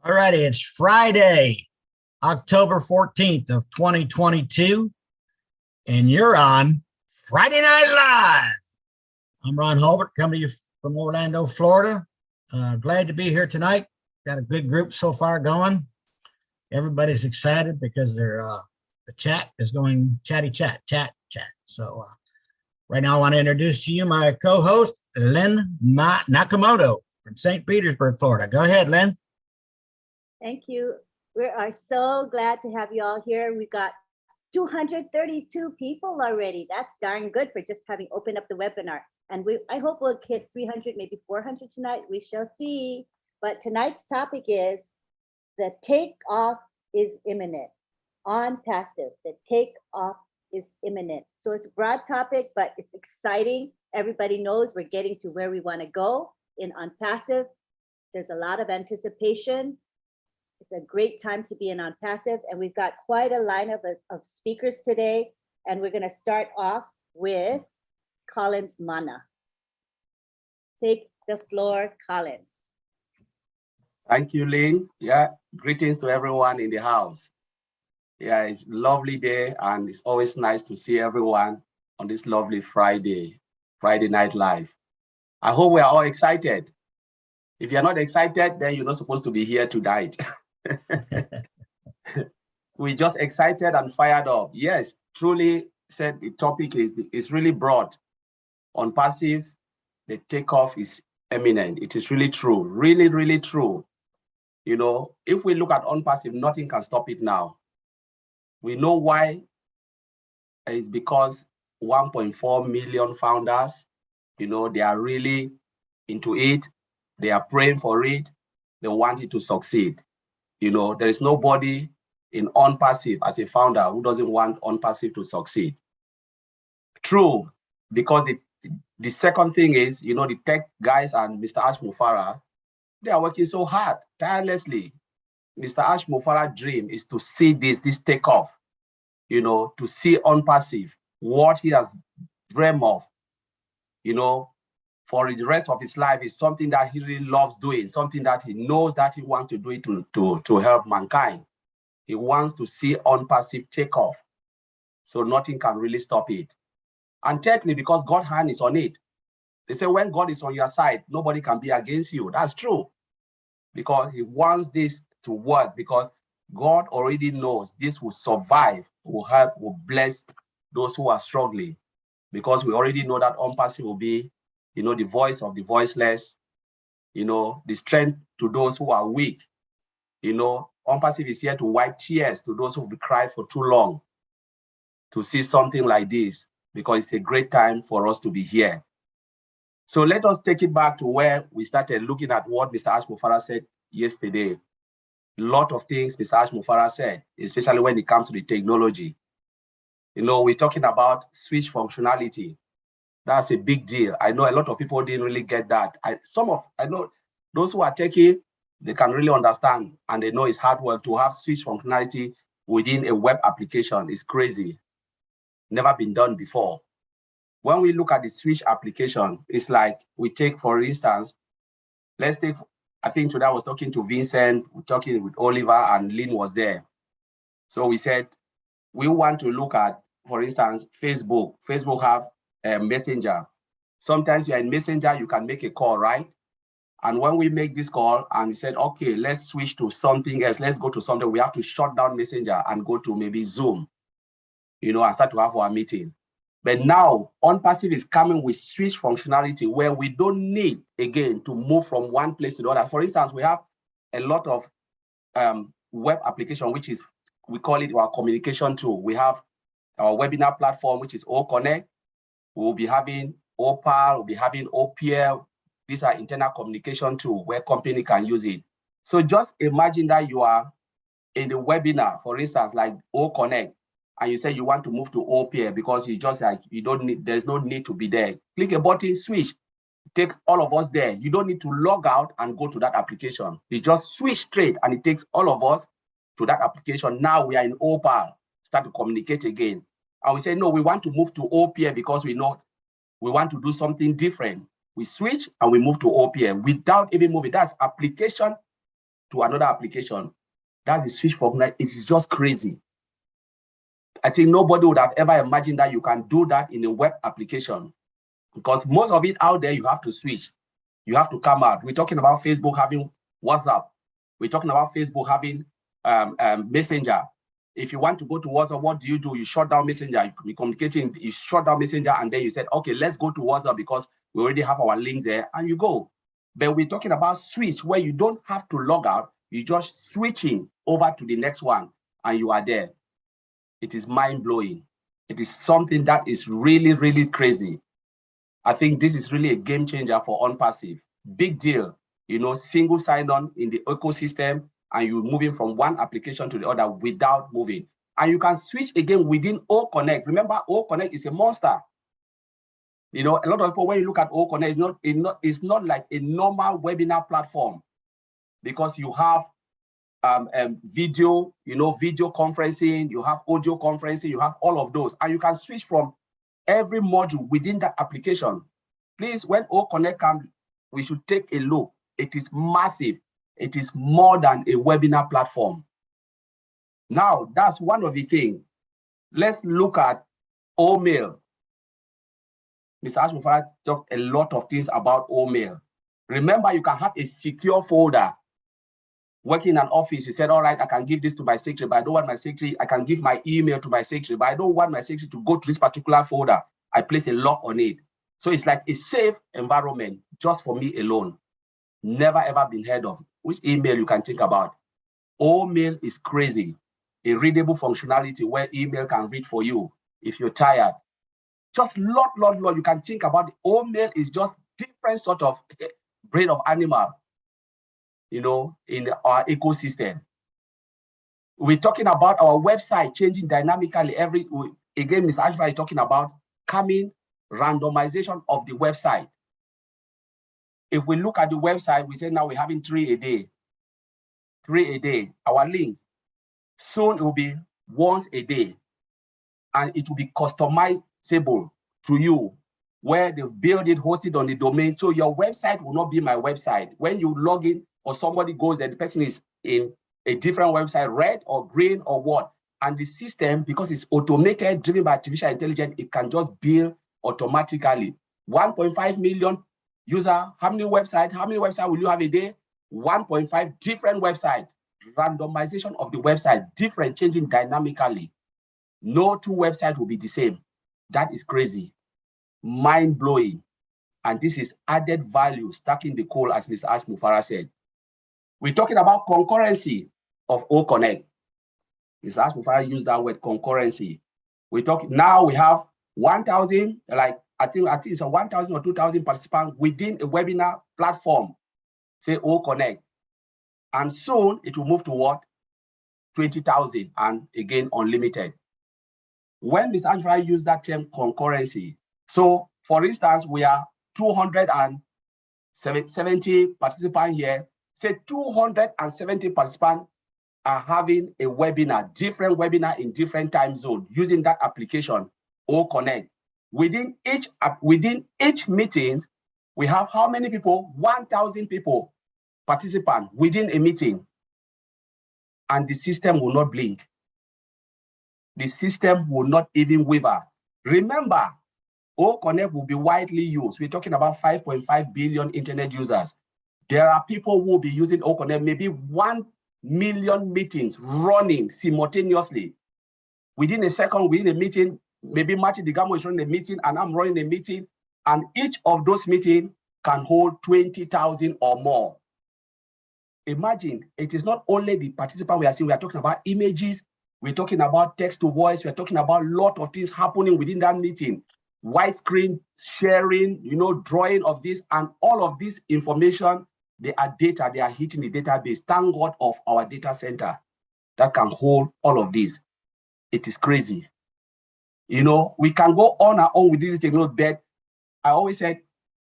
All righty, it's Friday, October 14th of 2022, and you're on Friday Night Live. I'm Ron Hulbert, coming to you from Orlando, Florida. Glad to be here tonight. Got a good group so far going. Everybody's excited because the chat is going chat. So right now I want to introduce to you my co-host, LYNN Nakamoto from St. Petersburg, Florida. Go ahead, LYNN. Thank you. We are so glad to have you all here. We got 232 people already. That's darn good for just having opened up the webinar. And I hope we'll hit 300, maybe 400 tonight. We shall see. But tonight's topic is the takeoff is imminent. On passive, the takeoff is imminent. So it's a broad topic, but it's exciting. Everybody knows we're getting to where we want to go in on passive. There's a lot of anticipation. It's a great time to be in on passive, and we've got quite a lineup of speakers today. And we're going to start off with Collins Mana. Take the floor, Collins. Thank you, Lynn. Yeah, greetings to everyone in the house. Yeah, it's a lovely day, and it's always nice to see everyone on this lovely Friday Night Live. I hope we are all excited. If you're not excited, then you're not supposed to be here tonight. We're just excited and fired up. Yes, truly said the topic is really broad. On passive, the takeoff is imminent. It is really true, really true. You know, if we look at on passive, nothing can stop it now. We know why. It's because 1.4 million founders, you know, they are really into it. They are praying for it. They want it to succeed. You know, there is nobody in ONPASSIVE as a founder who doesn't want ONPASSIVE to succeed. True, because the second thing is, you know, the tech guys and Mr. Ash Mufareh, they are working so hard, tirelessly. Mr. Ash Mufareh's dream is to see this takeoff, you know, to see ONPASSIVE, what he has dreamed of, you know, for the rest of his life is something that he really loves doing, something that he knows that he wants to do it to help mankind. He wants to see ONPASSIVE take off. So nothing can really stop it. And technically, because God's hand is on it. They say when God is on your side, nobody can be against you. That's true. Because he wants this to work, because God already knows this will survive, will help, will bless those who are struggling. Because we already know that ONPASSIVE will be, you know, the voice of the voiceless, you know, the strength to those who are weak. You know, ONPASSIVE is here to wipe tears to those who've cried for too long to see something like this, because it's a great time for us to be here. So let us take it back to where we started looking at what Mr. Ash Mufareh said yesterday. A lot of things Mr. Ash Mufareh said, especially when it comes to the technology. You know, we're talking about switch functionality. That's a big deal. I know a lot of people didn't really get that. I know those who are techie, they can really understand, and they know it's hard work to have switch functionality within a web application. It's crazy. Never been done before. When we look at the switch application, it's like we take, for instance, let's take, I think today I was talking to Vincent, talking with Oliver, and Lynn was there. So we said, we want to look at, for instance, Facebook. Facebook have Messenger. Sometimes you're in Messenger, you can make a call, right? And when we make this call and we said, okay, let's switch to something else, let's go to something, we have to shut down Messenger and go to maybe Zoom, you know, and start to have our meeting. But now ONPASSIVE is coming with switch functionality where we don't need, again, to move from one place to the other. For instance, we have a lot of web application, which is, we call it our communication tool. We have our webinar platform, which is OConnect. We'll be having OPAL, we'll be having OPL. These are internal communication tools where company can use it. So just imagine that you are in the webinar, for instance, like OConnect, and you say you want to move to OPL because you just like, you don't need, there's no need to be there. Click a button, switch, it takes all of us there. You don't need to log out and go to that application. You just switch straight and it takes all of us to that application. Now we are in OPAL, start to communicate again. And we say, no, we want to move to OPL because we know we want to do something different. We switch and we move to OPL without even moving. That's application to another application. That's the switch functionality. It is just crazy. I think nobody would have ever imagined that you can do that in a web application, because most of it out there, you have to switch. You have to come out. We're talking about Facebook having WhatsApp. We're talking about Facebook having Messenger. If you want to go to WhatsApp, what do? You shut down Messenger. You're communicating, you shut down Messenger, and then you said, okay, let's go to WhatsApp because we already have our links there, and you go. But we're talking about switch, where you don't have to log out. You're just switching over to the next one, and you are there. It is mind-blowing. It is something that is really, really crazy. I think this is really a game changer for ONPASSIVE. Big deal, you know, single sign-on in the ecosystem, and you're moving from one application to the other without moving. And you can switch again within O Connect. Remember, O Connect is a monster. You know, a lot of people, when you look at O Connect, it's not like a normal webinar platform, because you have video, you know, video conferencing, you have audio conferencing, you have all of those, and you can switch from every module within that application. Please, when O Connect comes, we should take a look. It is massive. It is more than a webinar platform. Now, that's one of the things. Let's look at OMail. Mr. Ash Mufareh talked a lot of things about OMail. Remember, you can have a secure folder. Working in an office, you said, all right, I can give this to my secretary, but I don't want my secretary. I can give my email to my secretary, but I don't want my secretary to go to this particular folder. I place a lock on it. So it's like a safe environment just for me alone. Never ever been heard of. Which email you can think about? OMail is crazy. A readable functionality where email can read for you if you're tired. Just lot. You can think about it. OMail is just different sort of brain of animal, you know, in our ecosystem. We're talking about our website changing dynamically again, Ms. Ashra is talking about coming randomization of the website. If we look at the website, we say now we're having 3 a day. 3 a day, our links. Soon it will be once a day. And it will be customizable to you, where they've built it, hosted on the domain. So your website will not be my website. When you log in or somebody goes there, the person is in a different website, red or green or what. And the system, because it's automated, driven by artificial intelligence, it can just build automatically. 1.5 million user, how many websites will you have a day? 1.5 different websites. Randomization of the website, different, changing dynamically. No two websites will be the same. That is crazy, mind-blowing. And this is added value, stacking the coal, as Mr. Ash Mufareh said. We're talking about concurrency of O Connect. Mr. Ash Mufareh used that word, concurrency. We're talking now, we have 1,000, like I think it's a 1,000 or 2,000 participants within a webinar platform, say O Connect. And soon it will move to what? 20,000, and again, unlimited. When Ms. Angela used that term concurrency, so for instance, we are 270 participants here. Say 270 participants are having a webinar, different webinar in different time zone using that application, O Connect. Within each meeting, we have how many people? 1,000 people, participants within a meeting. And the system will not blink. The system will not even waver. Remember, O Connect will be widely used. We're talking about 5.5 billion internet users. There are people who will be using O Connect, maybe 1 million meetings running simultaneously. Within a second, within a meeting, maybe Marty DEGARMO is running a meeting and I'm running a meeting, and each of those meetings can hold 20,000 or more. Imagine, it is not only the participant we are seeing, we are talking about images, we're talking about text to voice, we're talking about a lot of things happening within that meeting. Widescreen sharing, you know, drawing of this, and all of this information, they are data, they are hitting the database. Thank God of our data center that can hold all of this. It is crazy. You know, we can go on and on with this technology, but I always said,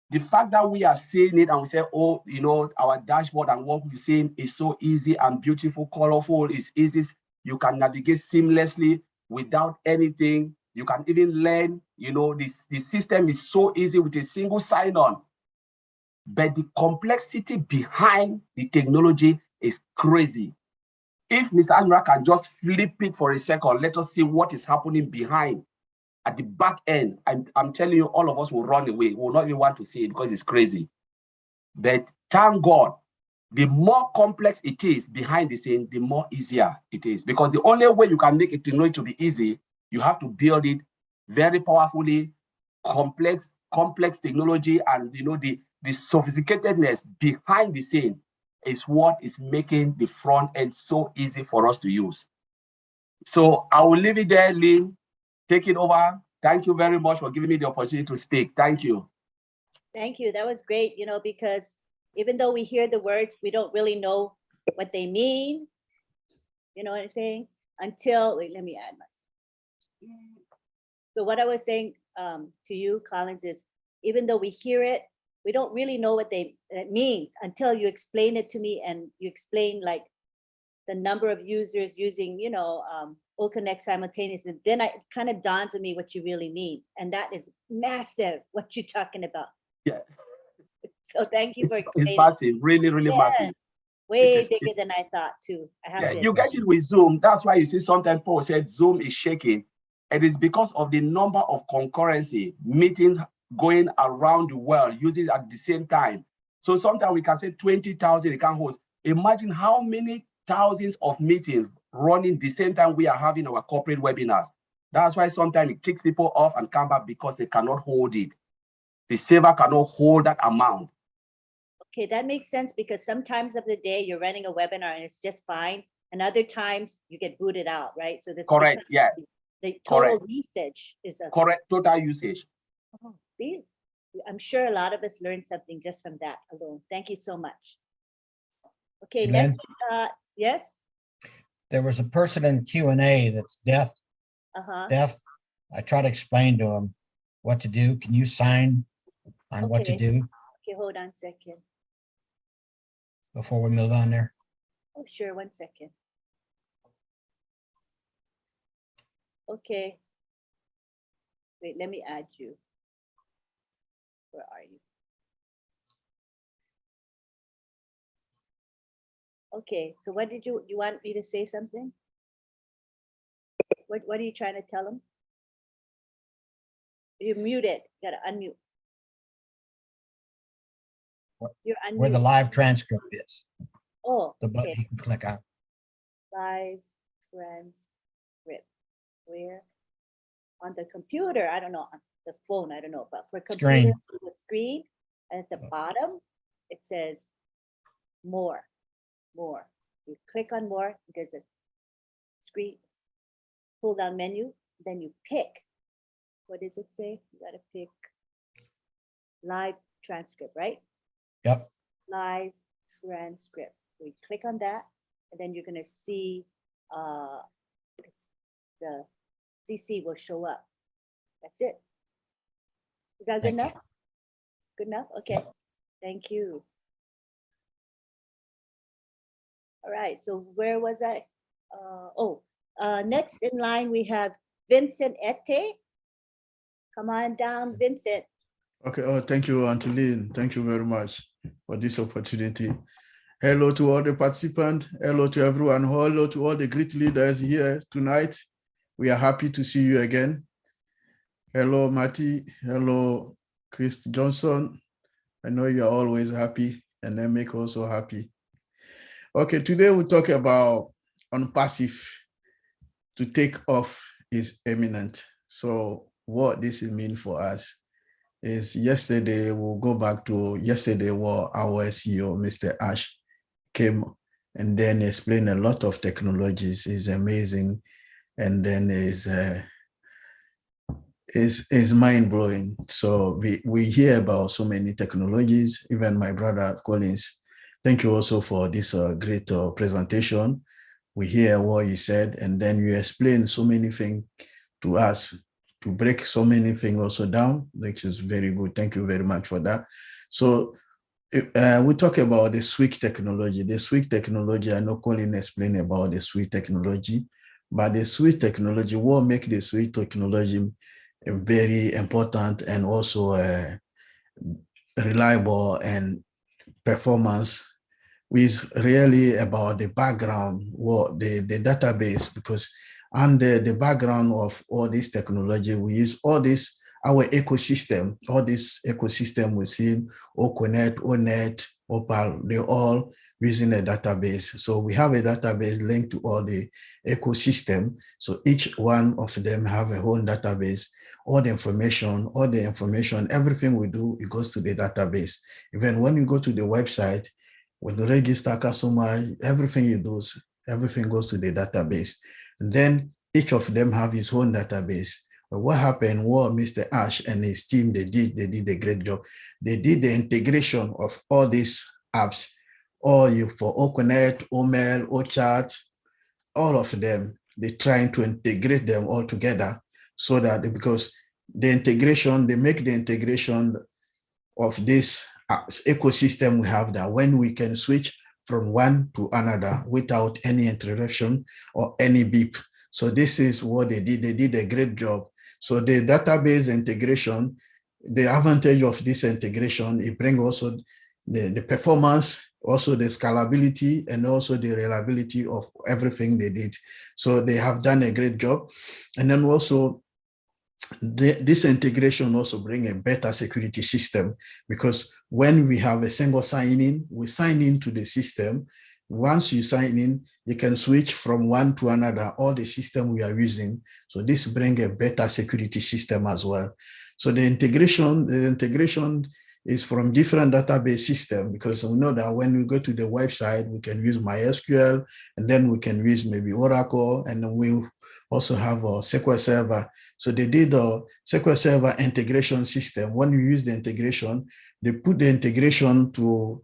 the fact that we are seeing it and we say, oh, you know, our dashboard and what we're seeing is so easy and beautiful, colorful, it's easy. You can navigate seamlessly without anything. You can even learn, you know, the system is so easy with a single sign-on. But the complexity behind the technology is crazy. If Mr. Anura can just flip it for a second, let us see what is happening behind at the back end. I'm telling you, all of us will run away. We will not even want to see it because it's crazy. But thank God, the more complex it is behind the scene, the more easier it is. Because the only way you can make a technology to be easy, you have to build it very powerfully, complex technology, and the sophisticatedness behind the scene is what is making the front end so easy for us to use. So I will leave it there, Lynn. Take it over. Thank you very much for giving me the opportunity to speak. Thank you. Thank you. That was great, because even though we hear the words, we don't really know what they mean. You know what I'm saying? Until, wait, let me add my. So what I was saying to you, Collins, is even though we hear it, we don't really know what it means until you explain it to me, and you explain like the number of users using, all connect simultaneously. Then it kind of dawns on me what you really mean. And that is massive, what you're talking about. Yeah. So thank you for explaining. It's massive, really, really massive. Way bigger than I thought too. I have to you get it with Zoom. That's why you see sometimes Paul said Zoom is shaking. It is because of the number of concurrency meetings going around the world using at the same time. So sometimes we can say 20,000 account hosts. Imagine how many thousands of meetings running the same time we are having our corporate webinars. That's why sometimes it kicks people off and come back because they cannot hold it. The server cannot hold that amount. Okay, that makes sense, because sometimes of the day you're running a webinar and it's just fine, and other times you get booted out, right? So that's correct. Yeah. The total usage is correct. Total usage. Oh, see? I'm sure a lot of us learned something just from that alone. Thank you so much. Okay, Lynn? next, yes. There was a person in Q&A that's deaf. Deaf. I try to explain to him what to do. Can you sign on what to do? Okay, hold on a second. Before we move on there. Oh, sure, 1 second. Okay. Wait, let me add you. Where are you? Okay, so what did you want me to say something? What are you trying to tell him? You're muted. You gotta unmute. You're unmuted. Where the live transcript is. Oh, the button okay. you can click on. Live transcript. Where? On the computer, I don't know. On the phone, I don't know. But for computer, the screen, and at the bottom, it says more. More. You click on more. There's a screen pull down menu. Then you pick. What does it say? You gotta pick live transcript, right? Yep. Live transcript. We click on that, and then you're gonna see the CC will show up. That's it. Is that good enough? Good enough? Okay. Thank you. All right, so where was I? Next in line, we have Vincent Ete. Come on down, Vincent. Okay, thank you, Auntie Lynn. Thank you very much for this opportunity. Hello to all the participants. Hello to everyone. Hello to all the great leaders here tonight. We are happy to see you again. Hello, Marty. Hello, Chris Johnson. I know you are always happy, and then make also happy. Okay, today we'll talk about ONPASSIVE. To take off is imminent. So what this means for us is yesterday, we'll go back to yesterday where our CEO, Mr. Ash, came and then explained a lot of technologies. It's amazing. And then is mind-blowing. So we hear about so many technologies. Even my brother Collins, thank you also for this great presentation. We hear what you said, and then you explain so many things to us, to break so many things also down, which is very good. Thank you very much for that. So we talk about the switch technology. The switch technology, I know Colin explained about the switch technology, but the switch technology, what makes the switch technology very important and also reliable and performance is really about the background, what the database, because under the background of all this technology, we use all this, our ecosystem, all this ecosystem we see, OCONET, ONET, OPAL, they're all using a database. So we have a database linked to all the ecosystem. So each one of them have a own database, all the information, everything we do, it goes to the database. Even when you go to the website, when you register customer, everything you do, everything goes to the database. And then each of them have his own database. But what happened, what Mr. Ash and his team, they did a great job. They did the integration of all these apps, all you for OCONET, OMEL, OCHAT, all of them, they're trying to integrate them all together so that, because the integration, they make the integration of this ecosystem we have, that when we can switch from one to another without any interruption or any beep. So this is what they did. They did a great job. So the database integration, the advantage of this integration, it brings also the performance, also the scalability, and also the reliability of everything they did. So they have done a great job. And then also this integration also bring a better security system, because when we have a single sign-in, we sign into the system. Once you sign in, you can switch from one to another, all the system we are using. So this brings a better security system as well. So the integration is from different database systems, because we know that when we go to the website, we can use MySQL, and then we can use maybe Oracle, and then we also have a SQL Server. So they did a SQL Server integration system. When you use the integration, they put the integration to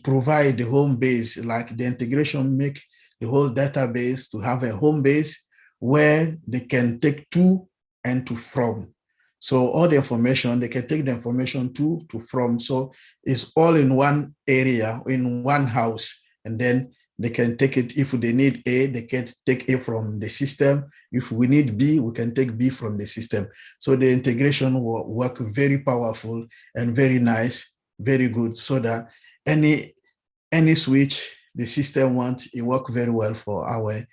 provide the home base, like the integration make the whole database to have a home base where they can take to and to from. So all the information, they can take the information to from. So it's all in one area, in one house, and then they can take it. If they need A, they can take A from the system. If we need B, we can take B from the system. So the integration will work very powerful and very nice, very good, so that any switch the system wants, it works very well for our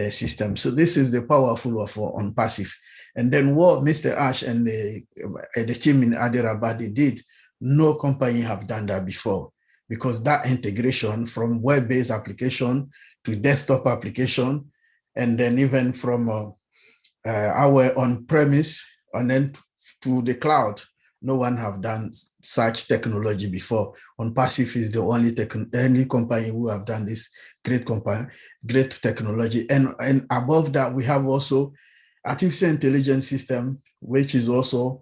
system. So this is the powerful of ONPASSIVE. And then what Mr. Ash and the team in Hyderabad did, no company have done that before, because that integration from web-based application to desktop application, and then even from our on-premise and then to the cloud, no one have done such technology before. ONPASSIVE is the only company who have done this great technology. And above that, we have also artificial intelligence system, which is also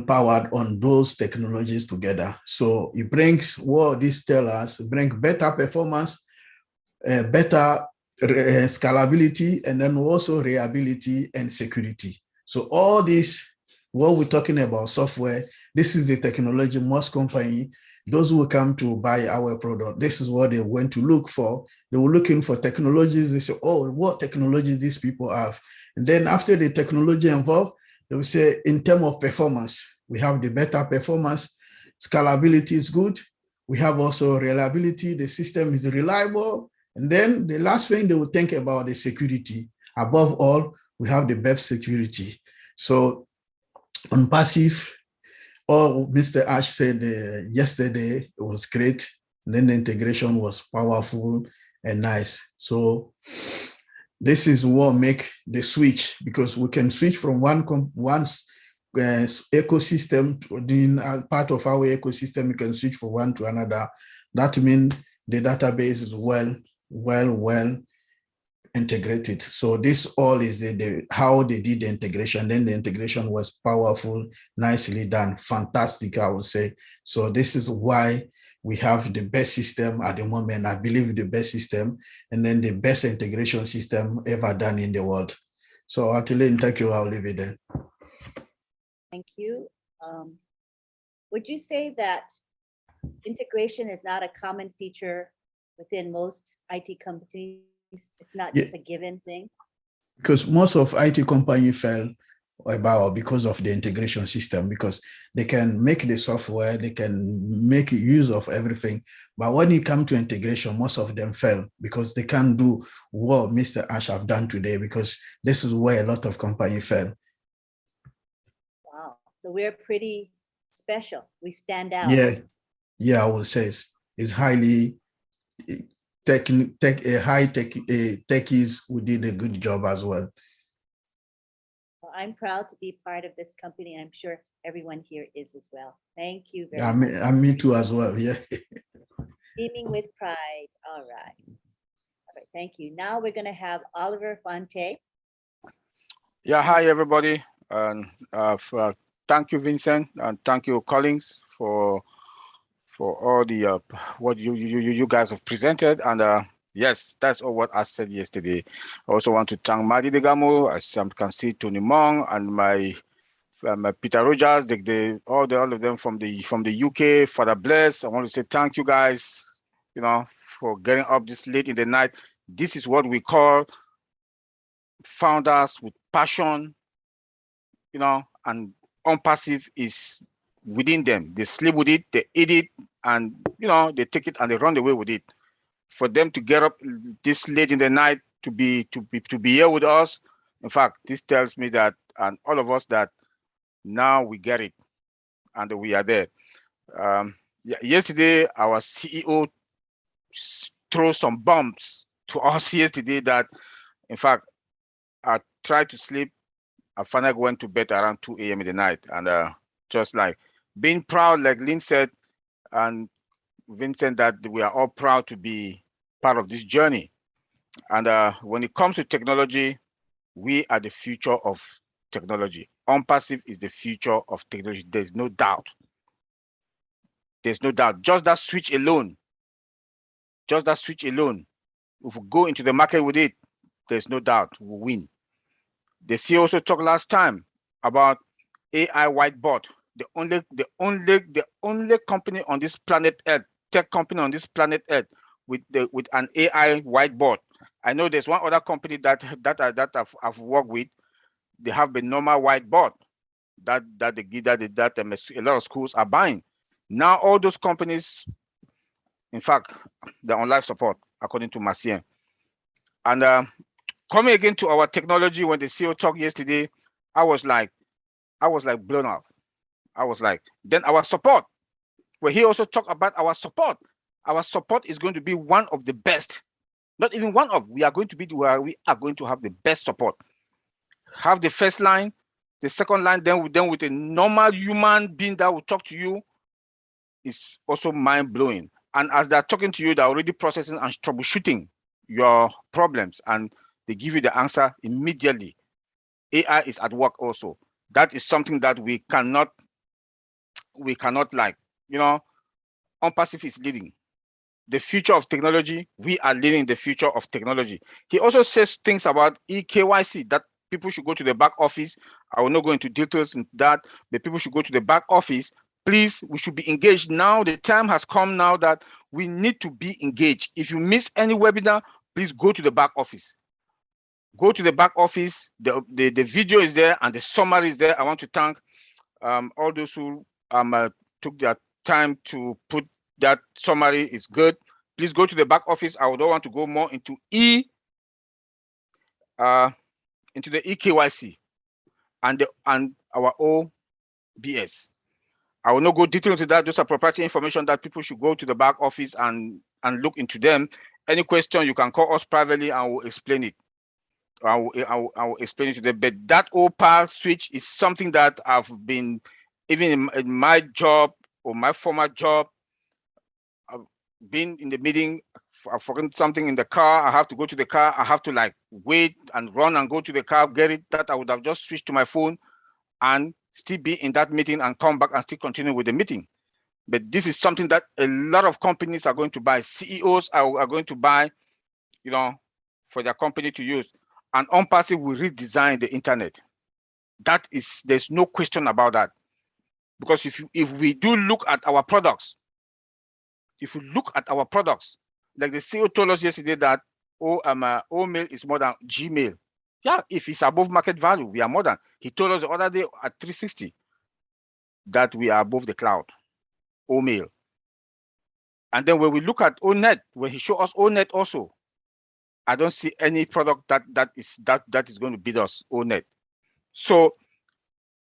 powered on those technologies together. So it brings what this tells us, bring better performance, better scalability, and then also reliability and security. So all this, what we're talking about software, this is the technology most company, those who come to buy our product, this is what they went to look for. They were looking for technologies. They say, oh, what technologies these people have? And then after the technology involved, they will say, in terms of performance, we have the better performance, scalability is good. We have also reliability, the system is reliable. And then the last thing they will think about is security. Above all, we have the best security. So ONPASSIVE, all Mr. Ash said yesterday, it was great. And then the integration was powerful and nice. So this is what make the switch, because we can switch from one ecosystem, in part of our ecosystem, you can switch from one to another. That means the database is well integrated. So this all is how they did the integration. Then the integration was powerful, nicely done, fantastic, I would say. So this is why we have the best system at the moment. I believe the best system, and then the best integration system ever done in the world. So Atilene, thank you. I'll leave it there. Thank you. Would you say that integration is not a common feature within most IT companies? It's not just a given thing? Because most of IT companies fail because of the integration system, because they can make the software, they can make use of everything, But when it comes to integration, most of them fail because they can't do what Mr. Ash have done today, because this is where a lot of companies fail. Wow. So we're pretty special. We stand out. Yeah, I would say it's highly techies who did a good job as well. Well, I'm proud to be part of this company. I'm sure everyone here is as well. Thank you very Yeah, much. me too as well. Yeah. Beaming with pride. All right. All right. Thank you. Now we're going to have Oliver Fonte. Yeah, hi everybody, and thank you, Vincent, and thank you, Collins, for all the what you guys have presented. And yes, that's all what I said yesterday. I also want to thank Marty DeGarmo, as you can see, Tony Mong, and my Peter Rogers, all of them from the UK. Father Bless, I want to say thank you guys, for getting up this late in the night. This is what we call founders with passion, and ONPASSIVE is within them. They sleep with it, they eat it, and they take it and they run away with it. For them to get up this late in the night to be here with us, in fact, this tells me that, and all of us, that now we get it and we are there. Yesterday, our CEO threw some bombs to us yesterday that, in fact, I tried to sleep. I finally went to bed around 2 a.m. in the night, and just like being proud, like Lynn said, and Vincent, that we are all proud to be part of this journey. And when it comes to technology, we are the future of technology. ONPASSIVE is the future of technology. There's no doubt. There's no doubt. Just that switch alone, if we go into the market with it, there's no doubt we'll win. The CEO also talked last time about AI whiteboard. The only company on this planet Earth, tech company on this planet Earth, with an AI whiteboard. I know there's one other company that I've worked with. They have the normal whiteboard that a lot of schools are buying. Now all those companies, in fact, they're on life support, according to Marcien. And coming again to our technology, when the CEO talked yesterday, I was like blown up. I was like, then our support, where he also talked about our support. Our support is going to be one of the best. Not even one of, we are going to have the best support. Have the first line, the second line, then with a normal human being that will talk to you, is also mind-blowing. And as they're talking to you, they're already processing and troubleshooting your problems, and they give you the answer immediately. AI is at work also. That is something that we cannot like, ONPASSIVE is leading the future of technology. We are leading the future of technology. He also says things about EKYC, that people should go to the back office. I will not go into details in that, but people should go to the back office. Please, we should be engaged. Now the time has come now that we need to be engaged. If you miss any webinar, please go to the back office. Go to the back office. The video is there and the summary is there. I want to thank all those who took their time to put that summary. Is good. Please go to the back office. I would not want to go more into the EKYC and our OBS. I will not go detail into that. Those are proprietary information that people should go to the back office and look into them. Any question, you can call us privately and we'll explain it. I will explain it to them. But that OPAL switch is something that I've been, even in my job or my former job, I've been in the meeting, I've forgotten something in the car, I have to go to the car, I have to like wait and run and go to the car, get it, that I would have just switched to my phone and still be in that meeting and come back and still continue with the meeting. But this is something that a lot of companies are going to buy. CEOs are going to buy, for their company to use. And ONPASSIVE will redesign the internet. That is, there's no question about that. Because if we do look at our products, like the CEO told us yesterday that O-mail is more than Gmail. Yeah, if it's above market value, we are more than. He told us the other day at 360 that we are above the cloud, O-mail. And then when we look at ONET, when he showed us ONET also, I don't see any product that is going to beat us ONET. So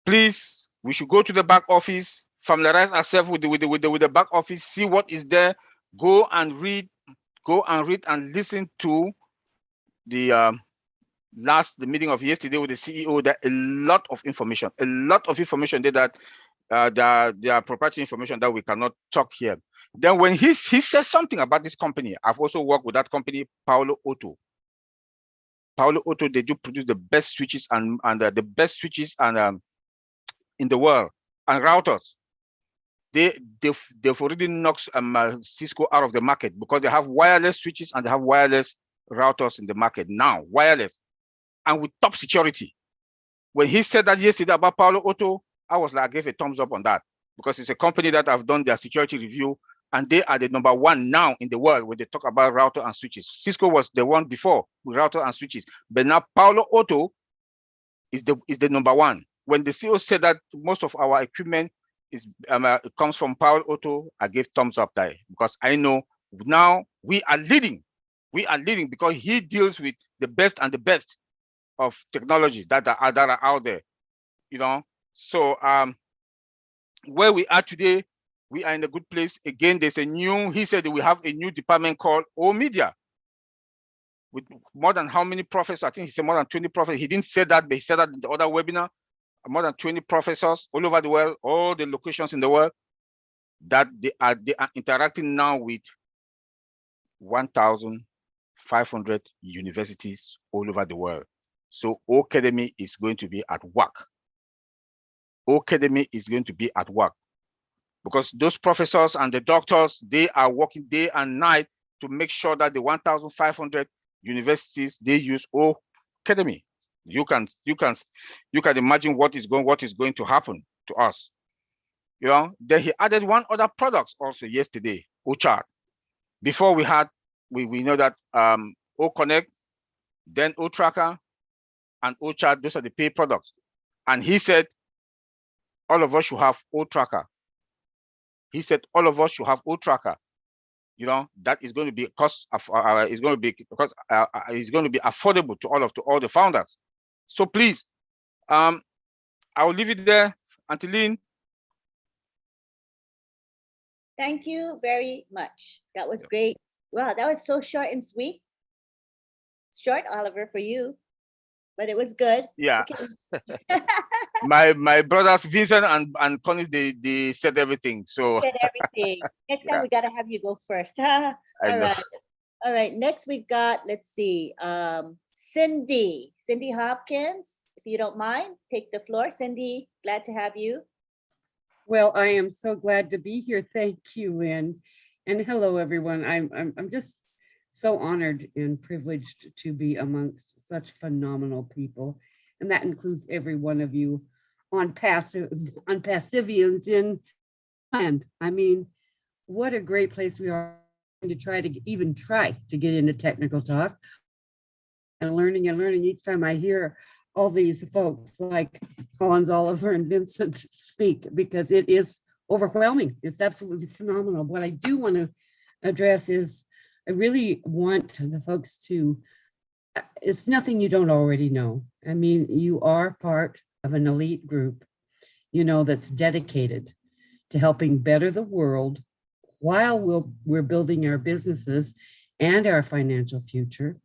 please, we should go to the back office, familiarize ourselves with the back office, see what is there, go and read and listen to the the meeting of yesterday with the CEO. There a lot of information there that there are proprietary information that we cannot talk here. Then when he says something about this company, I've also worked with that company, Paolo Otto. Paolo Otto, they do produce the best switches and the best switches and in the world, and routers. They've already knocked Cisco out of the market because they have wireless switches and they have wireless routers in the market now, wireless, and with top security. When he said that yesterday about Paolo Otto, I gave a thumbs up on that because it's a company that have done their security review and they are the #1 now in the world when they talk about router and switches. Cisco was the one before with router and switches, but now Paolo Otto is the #1. When the CEO said that most of our equipment it comes from Paolo Otto, I gave thumbs up there because I know now we are leading. We are leading because he deals with the best and the best of technologies that are out there, you know. So where we are today, we are in a good place. Again, there's a new, he said that we have a new department called O Media with more than how many professors? I think he said more than 20 professors. He didn't say that, but he said that in the other webinar. More than 20 professors all over the world, all the locations in the world, that they are interacting now with 1,500 universities all over the world. So Academy is going to be at work. Academy is going to be at work because those professors and the doctors, they are working day and night to make sure that the 1,500 universities, they use Academy. You can imagine what is going to happen to us. You know, then he added one other product also yesterday, OChart. Before we know that OConnect, then OTracker, and OChart, those are the paid products. And he said all of us should have OTracker. He said all of us should have OTracker. You know, that is going to be it's going to be affordable to all the founders. So please, I will leave it there. Auntie Lynn. Thank you very much. That was great. Wow, that was so short and sweet. Short, Oliver, for you, but it was good. Yeah. Okay. my brothers Vincent and Connie, they said everything. So Said everything. Next time we gotta have you go first. All right. All right. Next we got, let's see, Cindy Hopkins. If you don't mind, take the floor. Cindy, glad to have you. Well, I am so glad to be here. Thank you, Lynn. And hello, everyone. I'm just so honored and privileged to be amongst such phenomenal people. And that includes every one of you on Passivians in land. I mean, what a great place we are to try to get into technical talk and learning each time I hear all these folks like Collins, Oliver, and Vincent speak, because it is overwhelming. It's absolutely phenomenal. What I do want to address is I really want the folks to, it's nothing you don't already know. I mean, you are part of an elite group, you know, that's dedicated to helping better the world while we're building our businesses and our financial future.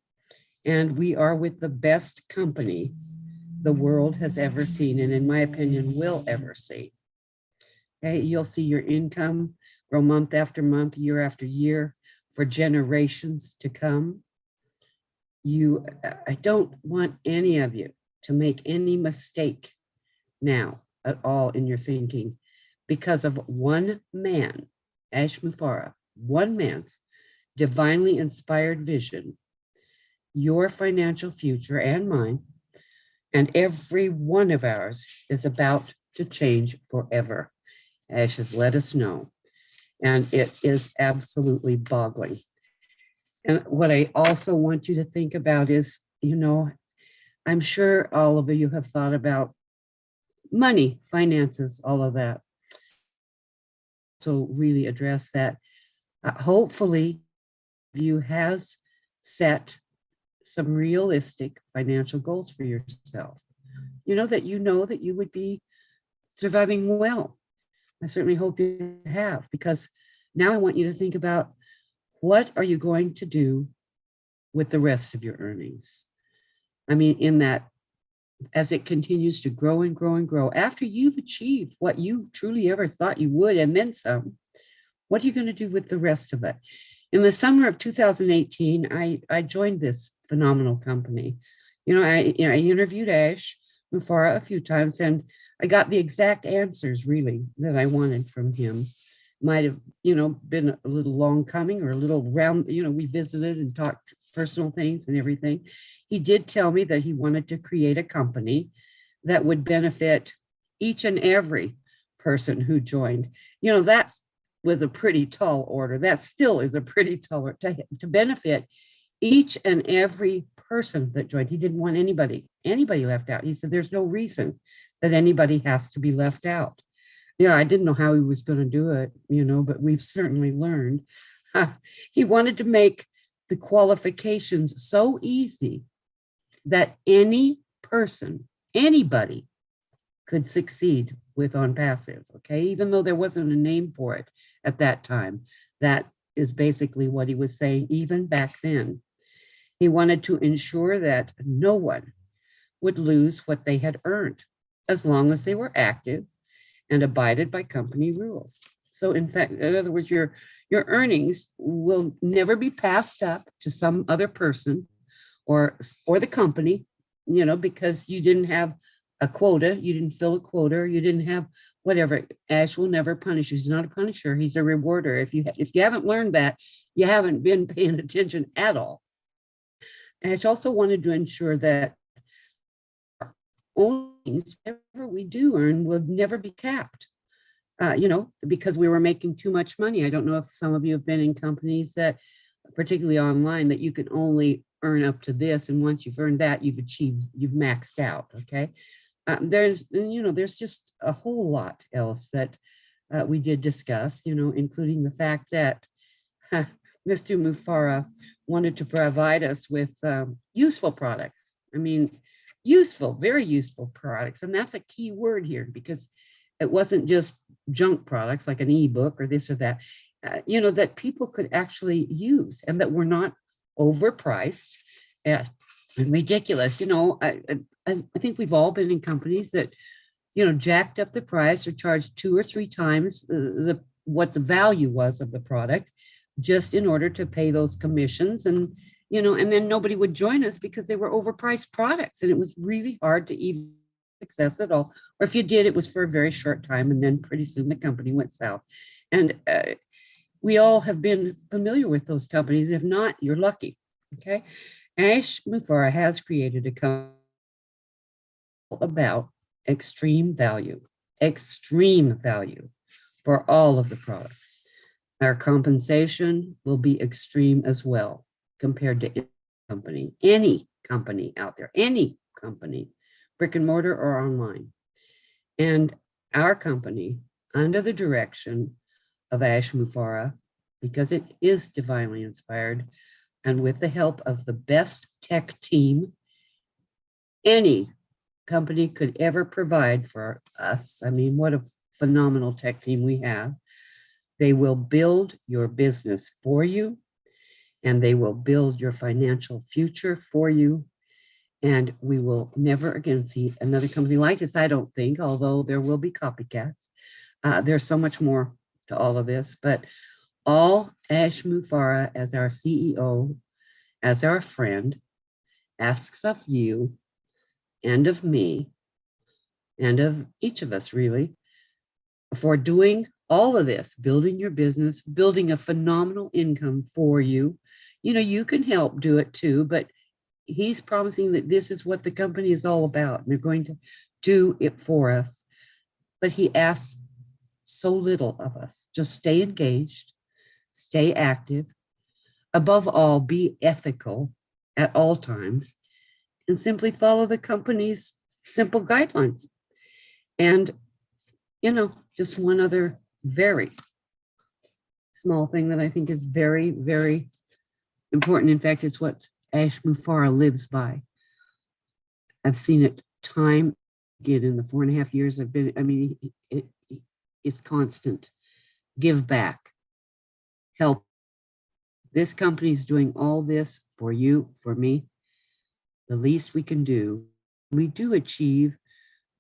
And we are with the best company the world has ever seen, and in my opinion, will ever see. Okay, you'll see your income grow month after month, year after year, for generations to come. I don't want any of you to make any mistake now at all in your thinking because of one man, Ash Mufareh, one man's divinely inspired vision. Your financial future and mine, and every one of ours, is about to change forever. Ash has let us know, and it is absolutely boggling. And what I also want you to think about is, you know, I'm sure all of you have thought about money, finances, all of that. So really address that. Hopefully, you has set some realistic financial goals for yourself. You know that you would be surviving well. I certainly hope you have, because now I want you to think about, what are you going to do with the rest of your earnings? I mean, in that, as it continues to grow and grow and grow, after you've achieved what you truly ever thought you would and then some, what are you going to do with the rest of it? In the summer of 2018, I joined this phenomenal company. I interviewed Ash Mufareh a few times, and I got the exact answers really that I wanted from him. Might have, been a little long coming, or a little round, we visited and talked personal things and everything. He did tell me that he wanted to create a company that would benefit each and every person who joined. That was a pretty tall order. That still is a pretty tall order, to benefit each and every person that joined. He didn't want anybody left out. He said, there's no reason that anybody has to be left out. I didn't know how he was going to do it, but we've certainly learned. He wanted to make the qualifications so easy that any person, anybody, could succeed with ONPASSIVE, okay? Even though there wasn't a name for it at that time. That is basically what he was saying even back then. He wanted to ensure that no one would lose what they had earned, as long as they were active and abided by company rules. So in fact, in other words, your earnings will never be passed up to some other person or the company, because you didn't have a quota, you didn't fill a quota, or you didn't have whatever. Ash will never punish you. He's not a punisher, he's a rewarder. If you haven't learned that, you haven't been paying attention at all. Ash also wanted to ensure that earnings, whatever we do earn, will never be capped. Because we were making too much money. I don't know if some of you have been in companies that, particularly online, that you can only earn up to this, and once you've earned that, you've maxed out. Okay, there's just a whole lot else that we did discuss. Including the fact that Mr. Mufareh wanted to provide us with useful products. I mean, useful, very useful products, and that's a key word here, because it wasn't just junk products like an ebook or this or that, that people could actually use, and that were not overpriced and ridiculous. I think we've all been in companies that, jacked up the price or charged 2 or 3 times what the value was of the product, just in order to pay those commissions. And, and then nobody would join us because they were overpriced products, and it was really hard to even success at all. Or if you did, it was for a very short time, and then pretty soon the company went south. And we all have been familiar with those companies. If not, you're lucky. Okay, Ash Mufareh has created a company about extreme value for all of the products. Our compensation will be extreme as well compared to any company out there, any company, brick and mortar or online. And our company, under the direction of Ash Mufareh, because it is divinely inspired, and with the help of the best tech team any company could ever provide for us. I mean, what a phenomenal tech team we have. They will build your business for you, and they will build your financial future for you. And we will never again see another company like this, I don't think, although there will be copycats. There's so much more to all of this, but all Ash Mufareh, as our CEO, as our friend, asks of you and of me and of each of us, really, for doing all of this, building your business, building a phenomenal income for you. You can help do it too, but he's promising that this is what the company is all about, and they're going to do it for us. But he asks so little of us. Just stay engaged, stay active, above all, be ethical at all times, and simply follow the company's simple guidelines. And, just one other very small thing that I think is very, very important. In fact, it's what Ash Mufareh lives by. I've seen it time again in the 4.5 years I've been, I mean, it's constant. Give back, help. This company's doing all this for you, for me. The least we can do, we do achieve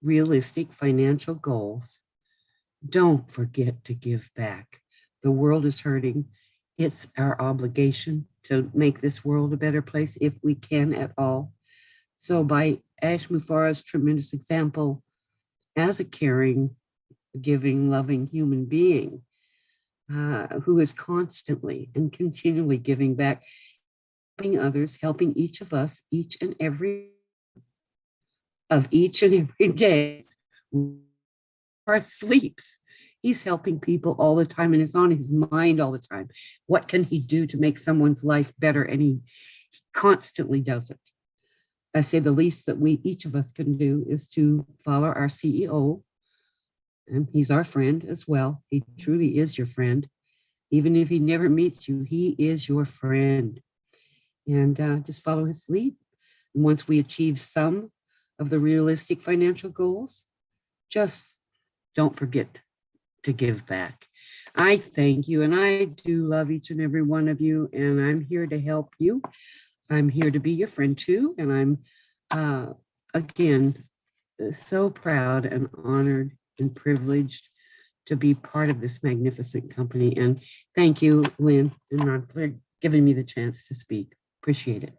realistic financial goals. Don't forget to give back. The world is hurting. It's our obligation to make this world a better place if we can at all. So by Ash Mufareh's tremendous example as a caring, giving, loving human being, who is constantly and continually giving back, helping others, helping each of us, each and every day, our sleeps. He's helping people all the time and it's on his mind all the time. What can he do to make someone's life better? And he constantly does it. I say the least that each of us can do is to follow our CEO. And he's our friend as well. He truly is your friend. Even if he never meets you, he is your friend. And just follow his lead. And once we achieve some of the realistic financial goals, just don't forget to give back. I thank you, and I do love each and every one of you, and I'm here to help you. I'm here to be your friend too, and I'm, again, so proud and honored and privileged to be part of this magnificent company. And thank you, Lynn and Ron, for giving me the chance to speak. Appreciate it.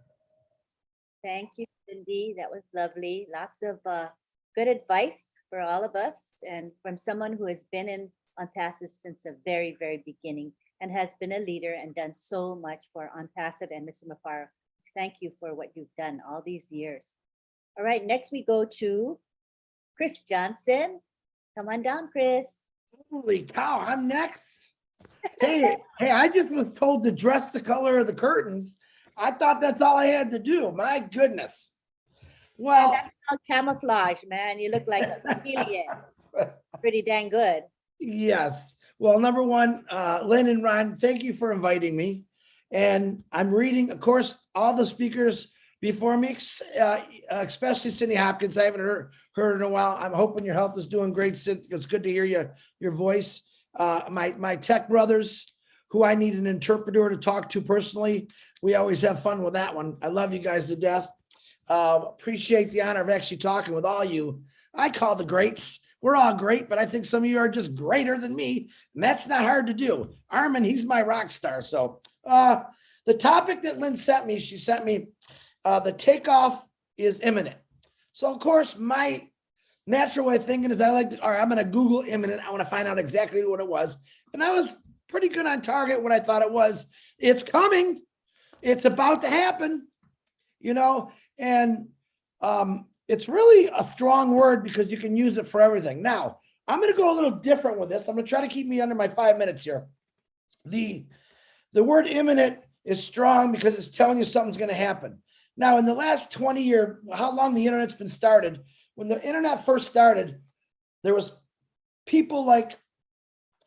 Thank you, Cindy. That was lovely. Lots of good advice for all of us, and from someone who has been in ONPASSIVE since the very, very beginning and has been a leader and done so much for ONPASSIVE and Mr. Mufareh. Thank you for what you've done all these years. All right, next we go to Chris Johnson. Come on down, Chris. Holy cow, I'm next. Hey, I just was told to dress the color of the curtains. I thought that's all I had to do. My goodness. Well, that's called camouflage, man. You look like a chameleon. Pretty dang good. Yes. Well, number one, Lynn and Ron, thank you for inviting me. And I'm reading, of course, all the speakers before me, especially Cindy Hopkins. I haven't heard in a while. I'm hoping your health is doing great, Cynthia. It's good to hear your voice. My tech brothers, who I need an interpreter to talk to personally. We always have fun with that one. I love you guys to death. Appreciate the honor of actually talking with all you. I call the greats. We're all great, but I think some of you are just greater than me, and that's not hard to do. Armin, he's my rock star. So the topic that Lynn sent me, she sent me, the takeoff is imminent. So of course, my natural way of thinking is all right, I'm going to Google imminent. I want to find out exactly what it was. And I was pretty good on target what I thought it was. It's coming. It's about to happen, you know, and it's really a strong word because you can use it for everything. Now, I'm going to go a little different with this. I'm going to try to keep me under my 5 minutes here. The word imminent is strong because it's telling you something's going to happen. Now, in the last 20 years, how long the internet's been started, when the internet first started, there was people like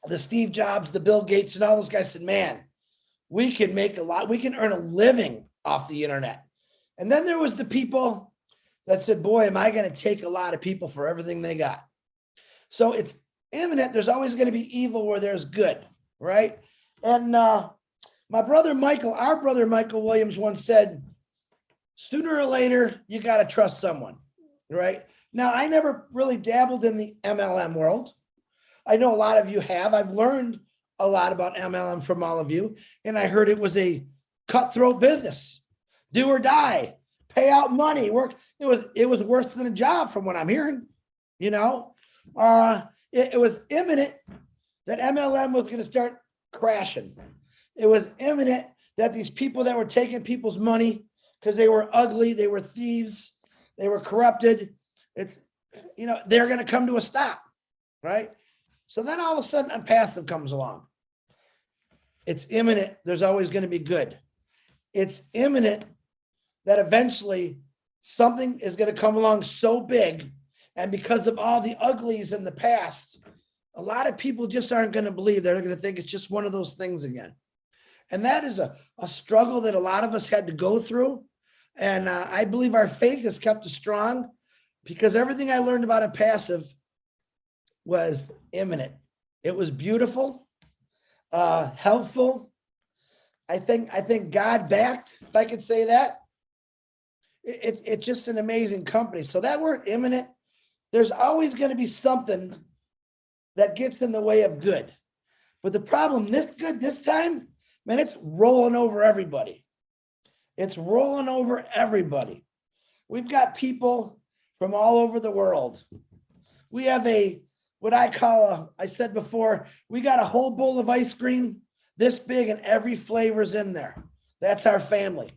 the Steve Jobs, the Bill Gates, and all those guys said, man, we can make a lot, we can earn a living off the internet. And then there was the people that said, boy, am I going to take a lot of people for everything they got. So it's imminent. There's always going to be evil where there's good, right? And my brother Michael, our brother Michael Williams once said, sooner or later, you got to trust someone, right? Now, I never really dabbled in the MLM world. I know a lot of you have. I've learned a lot about MLM from all of you, and I heard it was a cutthroat business. Do or die, pay out money, work. It was worse than a job from what I'm hearing, you know. It was imminent that MLM was going to start crashing. It was imminent that these people that were taking people's money because they were ugly, they were thieves, they were corrupted. It's, you know, they're going to come to a stop, right? So then all of a sudden, ONPASSIVE comes along. It's imminent. There's always going to be good. It's imminent that eventually something is going to come along so big, and because of all the uglies in the past, a lot of people just aren't going to believe. They're going to think it's just one of those things again. And that is a struggle that a lot of us had to go through. And I believe our faith has kept us strong because everything I learned about ONPASSIVE was imminent. It was beautiful, helpful. I think God backed, if I could say that. It's just an amazing company. So that word imminent, there's always going to be something that gets in the way of good. But the problem, this good this time, man, it's rolling over everybody. It's rolling over everybody. We've got people from all over the world. We have what I call I said before, we got a whole bowl of ice cream this big and every flavor's in there. That's our family.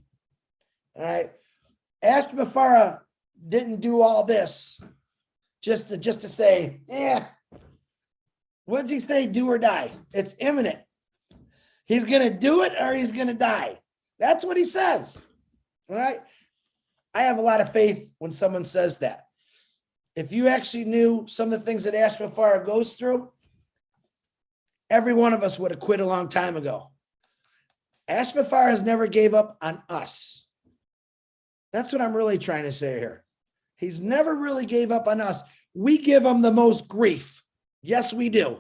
All right. Ash Mufareh didn't do all this just to say, yeah. What does he say? Do or die. It's imminent. He's going to do it or he's going to die. That's what he says. All right. I have a lot of faith when someone says that. If you actually knew some of the things that Ash Mufareh goes through, every one of us would have quit a long time ago. Ash Mufareh has never gave up on us. That's what I'm really trying to say here. He's never really gave up on us. We give him the most grief. Yes, we do.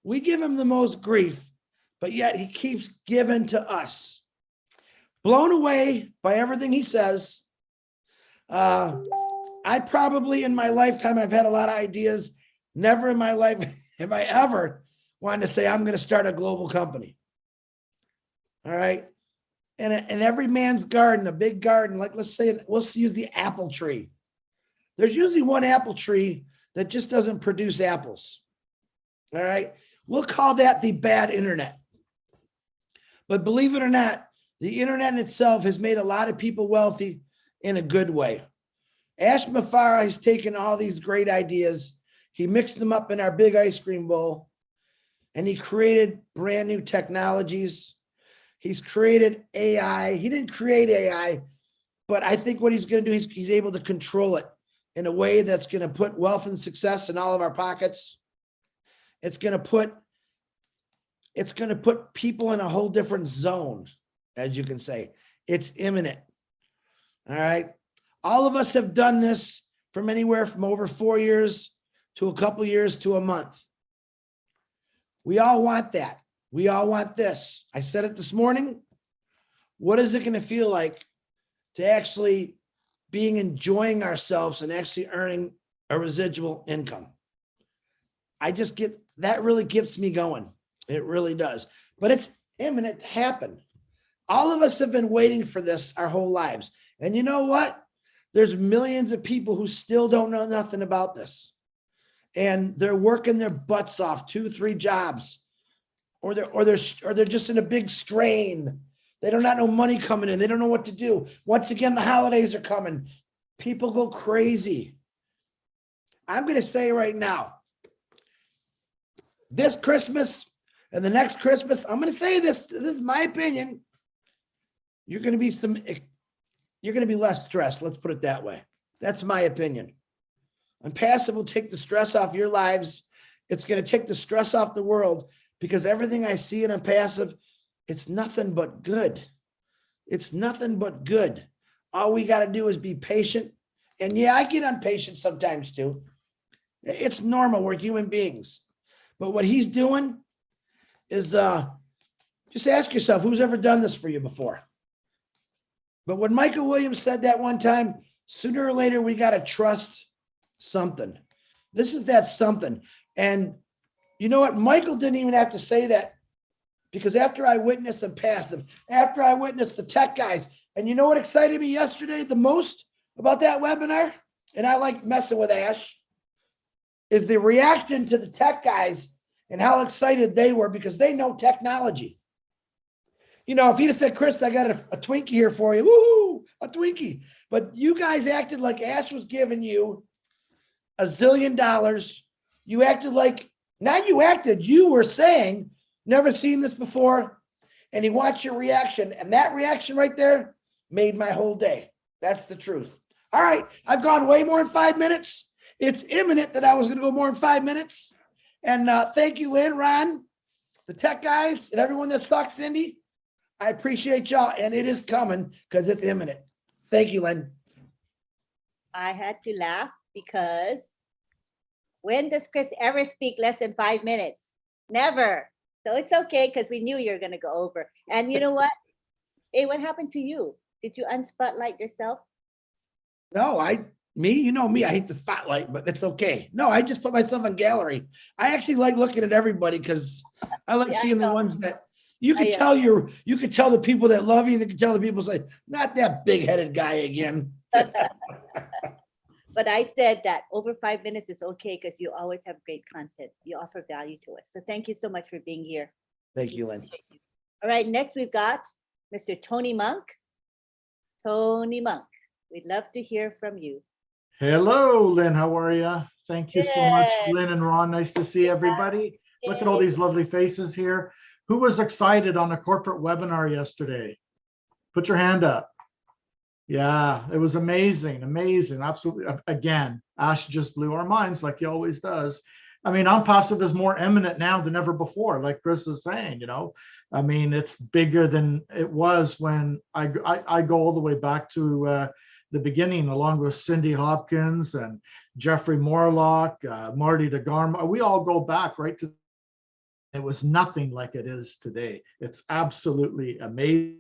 We give him the most grief, but yet he keeps giving to us. Blown away by everything he says. I probably in my lifetime, I've had a lot of ideas. Never in my life have I ever wanted to say, I'm going to start a global company. All right. And every man's garden, a big garden, like let's say, we'll use the apple tree. There's usually one apple tree that just doesn't produce apples. All right. We'll call that the bad internet. But believe it or not, the internet itself has made a lot of people wealthy in a good way. Ash Mufareh has taken all these great ideas. He mixed them up in our big ice cream bowl and he created brand new technologies. He's created AI. He didn't create AI, but I think what he's going to do, he's able to control it in a way that's going to put wealth and success in all of our pockets. It's going to put people in a whole different zone, as you can say. It's imminent. All right. All of us have done this from anywhere from over 4 years to a couple years to a month. We all want that. We all want this. I said it this morning. What is it going to feel like to actually enjoying ourselves and actually earning a residual income? That really gets me going. It really does. But it's imminent to happen. All of us have been waiting for this our whole lives. And you know what? There's millions of people who still don't know nothing about this. And they're working their butts off, 2-3 jobs. Or they're just in a big strain. They don't have no money coming in. They don't know what to do. Once again, the holidays are coming. People go crazy. I'm going to say right now, this Christmas and the next Christmas, I'm going to say this is my opinion. You're going to be less stressed. Let's put it that way. That's my opinion. ONPASSIVE will take the stress off your lives. It's going to take the stress off the world. Because everything I see in ONPASSIVE, it's nothing but good. It's nothing but good. All we got to do is be patient. And yeah, I get impatient sometimes too. It's normal. We're human beings. But what he's doing is just ask yourself, who's ever done this for you before? But when Michael Williams said that one time, sooner or later, we got to trust something. This is that something. And you know what? Michael didn't even have to say that because after I witnessed ONPASSIVE, after I witnessed the tech guys, and you know what excited me yesterday the most about that webinar? And I like messing with Ash, is the reaction to the tech guys and how excited they were because they know technology. You know, if he'd have said, Chris, I got a Twinkie here for you, woohoo, a Twinkie. But you guys acted like Ash was giving you $1 zillion. You acted like, not you acted, you were saying, never seen this before. And he watched your reaction. And that reaction right there made my whole day. That's the truth. All right. I've gone way more than 5 minutes. It's imminent that I was going to go more than 5 minutes. And thank you, Lynn, Ron, the tech guys, and everyone that talked, Cindy. I appreciate y'all, and it is coming because it's imminent. Thank you, Lynn. I had to laugh because when does Chris ever speak less than 5 minutes? Never. So it's okay because we knew you were going to go over. And you know what? Hey, what happened to you? Did you unspotlight yourself? No, you know me, I hate the spotlight, but it's okay. No, I just put myself in gallery. I actually like looking at everybody because I like Yeah, seeing the I know. ones that you can I, tell you can tell the people that love you, you can tell the people say, not that big-headed guy again. But I said that over 5 minutes is okay because you always have great content. You offer value to us. So thank you so much for being here. Thank you, Lynn. All right, next we've got Mr. Tony Monk. Tony Monk, we'd love to hear from you. Hello, Lynn. How are you? Thank you so much, Good. Lynn and Ron. Nice to see everybody. Look at all these lovely faces here. Who was excited on a corporate webinar yesterday? Put your hand up. Yeah, it was amazing, amazing. Absolutely. Again, Ash just blew our minds like he always does. I mean, ONPASSIVE is more imminent now than ever before, like Chris is saying, you know. I mean, it's bigger than it was when I go all the way back to the beginning, along with Cindy Hopkins and Jeffrey Morlock, Marty DeGarmo. We all go back right to, it was nothing like it is today. It's absolutely amazing,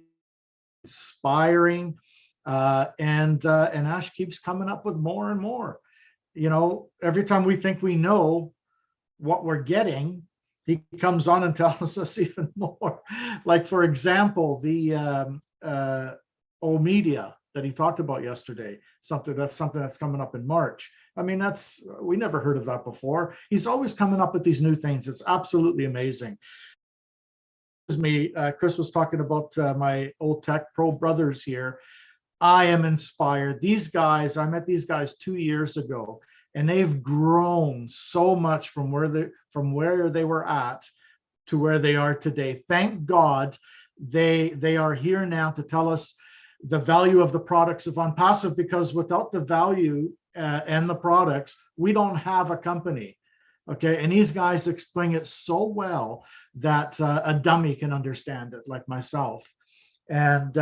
inspiring, and Ash keeps coming up with more and more. You know, every time we think we know what we're getting, he comes on and tells us even more. Like, for example, the media that he talked about yesterday, something that's coming up in March. I mean, we never heard of that before. He's always coming up with these new things. It's absolutely amazing. Chris was talking about my old tech pro brothers here. I am inspired. These guys, I met these guys 2 years ago, and they've grown so much from where they were at to where they are today. Thank God they are here now to tell us the value of the products of ONPASSIVE, because without the value and the products, we don't have a company. Okay, and these guys explain it so well that a dummy can understand it, like myself. And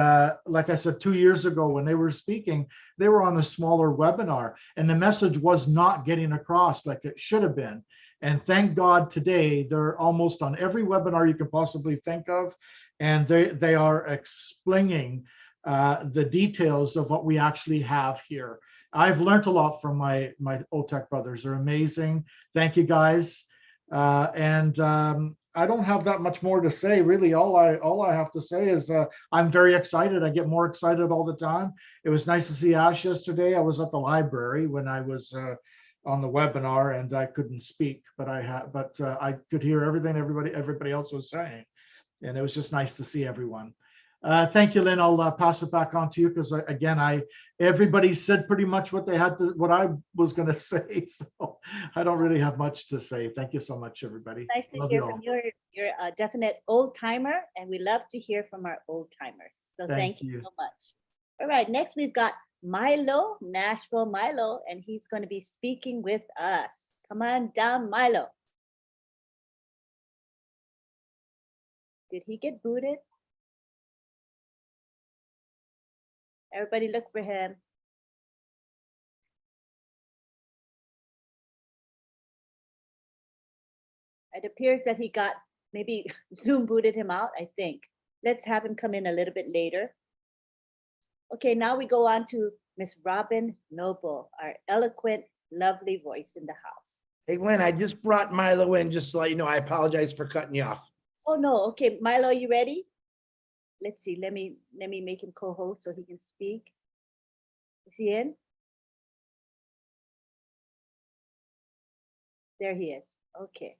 like I said, 2 years ago when they were speaking, they were on a smaller webinar, and the message was not getting across like it should have been. And thank God today they're almost on every webinar you can possibly think of, and they are explaining the details of what we actually have here. I've learned a lot from my old tech brothers. They're amazing. Thank you, guys. I don't have that much more to say, really. All I have to say is I'm very excited. I get more excited all the time. It was nice to see Ash yesterday. I was at the library when I was on the webinar, and I couldn't speak, but I could hear everything everybody else was saying, and it was just nice to see everyone. Thank you, Lynn. I'll pass it back on to you because again, everybody said pretty much what I was going to say, so I don't really have much to say. Thank you so much, everybody. Nice to Love hear you from all. you. You're a definite old timer, and we love to hear from our old timers. So thank you so much. All right, next we've got Milo, Nashville Milo, and he's going to be speaking with us. Come on down, Milo. Did he get booted? Everybody look for him. It appears that he got, maybe Zoom booted him out, I think. Let's have him come in a little bit later. Okay, now we go on to Miss Robin Noble, our eloquent, lovely voice in the house. Hey, Lynn, I just brought Milo in just to let you know. I apologize for cutting you off. Oh no, okay, Milo, are you ready? Let's see, let me make him co-host so he can speak. Is he in? There he is. Okay.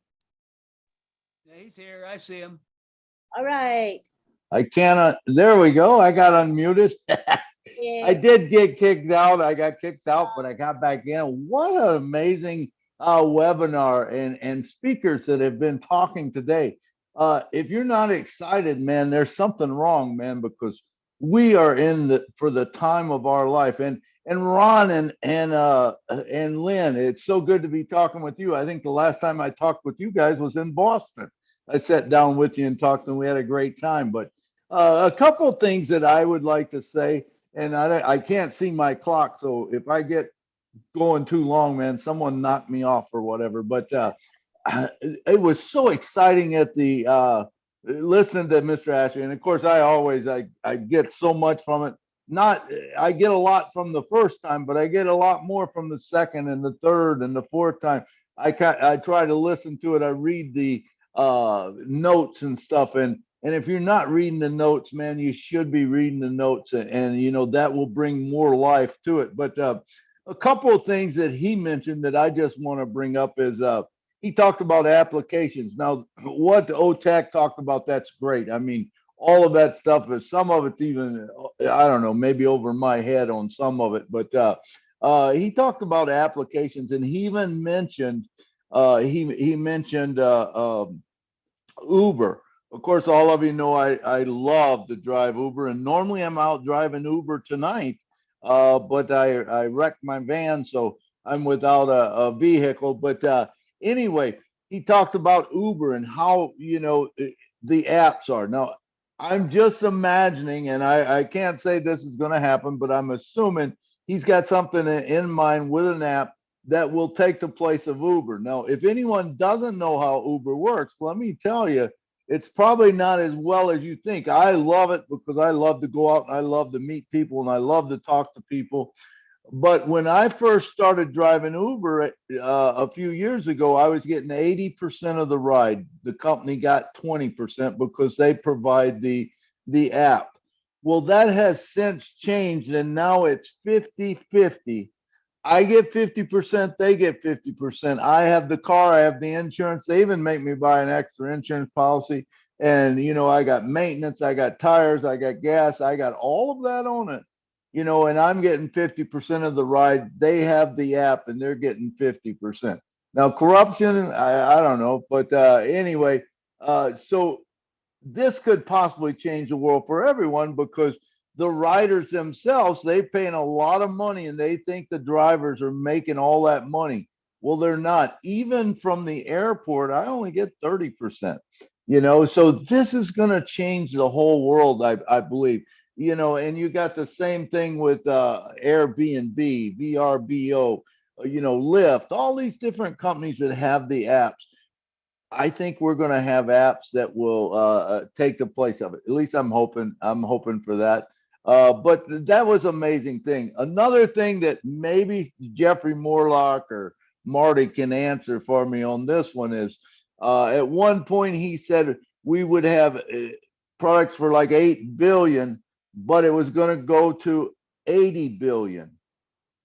Yeah, he's here. I see him. All right. I cannot, there we go. I got unmuted. Yeah. I did get kicked out. I got kicked out, but I got back in. What an amazing webinar and speakers that have been talking today. If you're not excited, man, there's something wrong, man, because we are for the time of our life. And And Ron and Lynn, it's so good to be talking with you. I think the last time I talked with you guys was in Boston. I sat down with you and talked, and we had a great time. But a couple of things that I would like to say, and I can't see my clock, so if I get going too long, man, someone knock me off or whatever. But it was so exciting at the listening to Mr. Asher, and of course I get so much from it. I get a lot from the first time, but I get a lot more from the second and the third and the fourth time. I try to listen to it. I read the notes and stuff, and if you're not reading the notes, man, you should be reading the notes, and you know that will bring more life to it. But a couple of things that he mentioned that I just want to bring up is he talked about applications. Now, what OTAC talked about, that's great. I mean, all of that stuff is, some of it's even, I don't know, maybe over my head on some of it, but he talked about applications, and he even mentioned, he mentioned Uber. Of course, all of you know I love to drive Uber, and normally I'm out driving Uber tonight, but I wrecked my van, so I'm without a vehicle. But anyway, he talked about Uber and how, you know, the apps are. Now, I'm just imagining, and I can't say this is going to happen, but I'm assuming he's got something in mind with an app that will take the place of Uber. Now, if anyone doesn't know how Uber works, let me tell you, it's probably not as well as you think. I love it because I love to go out and I love to meet people and I love to talk to people. But when I first started driving Uber a few years ago, I was getting 80% of the ride. The company got 20% because they provide the app. Well, that has since changed, and now it's 50-50. I get 50%, they get 50%. I have the car, I have the insurance. They even make me buy an extra insurance policy. And, you know, I got maintenance, I got tires, I got gas, I got all of that on it. You know, and I'm getting 50% of the ride. They have the app and they're getting 50%. Now, corruption, I don't know. But anyway, so this could possibly change the world for everyone, because the riders themselves, they paying a lot of money and they think the drivers are making all that money. Well, they're not. Even from the airport, I only get 30%, you know, so this is going to change the whole world, I believe, you know. And you got the same thing with Airbnb, VRBO, you know, Lyft, all these different companies that have the apps. I think we're going to have apps that will take the place of it. At least I'm hoping for that. But that was an amazing thing. Another thing that maybe Jeffrey Morlock or Marty can answer for me on this one is, at one point he said we would have products for like 8 billion, but it was going to go to 80 billion.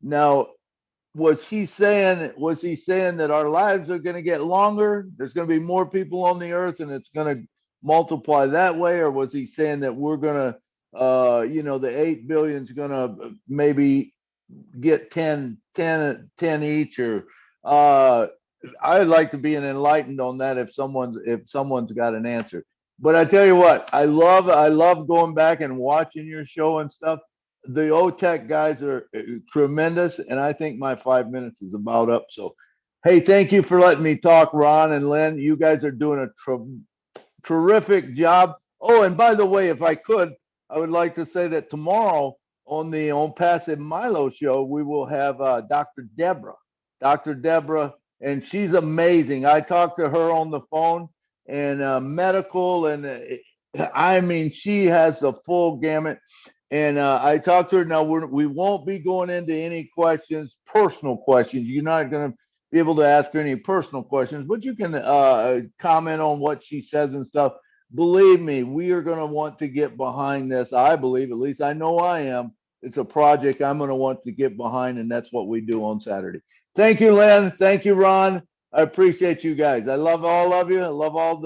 Now, was he saying that our lives are going to get longer? There's going to be more people on the earth and it's going to multiply that way? Or was he saying that we're going to, you know, the 8 billion is going to maybe get 10 each? Or I'd like to be enlightened on that if someone's got an answer. But I tell you what, I love going back and watching your show and stuff. The OTEC guys are tremendous, and I think my 5 minutes is about up. So, hey, thank you for letting me talk, Ron and Lynn. You guys are doing a terrific job. Oh, and by the way, if I could, I would like to say that tomorrow on the ONPASSIVE Milo show, we will have Dr. Deborah, and she's amazing. I talked to her on the phone, and medical, and I mean, she has the full gamut. And I talked to her. Now we won't be going into any questions, personal questions. You're not going to be able to ask her any personal questions, but you can comment on what she says and stuff. Believe me, we are going to want to get behind this. I believe, at least I know I am. It's a project I'm going to want to get behind, and that's what we do on Saturday. Thank you, Lynn. Thank you, Ron. I appreciate you guys. I love all of you. I love all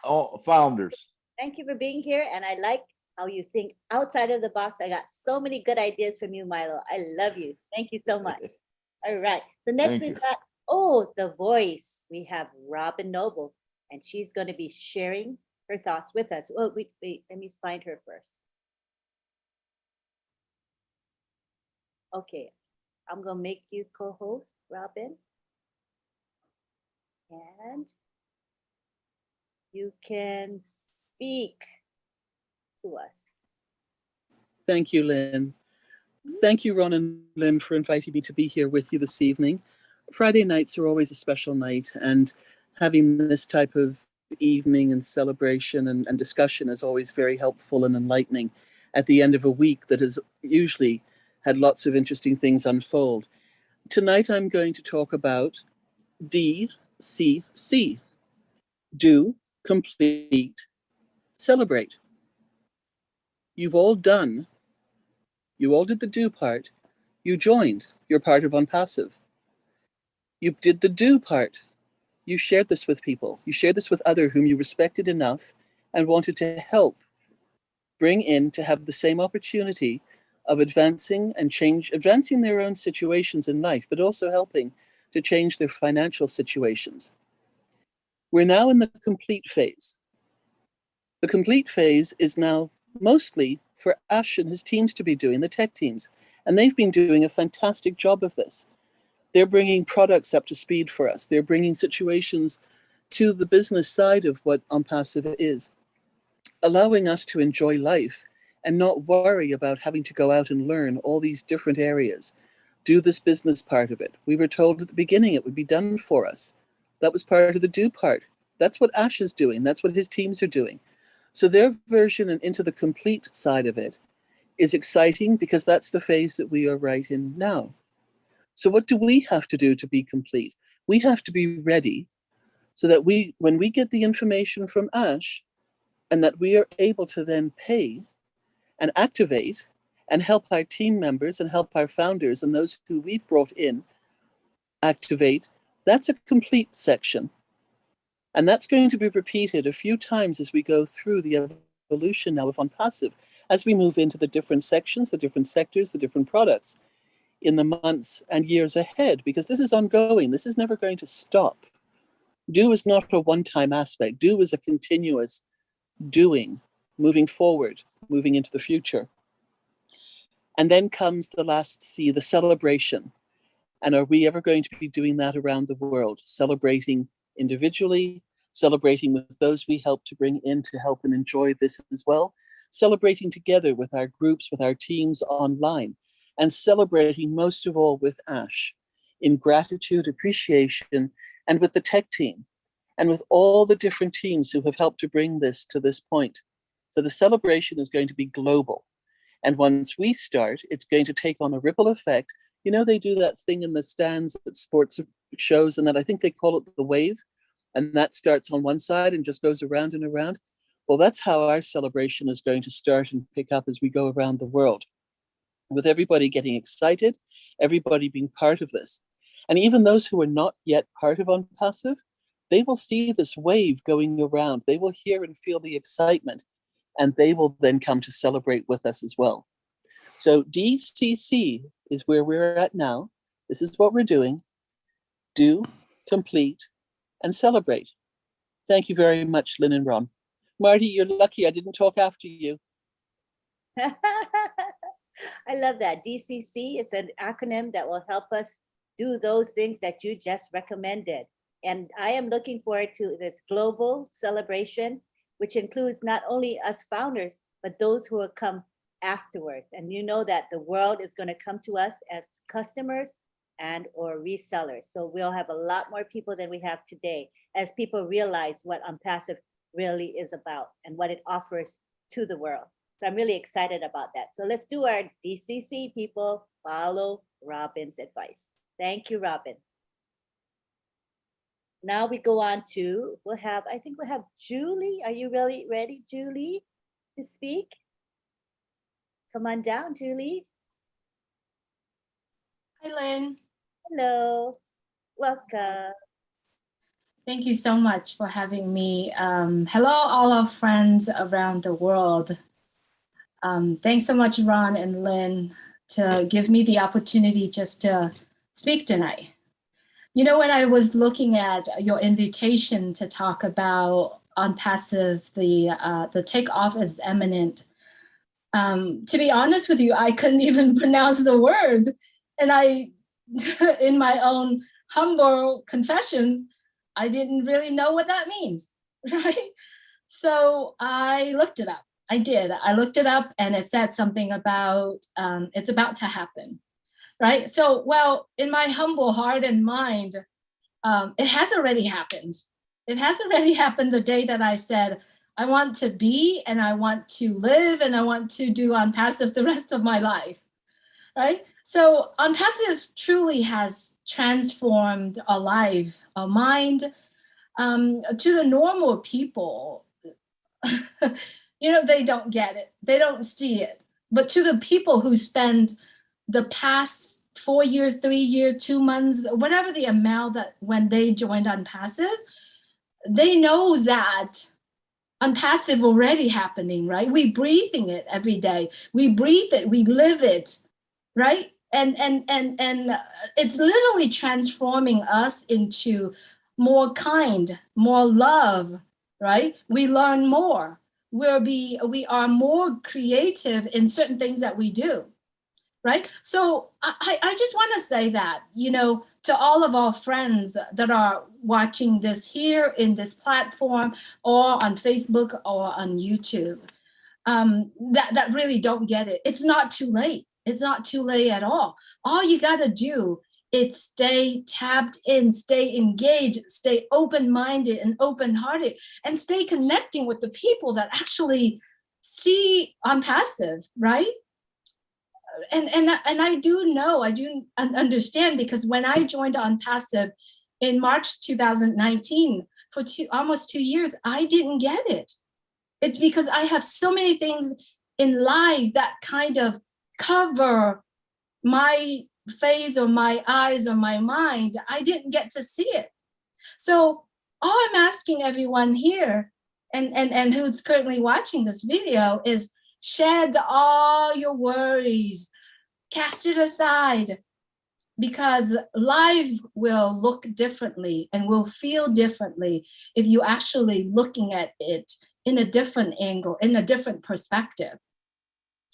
the founders. Thank you for being here, and I like how you think outside of the box. I got so many good ideas from you, Milo. I love you. Thank you so much. All right. So next we've got, the voice. We have Robin Noble, and she's going to be sharing her thoughts with us. Oh, wait, let me find her first. Okay, I'm gonna make you co-host, Robin. And you can speak to us. Thank you, Lynn. Thank you, Ron and Lynn, for inviting me to be here with you this evening. Friday nights are always a special night, and having this type of evening and celebration and discussion is always very helpful and enlightening at the end of a week that has usually had lots of interesting things unfold. Tonight, I'm going to talk about DCC. Do, complete, celebrate. You've all done. You all did the do part. You joined. You're part of ONPASSIVE. You did the do part. You shared this with people. You shared this with others whom you respected enough and wanted to help bring in to have the same opportunity of advancing their own situations in life, but also helping to change their financial situations. We're now in the complete phase. The complete phase is now mostly for Ash and his teams to be doing, the tech teams, and they've been doing a fantastic job of this. They're bringing products up to speed for us. They're bringing situations to the business side of what ONPASSIVE is, allowing us to enjoy life and not worry about having to go out and learn all these different areas, do this business part of it. We were told at the beginning it would be done for us. That was part of the do part. That's what Ash is doing. That's what his teams are doing. So their version and into the complete side of it is exciting because that's the phase that we are right in now. So what do we have to do to be complete? We have to be ready so that when we get the information from Ash and that we are able to then pay and activate and help our team members and help our founders and those who we've brought in activate, that's a complete section. And that's going to be repeated a few times as we go through the evolution now of ONPASSIVE, as we move into the different sections, the different sectors, the different products in the months and years ahead, because this is ongoing. This is never going to stop. Do is not a one-time aspect. Do is a continuous doing, moving forward, moving into the future. And then comes the last C, the celebration. And are we ever going to be doing that around the world? Celebrating individually, celebrating with those we help to bring in to help and enjoy this as well, celebrating together with our groups, with our teams online, and celebrating most of all with Ash in gratitude, appreciation, and with the tech team, and with all the different teams who have helped to bring this to this point. So the celebration is going to be global. And once we start, it's going to take on a ripple effect. You know, they do that thing in the stands at sports shows, and that I think they call it the wave, and that starts on one side and just goes around and around. Well, that's how our celebration is going to start and pick up as we go around the world, with everybody getting excited, everybody being part of this. And even those who are not yet part of ONPASSIVE, they will see this wave going around. They will hear and feel the excitement, and they will then come to celebrate with us as well. So DCC is where we're at now. This is what we're doing. Do, complete, and celebrate. Thank you very much, Lynn and Ron. Marty, you're lucky I didn't talk after you. I love that. DCC, it's an acronym that will help us do those things that you just recommended. And I am looking forward to this global celebration, which includes not only us founders, but those who will come afterwards. And you know that the world is going to come to us as customers and or resellers. So we'll have a lot more people than we have today as people realize what ONPASSIVE really is about and what it offers to the world. So I'm really excited about that. So let's do our DCC, people. Follow Robin's advice. Thank you, Robin. Now we go on to, I think we'll have Julie. Are you really ready, Julie, to speak? Come on down, Julie. Hi, Lynn. Hello, welcome. Thank you so much for having me. Hello, all our friends around the world. Thanks so much, Ron and Lynn, to give me the opportunity just to speak tonight. You know, when I was looking at your invitation to talk about ONPASSIVE, the takeoff is imminent, To be honest with you, I couldn't even pronounce the word. And I, in my own humble confessions, I didn't really know what that means, right? So I looked it up. I did. I looked it up and it said something about it's about to happen, right? So, well, in my humble heart and mind, it has already happened. It has already happened the day that I said, I want to be and I want to live and I want to do ONPASSIVE the rest of my life, right? So ONPASSIVE truly has transformed our life, our mind. To the normal people, you know, they don't get it. They don't see it. But to the people who spend the past 4 years, 3 years, 2 months, whatever the amount that when they joined ONPASSIVE, they know that ONPASSIVE already happening, right? We breathing it every day. We breathe it, we live it, right? And it's literally transforming us into more kind, more love, right? We learn more. We are more creative in certain things that we do, right? So I just want to say that, you know, to all of our friends that are watching this here in this platform or on Facebook or on YouTube, that really don't get it. It's not too late. It's not too late at all. All you got to do is stay tapped in, stay engaged, stay open-minded and open-hearted, and stay connecting with the people that actually see ONPASSIVE, right? And I do know, I do understand, because when I joined ONPASSIVE in March 2019, for almost 2 years, I didn't get it. It's because I have so many things in life that kind of cover my face or my eyes or my mind. I didn't get to see it. So all I'm asking everyone here and who's currently watching this video is shed all your worries, cast it aside, because life will look differently and will feel differently if you actually looking at it in a different angle, in a different perspective,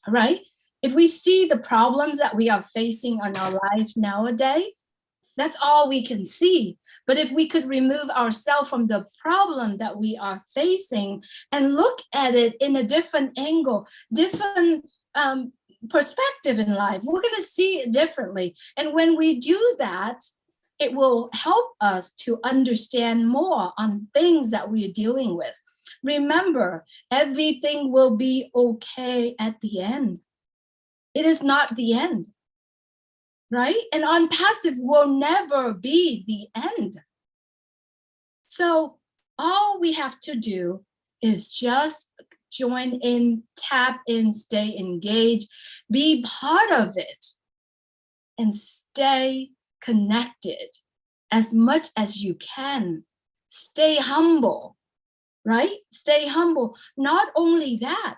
right? If we see the problems that we are facing in our life nowadays, that's all we can see. But if we could remove ourselves from the problem that we are facing and look at it in a different angle, different perspective in life, we're going to see it differently. And when we do that, it will help us to understand more on things that we are dealing with. Remember, everything will be okay at the end. It is not the end, right? And ONPASSIVE will never be the end. So all we have to do is just join in, tap in, stay engaged, be part of it, and stay connected as much as you can. Stay humble, right? Stay humble. Not only that,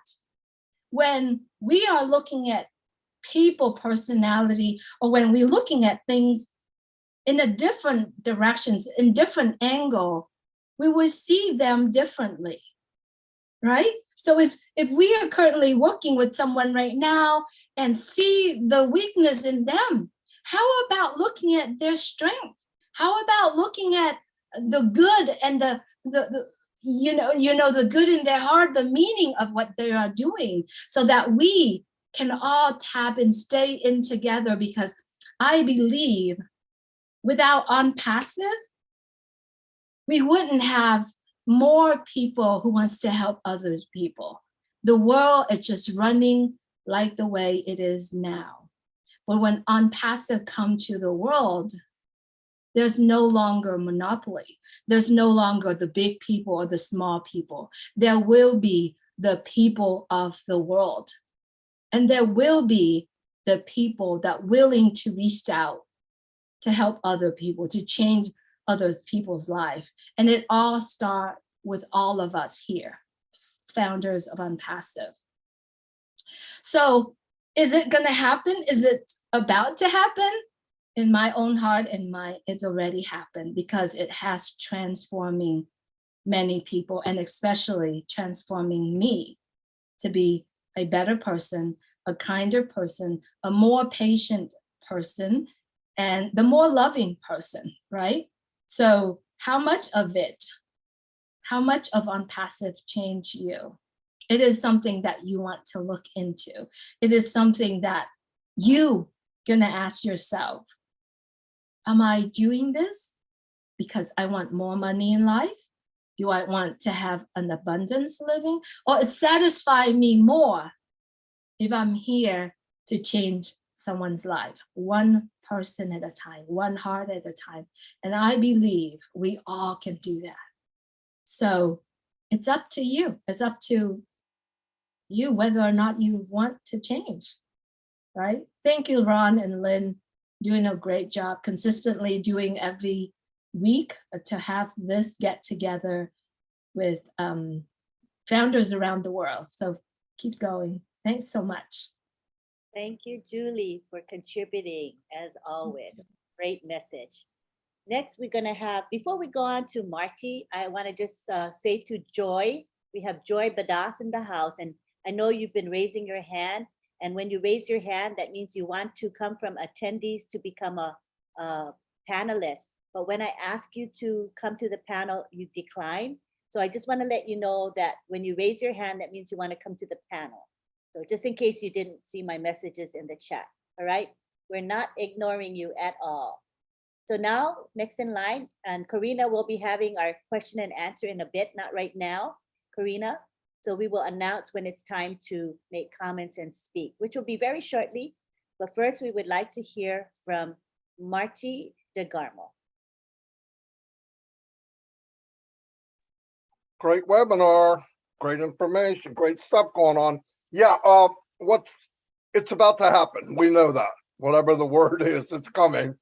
when we are looking at people personality, or when we're looking at things in a different directions, in different angle, we will see them differently, right? So if we are currently working with someone right now and see the weakness in them, how about looking at their strength? How about looking at the good and the good in their heart, the meaning of what they are doing, so that we can all tap and stay in together? Because I believe without ONPASSIVE, we wouldn't have more people who wants to help other people. The world is just running like the way it is now. But when ONPASSIVE come to the world, there's no longer monopoly. There's no longer the big people or the small people. There will be the people of the world. And there will be the people that willing to reach out to help other people, to change other people's life. And it all starts with all of us here, founders of ONPASSIVE. So is it gonna happen? Is it about to happen? In my own heart and mind, it's already happened, because it has transforming many people, and especially transforming me to be a better person, a kinder person, a more patient person, and the more loving person, right? So how much of ONPASSIVE changed you? It is something that you want to look into. It is something that you gonna ask yourself, am I doing this because I want more money in life? Do I want to have an abundance living? Or it satisfies me more if I'm here to change someone's life, one person at a time, one heart at a time. And I believe we all can do that. So it's up to you. It's up to you whether or not you want to change, right? Thank you, Ron and Lynn, doing a great job, consistently doing every week to have this get together with founders around the world. So keep going. Thanks so much. Thank you, Julie, for contributing as always. Great message. Next, we're gonna have, before we go on to Marty, I wanna just say to Joy, we have Joy Badass in the house, and I know you've been raising your hand, and when you raise your hand, that means you want to come from attendees to become a panelist. But when I ask you to come to the panel, you decline. So I just wanna let you know that when you raise your hand, that means you wanna come to the panel. So just in case you didn't see my messages in the chat, all right? We're not ignoring you at all. So now, next in line, and Karina will be having our question and answer in a bit, not right now, Karina. So we will announce when it's time to make comments and speak, which will be very shortly. But first, we would like to hear from Marty DeGarmo. Great webinar, great information, great stuff going on. Yeah, it's about to happen. We know that. Whatever the word is, it's coming,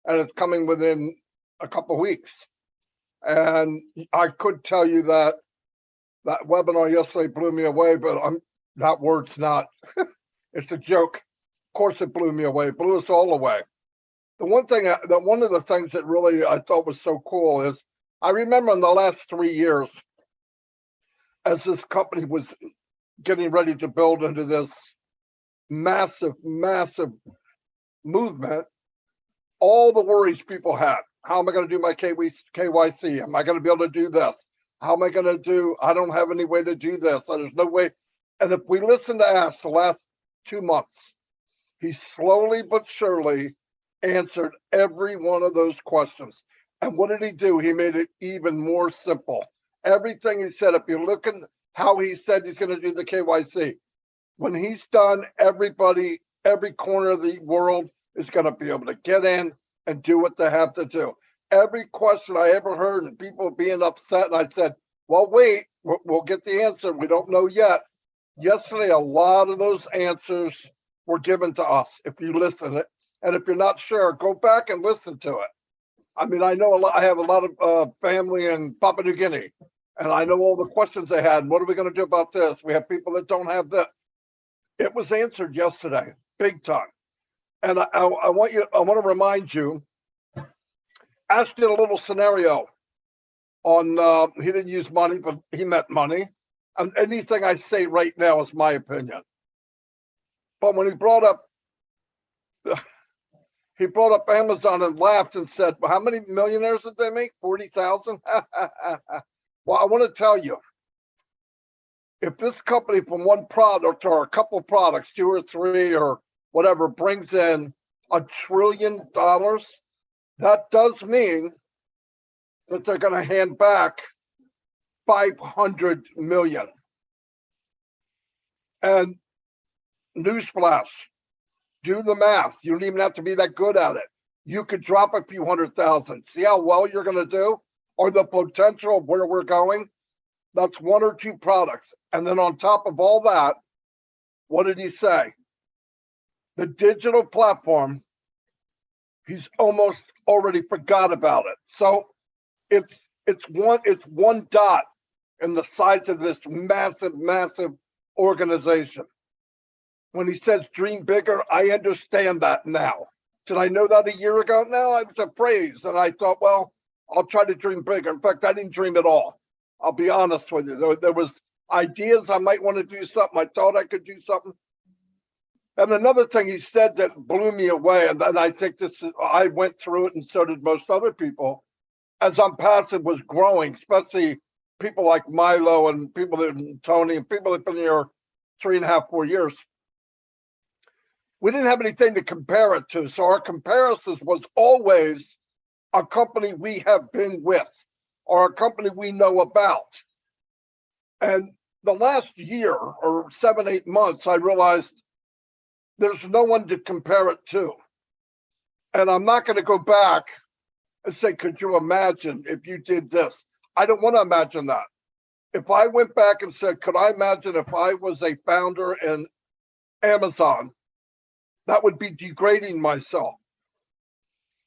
and it's coming within a couple of weeks. And I could tell you that that webinar yesterday blew me away, but that word's not, it's a joke. Of course it blew me away, it blew us all away. One of the things that really I thought was so cool is, I remember in the last 3 years, as this company was getting ready to build into this massive, massive movement, all the worries people had. How am I going to do my KYC? Am I going to be able to do this? How am I going to do? I don't have any way to do this. There's no way. And if we listen to Ash the last 2 months, he slowly but surely answered every one of those questions. And what did he do? He made it even more simple. Everything he said, if you're looking how he said he's going to do the KYC, when he's done, everybody, every corner of the world is going to be able to get in and do what they have to do. Every question I ever heard and people being upset, and I said, well, wait, we'll get the answer. We don't know yet. Yesterday, a lot of those answers were given to us if you listen. And if you're not sure, go back and listen to it. I mean, I know I have a lot of family in Papua New Guinea, and I know all the questions they had. What are we going to do about this? We have people that don't have that. It was answered yesterday, big time. And I want to remind you, Ash did a little scenario on, he didn't use money, but he meant money. And anything I say right now is my opinion. But when he brought up Amazon and laughed and said, well, how many millionaires did they make? 40,000? Well, I want to tell you, if this company from one product or a couple products, 2 or 3 or whatever, brings in $1 trillion, that does mean that they're going to hand back 500 million. And newsflash, do the math. You don't even have to be that good at it. You could drop a few 100,000. See how well you're going to do, or the potential of where we're going. That's 1 or 2 products. And then on top of all that, what did he say? The digital platform, he's almost already forgot about it. So it's one dot in the size of this massive, massive organization. When he says dream bigger, I understand that now. Did I know that a year ago? No, it was a phrase. And I thought, well, I'll try to dream bigger. In fact, I didn't dream at all. I'll be honest with you. There was ideas. I might want to do something. I thought I could do something. And another thing he said that blew me away, and I think this is, I went through it and so did most other people, as Unpassive was growing, especially people like Milo and people that Tony and people that have been here 3.5, 4 years. We didn't have anything to compare it to. So our comparisons was always a company we have been with or a company we know about. And the last year or 7, 8 months, I realized there's no one to compare it to. And I'm not going to go back and say, could you imagine if you did this? I don't want to imagine that. If I went back and said, could I imagine if I was a founder in Amazon, that would be degrading myself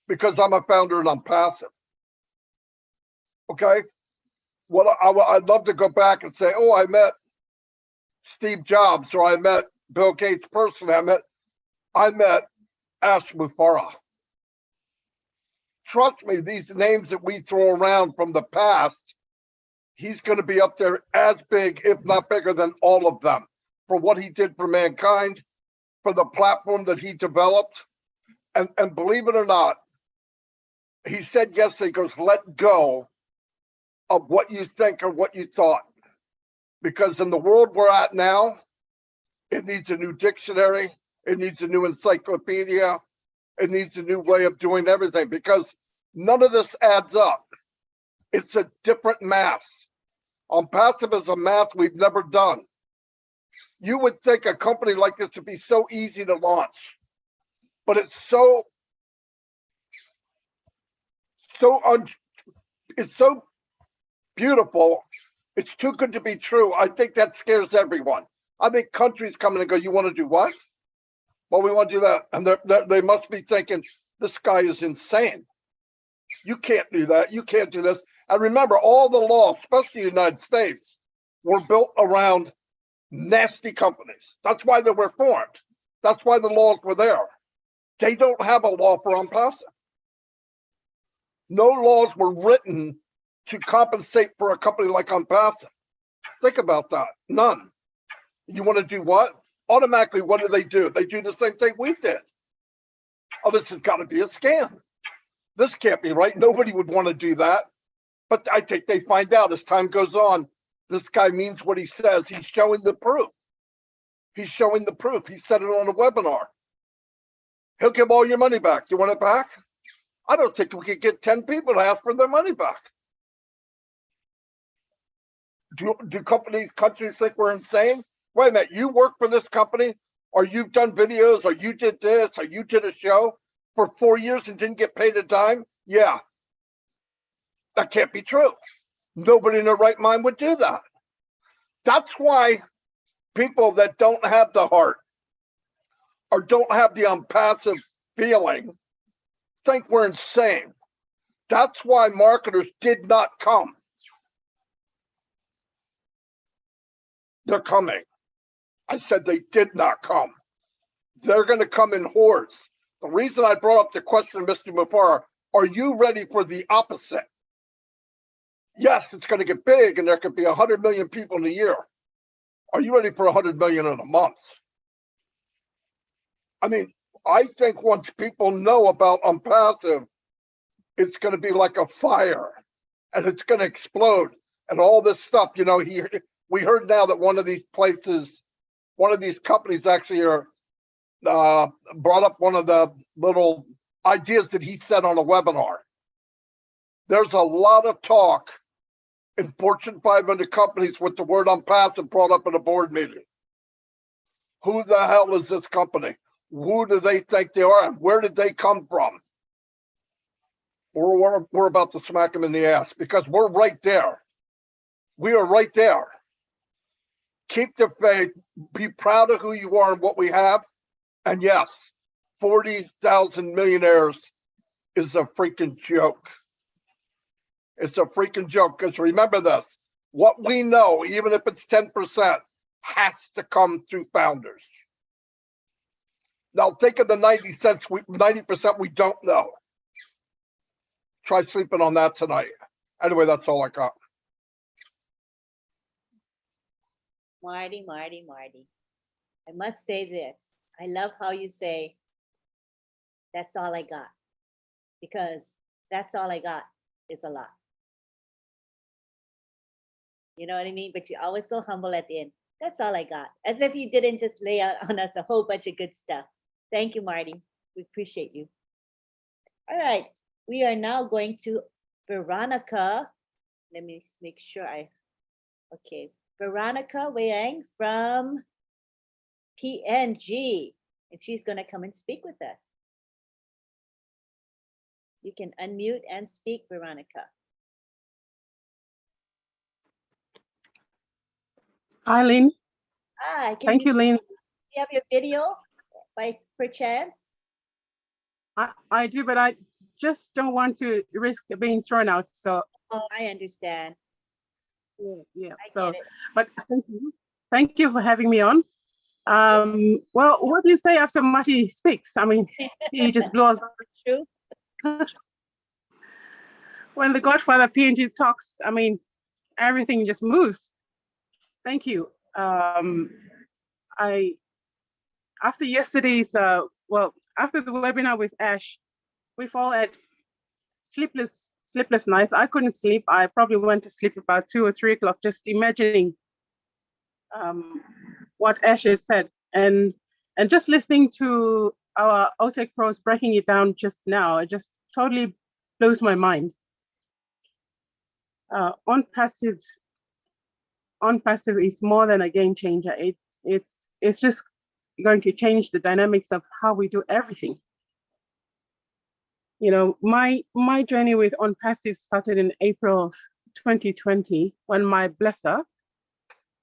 because I'm a founder and I'm passive. Okay. Well, I'd love to go back and say, oh, I met Steve Jobs, or I met Bill Gates personally. I met Ash Mufareh. Trust me, these names that we throw around from the past, he's going to be up there as big, if not bigger than all of them, for what he did for mankind, for the platform that he developed. And believe it or not, he said yesterday, he goes, let go of what you think or what you thought. Because in the world we're at now, it needs a new dictionary. It needs a new encyclopedia. It needs a new way of doing everything, because none of this adds up. It's a different math. Unpassive is a math we've never done. You would think a company like this would be so easy to launch, but it's so beautiful. It's too good to be true. I think that scares everyone. I think countries come in and go, you want to do what? Well, we want to do that. And they must be thinking, this guy is insane. You can't do that. You can't do this. And remember, all the laws, especially the United States, were built around nasty companies. That's why they were formed. That's why the laws were there. They don't have a law for Unpassive. No laws were written to compensate for a company like Unpassive. Think about that. None. You want to do what? Automatically, what do? They do the same thing we did. Oh, this has got to be a scam. This can't be right. Nobody would want to do that. But I think they find out as time goes on, this guy means what he says. He's showing the proof. He's showing the proof. He said it on a webinar. He'll give all your money back. You want it back? I don't think we could get 10 people to ask for their money back. Do countries think we're insane? Wait a minute, you work for this company, or you've done videos, or you did this, or you did a show for 4 years and didn't get paid a dime? Yeah. That can't be true. Nobody in their right mind would do that. That's why people that don't have the heart or don't have the Unpassive feeling think we're insane. That's why marketers did not come. They're coming. I said they did not come. They're going to come in hordes. The reason I brought up the question, Mr. Mufareh, are you ready for the opposite? Yes, it's going to get big, and there could be 100 million people in a year. Are you ready for 100 million in a month? I mean, I think once people know about Unpassive, it's going to be like a fire, and it's going to explode, and all this stuff. You know, we heard now that one of these places, one of these companies actually are brought up one of the little ideas that he said on a webinar. There's a lot of talk in Fortune 500 companies with the word Unpassive brought up at a board meeting. Who the hell is this company? Who do they think they are? Where did they come from? We're about to smack them in the ass because we're right there. We are right there. Keep the faith. Be proud of who you are and what we have. And yes, 40,000 millionaires is a freaking joke. It's a freaking joke, because remember this, what we know, even if it's 10%, has to come through founders. Now think of the 90% we don't know. Try sleeping on that tonight. Anyway, that's all I got. Marty, Marty, Marty. I must say this. I love how you say, that's all I got. Because that's all I got is a lot. You know what I mean? But you're always so humble at the end. That's all I got. As if you didn't just lay out on us a whole bunch of good stuff. Thank you, Marty. We appreciate you. All right. We are now going to Veronica. Let me make sure okay. Veronica Wang from PNG. And she's going to come and speak with us. You can unmute and speak, Veronica. Hi, Lynn. Hi. Thank you, Lynn. Do you have your video by perchance? I do, but I just don't want to risk being thrown out. So I understand. Yeah. I So, get it. but thank you. Thank you for having me on. Well, what do you say after Marty speaks? I mean, he just blew us up. True. When the Godfather PNG talks, I mean, everything just moves. Thank you. After yesterday's, after the webinar with Ash, we've all had sleepless nights. I couldn't sleep. I probably went to sleep about 2 or 3 o'clock, just imagining what Ash has said, and just listening to our OTEC pros breaking it down just now. It just totally blows my mind. ONPASSIVE is more than a game changer. It's just going to change the dynamics of how we do everything. You know, my journey with ONPASSIVE started in April of 2020 when my blesser,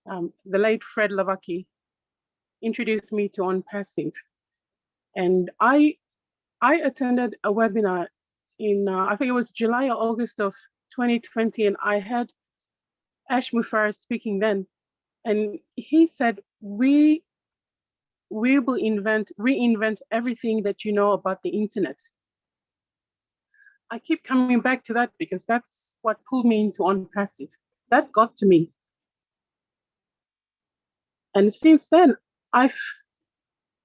the late Fred Lavaki, introduced me to ONPASSIVE. And I attended a webinar in, I think it was July or August of 2020, and I had Ash Mufareh speaking then. And he said, we will reinvent everything that you know about the internet. I keep coming back to that because that's what pulled me into ONPASSIVE. That got to me. And since then,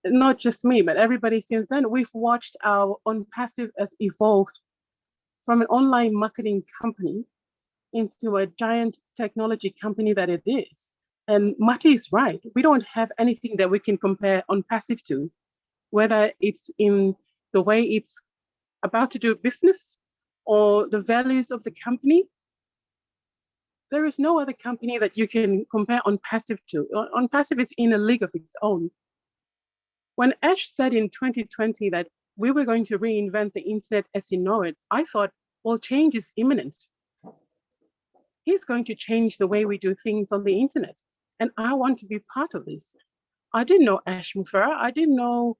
not just me, but everybody since then, we've watched our ONPASSIVE as evolved from an online marketing company into a giant technology company that it is. And Marty is right. We don't have anything that we can compare ONPASSIVE to, whether it's in the way it's about to do business or the values of the company. There is no other company that you can compare ONPASSIVE to. ONPASSIVE is in a league of its own. When Ash said in 2020 that we were going to reinvent the internet as you know it, I thought, well, change is imminent. He's going to change the way we do things on the internet. And I want to be part of this. I didn't know Ash Mufareh. I didn't know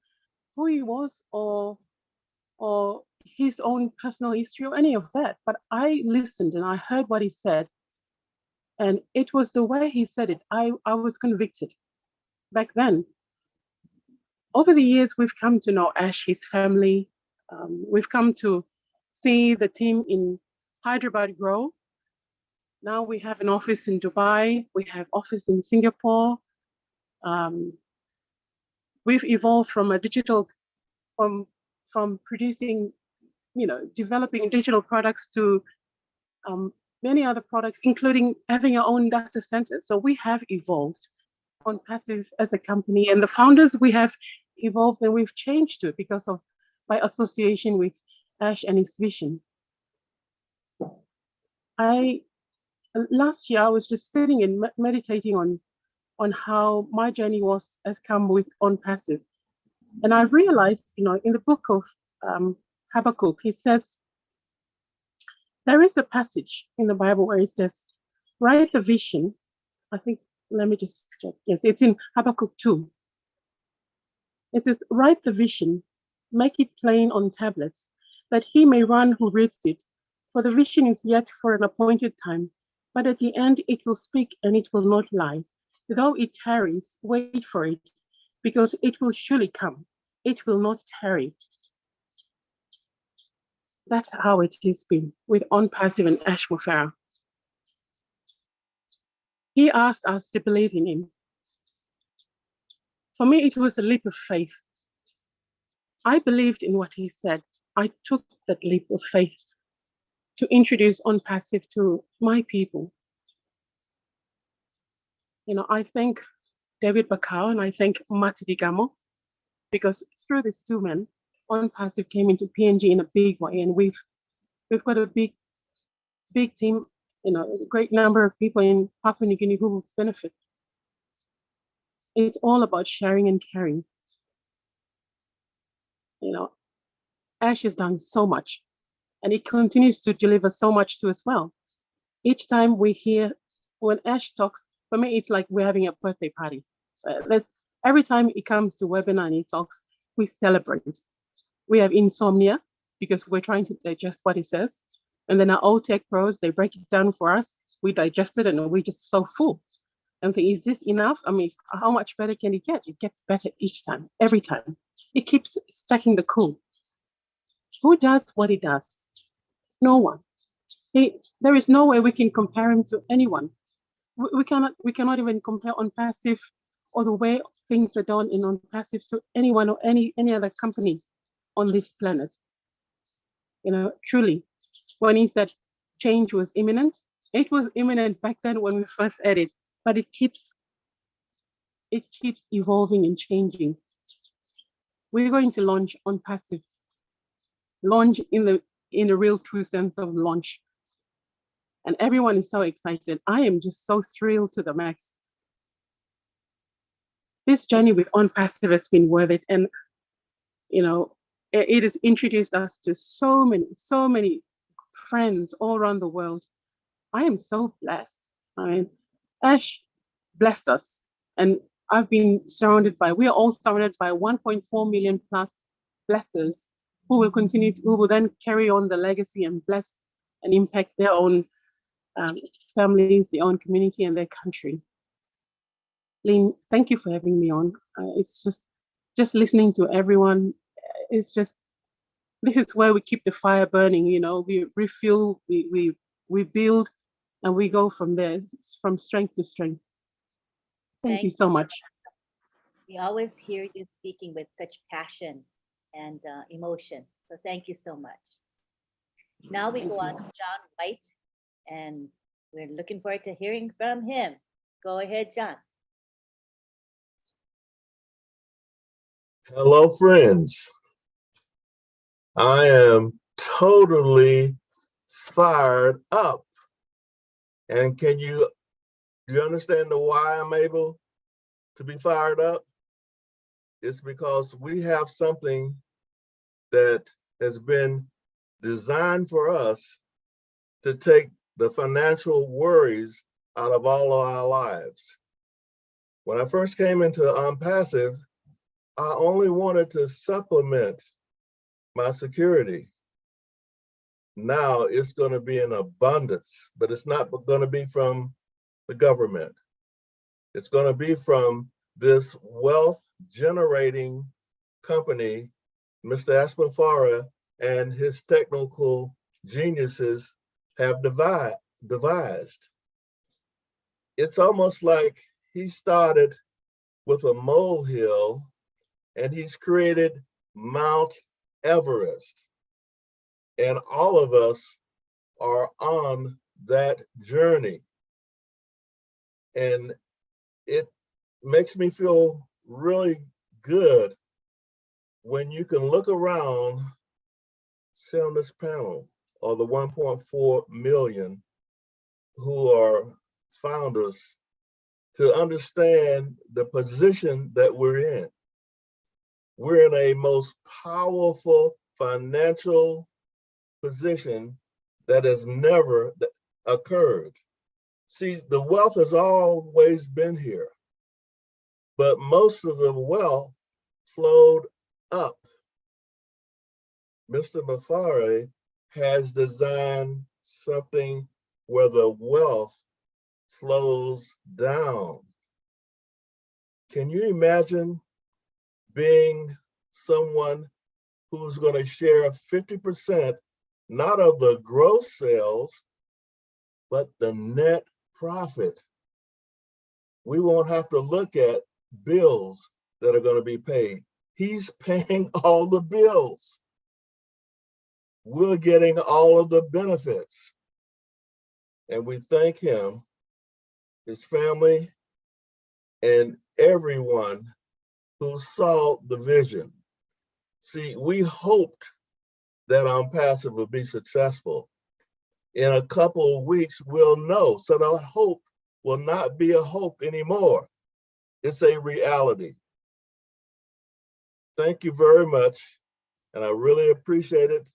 who he was or his own personal history or any of that. But I listened and I heard what he said. And it was the way he said it. I was convicted back then. Over the years, we've come to know Ash, his family. We've come to see the team in Hyderabad grow. Now we have an office in Dubai. We have office in Singapore. We've evolved from a digital, from producing, developing digital products to many other products, including having our own data center. So we have evolved ONPASSIVE as a company, and the founders, we have evolved and we've changed to it because of by association with Ash and his vision. Last year, I was just sitting and meditating on how my journey has come with ONPASSIVE. And I realized, in the book of Habakkuk, it says, there is a passage in the Bible where it says, write the vision. I think, let me just check. Yes, it's in Habakkuk 2. It says, write the vision, make it plain on tablets, that he may run who reads it. For the vision is yet for an appointed time, but at the end it will speak and it will not lie. Though it tarries, wait for it, because it will surely come. It will not tarry. That's how it has been with ONPASSIVE and Ash Mufareh. He asked us to believe in him. For me, it was a leap of faith. I believed in what he said. I took that leap of faith to introduce ONPASSIVE to my people. You know, I thank David Bakau and I thank MARTY DEGARMO, because through these two men, ONPASSIVE came into PNG in a big way, and we've got a big team, you know, a great number of people in Papua New Guinea who will benefit. It's all about sharing and caring. You know, Ash has done so much, and he continues to deliver so much to us well. Each time we hear, when Ash talks, for me, it's like we're having a birthday party. Every time he comes to webinar and he talks, we celebrate. We have insomnia because we're trying to digest what he says. And then our old tech pros, they break it down for us. We digest it and we're just so full. And think, is this enough? I mean, how much better can it get? It gets better each time, every time. It keeps stacking the cool. Who does what he does? No one. There is no way we can compare him to anyone. We cannot even compare ONPASSIVE or the way things are done in ONPASSIVE to anyone or any other company on this planet. You know, truly, when he said change was imminent, it was imminent back then when we first added, but it keeps evolving and changing. We're going to launch ONPASSIVE, launch in the real true sense of launch. And everyone is so excited. I am just so thrilled to the max. This journey with ONPASSIVE has been worth it. And, you know, it has introduced us to so many friends all around the world. I am so blessed. I mean, Ash blessed us. And I've been surrounded by, we are all surrounded by 1.4 million plus blessers who will then carry on the legacy and bless and impact their own families, their own community and their country. Lynn, thank you for having me on. It's just listening to everyone. It's just, this is where we keep the fire burning, you know, we refuel, we build, and we go from there, from strength to strength. Thank you so much. We always hear you speaking with such passion and emotion. So thank you so much. Now we go on to John White, and we're looking forward to hearing from him. Go ahead, John. Hello, friends. I am totally fired up. And do you understand why I'm able to be fired up? It's because we have something that has been designed for us to take the financial worries out of all of our lives. When I first came into ONPASSIVE, I only wanted to supplement my security. Now it's going to be in abundance, but it's not going to be from the government. It's going to be from this wealth generating company, Mr. Ash Mufareh and his technical geniuses have devised. It's almost like he started with a molehill and he's created Mount Everest. And all of us are on that journey. And it makes me feel really good when you can look around, say on this panel, or the 1.4 million who are founders, to understand the position that we're in. We're in a most powerful financial position that has never occurred. See, the wealth has always been here, but most of the wealth flowed up. Mr. Mufareh has designed something where the wealth flows down. Can you imagine being someone who's going to share 50%, not of the gross sales, but the net profit? We won't have to look at bills that are going to be paid. He's paying all the bills. We're getting all of the benefits. And we thank him, his family, and everyone who saw the vision. See, we hoped that ONPASSIVE would be successful. In a couple of weeks, we'll know. So the hope will not be a hope anymore. It's a reality. Thank you very much. And I really appreciate it.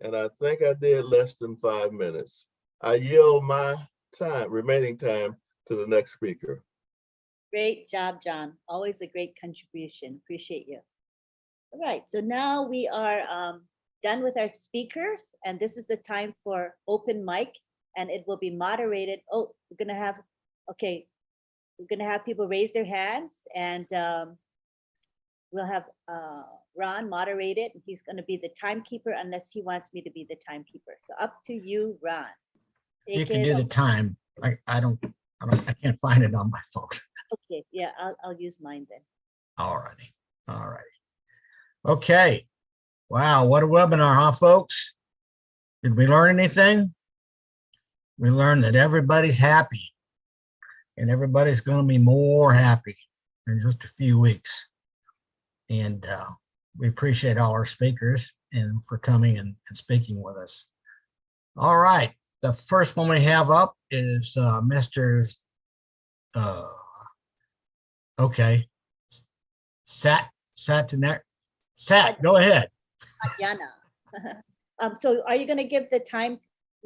And I think I did less than 5 minutes. I yield my time, remaining time, to the next speaker. Great job, John. Always a great contribution. Appreciate you. All right, so now we are done with our speakers, and this is the time for open mic, and it will be moderated. Oh, we're gonna have, okay, we're gonna have people raise their hands, and we'll have Ron moderate it. He's gonna be the timekeeper unless he wants me to be the timekeeper. So up to you, Ron. You can do the time. I can't find it on my phone. Okay, yeah, I'll use mine then. All righty. All righty. Okay. Wow, what a webinar, huh, folks? Did we learn anything? We learned that everybody's happy, and everybody's going to be more happy in just a few weeks. And we appreciate all our speakers and for coming and speaking with us. All right, the first one we have up is Mr. Okay, Sat, go ahead. Yana. So are you going to give the time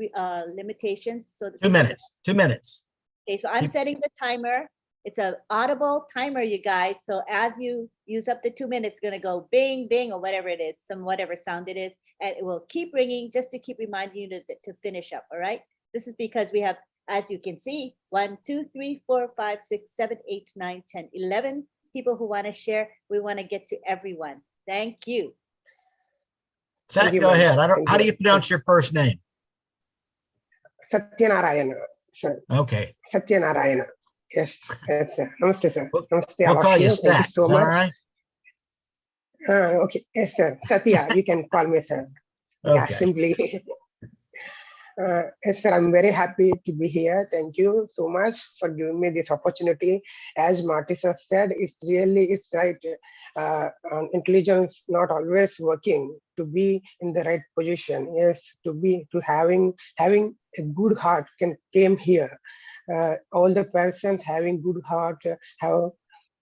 limitations? So 2 minutes, 2 minutes. Okay, so I'm setting the timer. It's an audible timer, you guys. So as you use up the 2 minutes, it's going to go bing, bing, or whatever it is, whatever sound it is, and it will keep ringing just to keep reminding you to finish up. All right. This is because we have, as you can see, 1, 2, 3, 4, 5, 6, 7, 8, 9, 10, 11 people who want to share. We want to get to everyone. Thank you. Sat, go ahead. How do you pronounce your first name? Satyanarayana, sir. Okay. Satyanarayana. Yes, yes, sir. Namaste, sir. Namaste. We'll call you Sat. Thank you so Is that much. all right? Okay, yes, sir. Satya, you can call me, sir. Okay. Yeah, simply. Yes, sir, I'm very happy to be here. Thank you so much for giving me this opportunity. As Marty sir said, it's right. Intelligence not always working to be in the right position. Yes, to having a good heart came here. All the persons having good heart have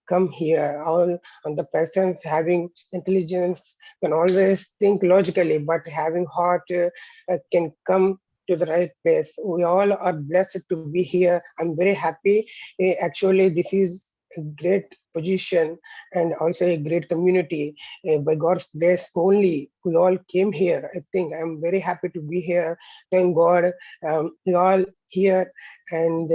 come here. All the persons having intelligence can always think logically, but having heart can come to the right place. We all are blessed to be here. I'm very happy. Actually, this is a great position and also a great community. By God's grace only, we all came here. I think I'm very happy to be here. Thank God we all here and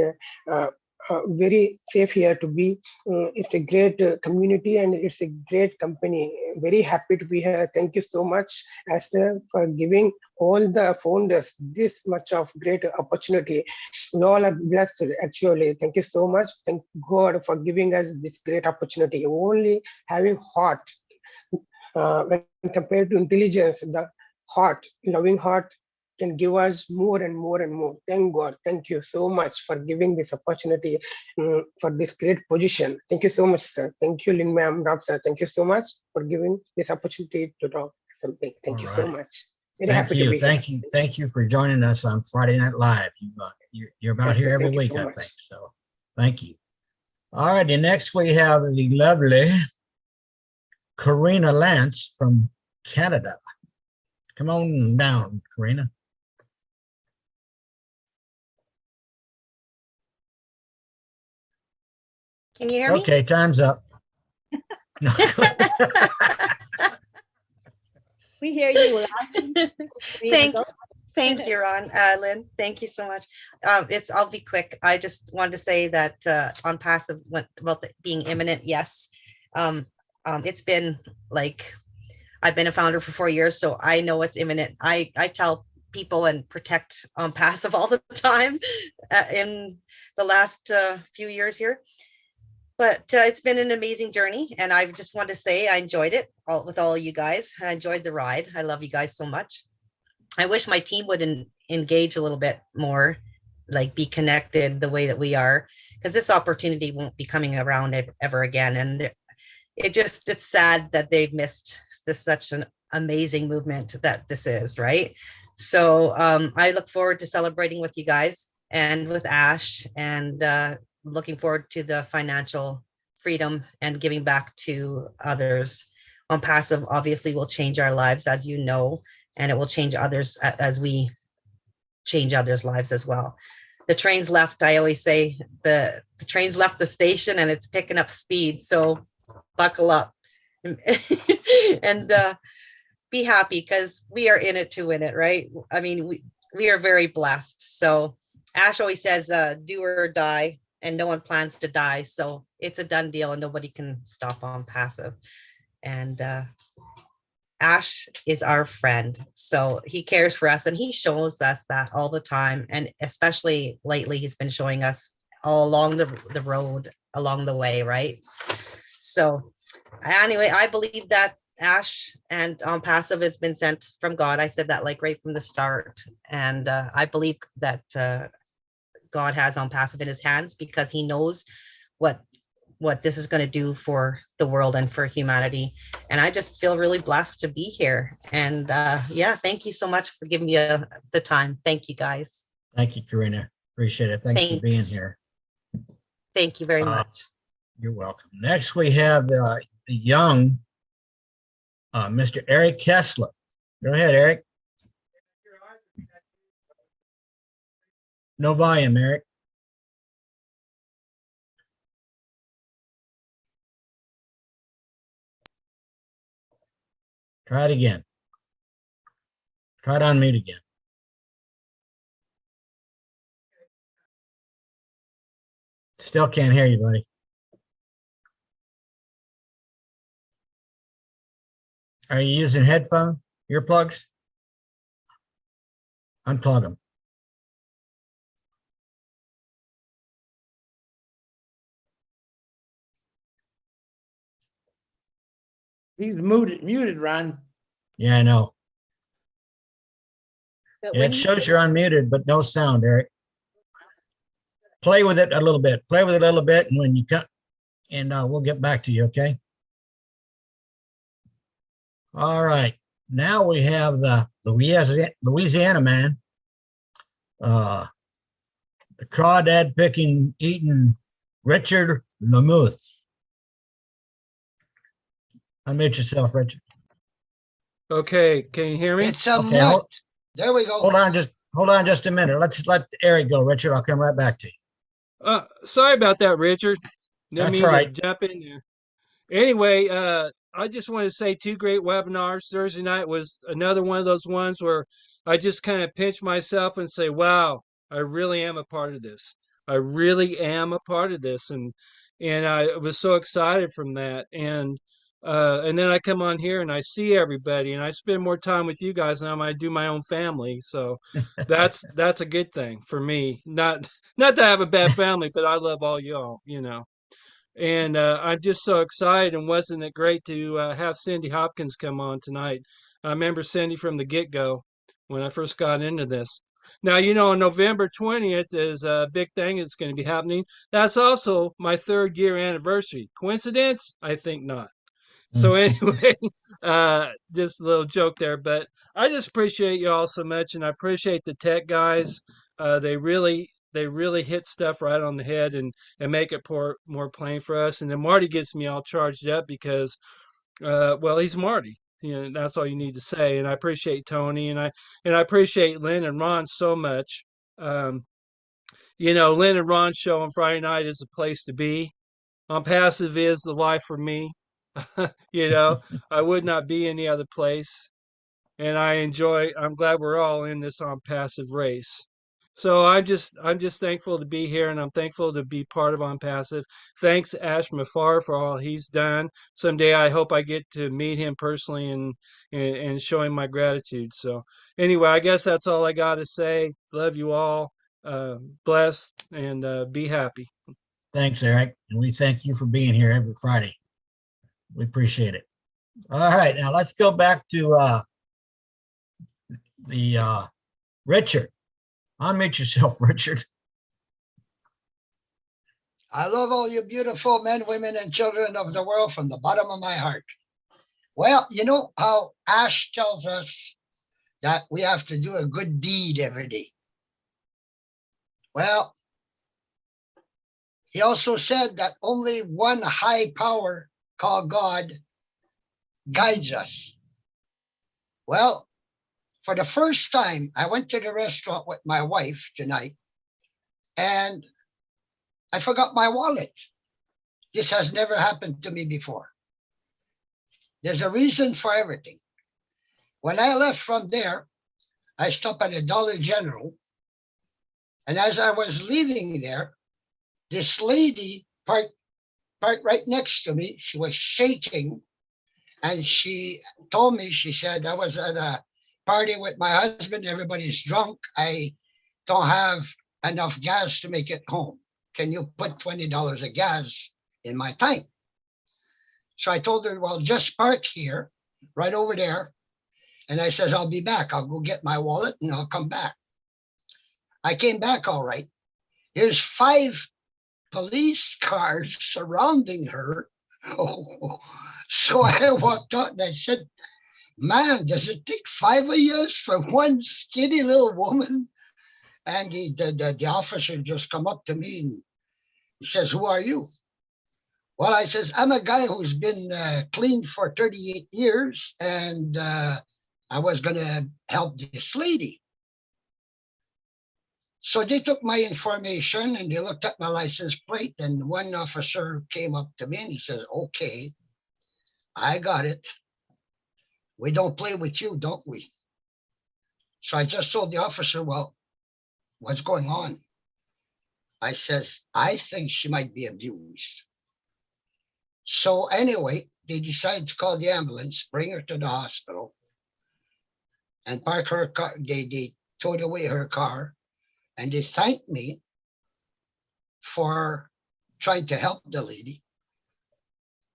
very safe here to be. It's a great community and it's a great company. Very happy to be here. Thank you so much, Esther, for giving all the founders this much of great opportunity. We all are blessed, actually. Thank you so much. Thank God for giving us this great opportunity. Only having heart, when compared to intelligence, the heart, loving heart, can give us more and more and more. Thank God. Thank you so much for giving this opportunity for this great position. Thank you so much, sir. Thank you, LYNN ma'am, Rob sir. Thank you so much for giving this opportunity to talk something. Thank you so much. Very happy to be here. Thank you for joining us on Friday Night Live. You're about here every week, I think. So thank you. All righty, next we have the lovely Karina Lance from Canada. Come on down, Karina. Can you hear me? Okay, time's up. We hear you. Thank you, Ron. Lynn, thank you so much. I'll be quick. I just wanted to say that ONPASSIVE went about being imminent. Yes. It's been like, I've been a founder for 4 years, so I know it's imminent. I tell people and protect ONPASSIVE all the time in the last few years here. But it's been an amazing journey, and I just want to say I enjoyed it all with all of you guys. I enjoyed the ride. I love you guys so much. I wish my team would engage a little bit more, like be connected the way that we are, because this opportunity won't be coming around ever again. And it's sad that they've missed such an amazing movement that this is, right? So I look forward to celebrating with you guys and with Ash, and looking forward to the financial freedom and giving back to others. ONPASSIVE obviously will change our lives, as you know, and it will change others as we change others' lives as well. The train's left, I always say, the train's left the station and it's picking up speed. So buckle up and be happy, because we are in it to win it, right? I mean, we are very blessed. So Ash always says, do or die, and no one plans to die. So it's a done deal and nobody can stop ONPASSIVE. And Ash is our friend. So he cares for us and he shows us that all the time. And especially lately, he's been showing us all along the road, along the way, right? So anyway, I believe that Ash and ONPASSIVE has been sent from God. I said that like right from the start. And I believe that God has ONPASSIVE in his hands, because he knows what this is going to do for the world and for humanity. And I just feel really blessed to be here. And yeah, thank you so much for giving me the time. Thank you, guys. Thank you, Karina. Appreciate it. Thanks for being here. Thank you very much. You're welcome. Next, we have the young Mr. Eric Kessler. Go ahead, Eric. No volume, Eric. Try it again. Try to unmute again. Still can't hear you, buddy. Are you using headphones, earplugs? Unplug them. He's muted, Ron. Yeah, I know. But Yeah, when it he- shows you're unmuted, but no sound, Eric. Play with it a little bit. Play with it a little bit, and when you cut, and we'll get back to you, okay? All right. Now we have the Louisiana man, the crawdad picking, eating Richard Lamuth. Unmute yourself, Richard. Okay, can you hear me? It's a Okay, mutt. There we go. Hold on just a minute. Let's let Eric go, Richard. I'll come right back to you. Sorry about that, Richard. Didn't That's mean all to right. jump in there. Anyway, I just want to say 2 great webinars. Thursday night was another one of those ones where I just kind of pinch myself and say, wow, I really am a part of this. I really am a part of this. And I was so excited from that. And then I come on here and I see everybody, and I spend more time with you guys than I do my own family. So that's a good thing for me. Not that I have a bad family, but I love all y'all, you know. And I'm just so excited. And wasn't it great to have Cindy Hopkins come on tonight? I remember Cindy from the get-go when I first got into this. Now, you know, on November 20th is a big thing that's going to be happening. That's also my 3rd year anniversary. Coincidence? I think not. So anyway, just a little joke there, but I just appreciate you all so much, and I appreciate the tech guys. They really hit stuff right on the head and make it more plain for us. And then Marty gets me all charged up because, well, he's Marty. You know, that's all you need to say. And I appreciate Tony, and I appreciate Lynn and Ron so much. You know, Lynn and Ron's show on Friday night is the place to be. ONPASSIVE is the life for me. You know, I would not be any other place. And I'm glad we're all in this ONPASSIVE race. So I'm just thankful to be here, and I'm thankful to be part of ONPASSIVE. Thanks, Ash Mufareh, for all he's done. Someday I hope I get to meet him personally and show him my gratitude. So anyway, I guess that's all I got to say. Love you all. Blessed, and be happy. Thanks, Eric. And we thank you for being here every Friday. We appreciate it. All right, now let's go back to Richard. Unmute yourself, Richard. I love all you beautiful men, women, and children of the world from the bottom of my heart. Well, you know how Ash tells us that we have to do a good deed every day. Well, he also said that only one high power called God guides us. Well, for the first time, I went to the restaurant with my wife tonight, and I forgot my wallet. This has never happened to me before. There's a reason for everything. When I left from there, I stopped at a Dollar General. And as I was leaving there, this lady parked right next to me. She was shaking. And she told me, she said, I was at a party with my husband. Everybody's drunk. I don't have enough gas to make it home. Can you put $20 of gas in my tank? So I told her, well, just park here, right over there. And I says, I'll be back. I'll go get my wallet and I'll come back. I came back all right. Here's 5 police cars surrounding her. Oh, so I walked out and I said, man, does it take 5 of years for one skinny little woman? And the officer just come up to me and he says, who are you? Well, I says, I'm a guy who's been clean for 38 years and I was gonna help this lady. So they took my information and they looked at my license plate, and one officer came up to me and he says, okay, I got it. We don't play with you, don't we? So I just told the officer, well, what's going on? I says, I think she might be abused. So anyway, they decided to call the ambulance, bring her to the hospital, and park her car. They towed away her car, and they thanked me for trying to help the lady.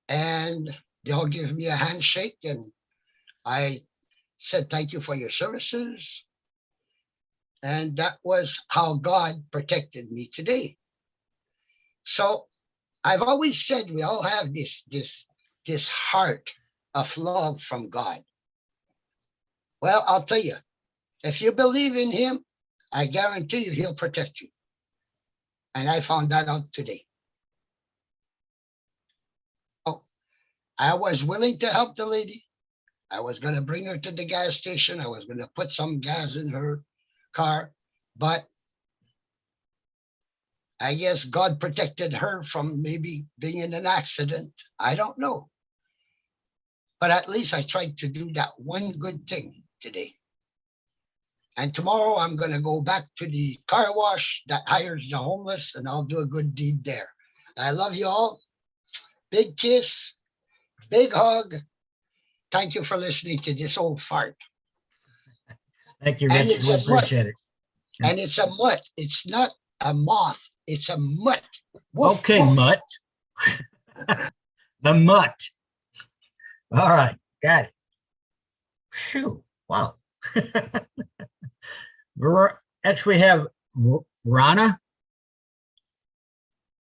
And they all gave me a handshake, and I said, thank you for your services. And that was how God protected me today. So I've always said we all have this heart of love from God. Well, I'll tell you, if you believe in him, I guarantee you he'll protect you. And I found that out today. Oh, I was willing to help the lady. I was going to bring her to the gas station. I was going to put some gas in her car, but I guess God protected her from maybe being in an accident. I don't know. But at least I tried to do that one good thing today. And tomorrow I'm going to go back to the car wash that hires the homeless, and I'll do a good deed there. I love you all. Big kiss, big hug. Thank you for listening to this old fart. Thank you, Richard. We appreciate it. And it's a mutt. It's not a moth. It's a mutt. Woof, Okay, woof. mutt. The mutt. All right, got it. Phew, wow. Next we have Verana.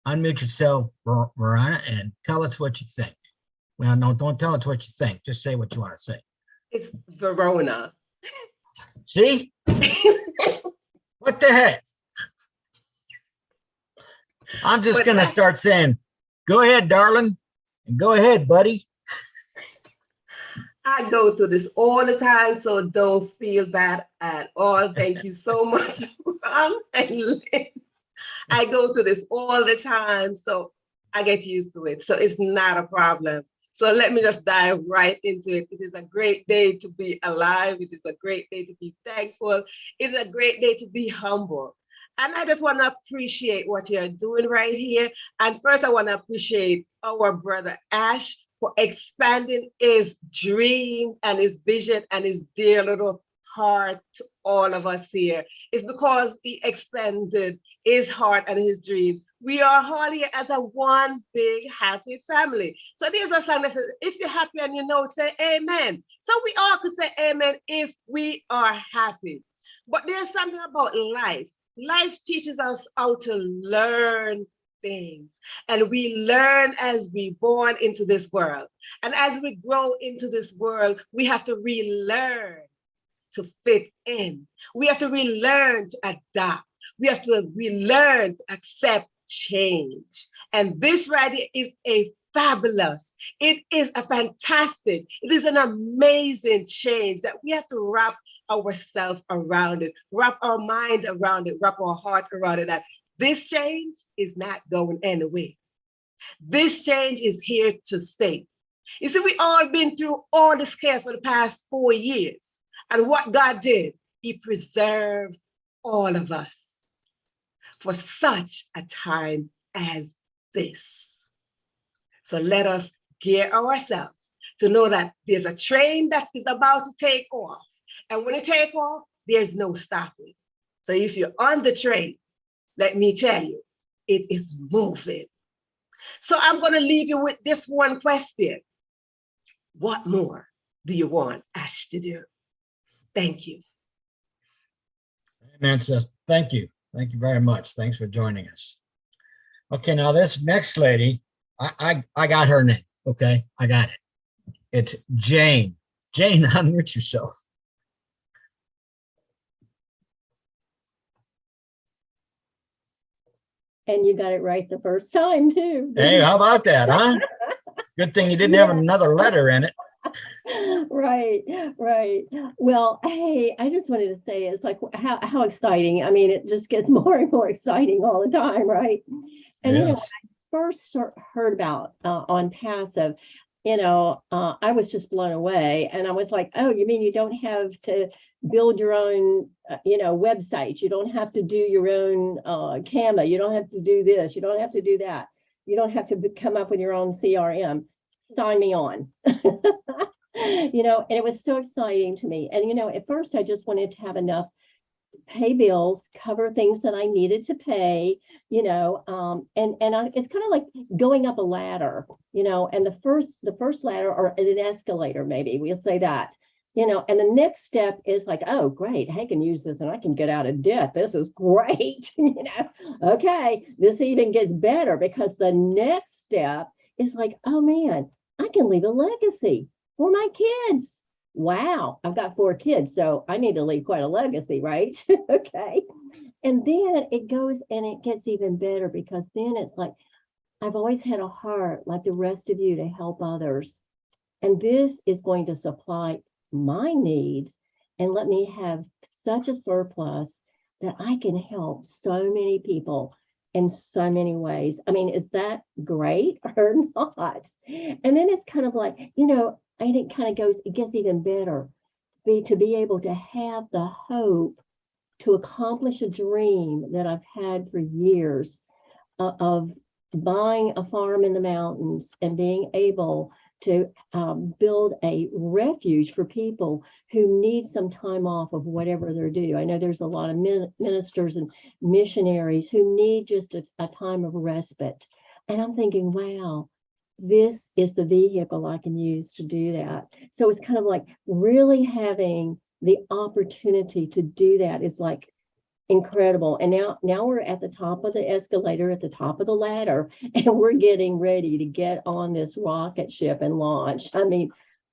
Unmute yourself, Verana, and tell us what you think. Well, no, don't tell us what you think. Just say what you want to say. It's Verona. See? What the heck? I'm just going to start saying, go ahead, darling, and go ahead, buddy. I go through this all the time, so don't feel bad at all. Thank you so much, Ron and Lynn. I go through this all the time, so I get used to it. So it's not a problem. So let me just dive right into it. It is a great day to be alive. It is a great day to be thankful. It's a great day to be humble. And I just want to appreciate what you're doing right here. And first, I want to appreciate our brother Ash for expanding his dreams and his vision and his dear little heart to all of us here. It's because he expanded his heart and his dreams. We are all here as a one big happy family. So there's a song that says, if you're happy and you know, say amen. So we all could say amen if we are happy. But there's something about life. Life teaches us how to learn things. And we learn as we born into this world. And as we grow into this world, we have to relearn to fit in. We have to relearn to adapt. We have to relearn to accept change. And this right here is a fabulous, it is a fantastic, it is an amazing change that we have to wrap ourselves around it, wrap our mind around it, wrap our heart around it, that this change is not going anywhere. This change is here to stay. You see, we all been through all this chaos for the past 4 years. And what God did, he preserved all of us for such a time as this. So let us gear ourselves to know that there's a train that is about to take off. And when it takes off, there's no stopping. So if you're on the train, let me tell you, it is moving. So I'm going to leave you with this one question. What more do you want Ash to do? Thank you. Amen, sis. Thank you. Thank you very much. Thanks for joining us. Okay, now this next lady, I got her name. Okay, I got it. It's Jane. Jane, unmute yourself. And you got it right the first time too. Hey, how about that, huh? Good thing you didn't have another letter in it. Right, right. Well, hey, I just wanted to say it's like how exciting. I mean, it just gets more and more exciting all the time, right? And you know, when I first heard about ONPASSIVE, you know, I was just blown away, and I was like, oh, you mean you don't have to build your own, you know, website? You don't have to do your own Canva. You don't have to do this. You don't have to do that. You don't have to come up with your own CRM. Sign me on. You know, and it was so exciting to me. And, you know, at first I just wanted to have enough to pay bills, cover things that I needed to pay, you know, it's kind of like going up a ladder, you know, and the first ladder, or an escalator, maybe we'll say that, you know, and the next step is like, oh, great, I can use this and I can get out of debt. This is great. You know, okay, this even gets better, because the next step is like, oh man, I can leave a legacy for my kids. Wow, I've got 4 kids, so I need to leave quite a legacy, right? Okay. And then it goes and it gets even better, because then it's like, I've always had a heart like the rest of you to help others. And this is going to supply my needs and let me have such a surplus that I can help so many people in so many ways. I mean, is that great or not? And then it's kind of like, you know, and it kind of goes, it gets even better to be able to have the hope to accomplish a dream that I've had for years of buying a farm in the mountains and being able to build a refuge for people who need some time off of whatever they're due. I know there's a lot of ministers and missionaries who need just a time of respite. And I'm thinking, wow, this is the vehicle I can use to do that. So it's kind of like really having the opportunity to do that is like incredible. And now we're at the top of the escalator, at the top of the ladder, and we're getting ready to get on this rocket ship and launch. I mean,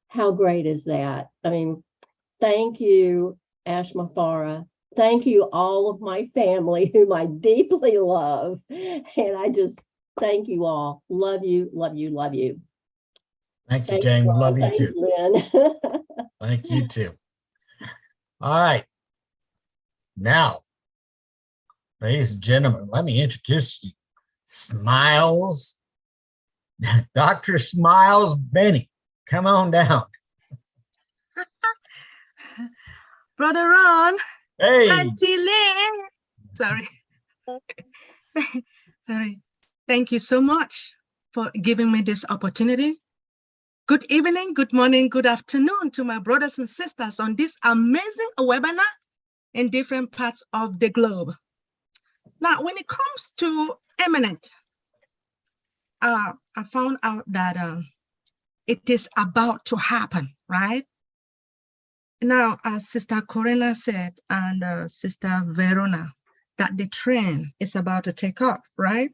how great is that? I mean, thank you, Ash Mufareh. Thank you, all of my family, whom I deeply love. And I just thank you all. Love you, love you, love you. Thank you, Jane. Love you too. Lynn. Thank you too. All right. Now, ladies and gentlemen, let me introduce you. Smiles, Dr. Smiles Benny. Come on down. Brother Ron. Hey. Auntie Lynn. Sorry. Sorry. Thank you so much for giving me this opportunity. Good evening, good morning, good afternoon to my brothers and sisters on this amazing webinar in different parts of the globe. Now, when it comes to Imminent, I found out that it is about to happen, right? Now, as Sister Corina said, and Sister Verona, that the train is about to take off, right?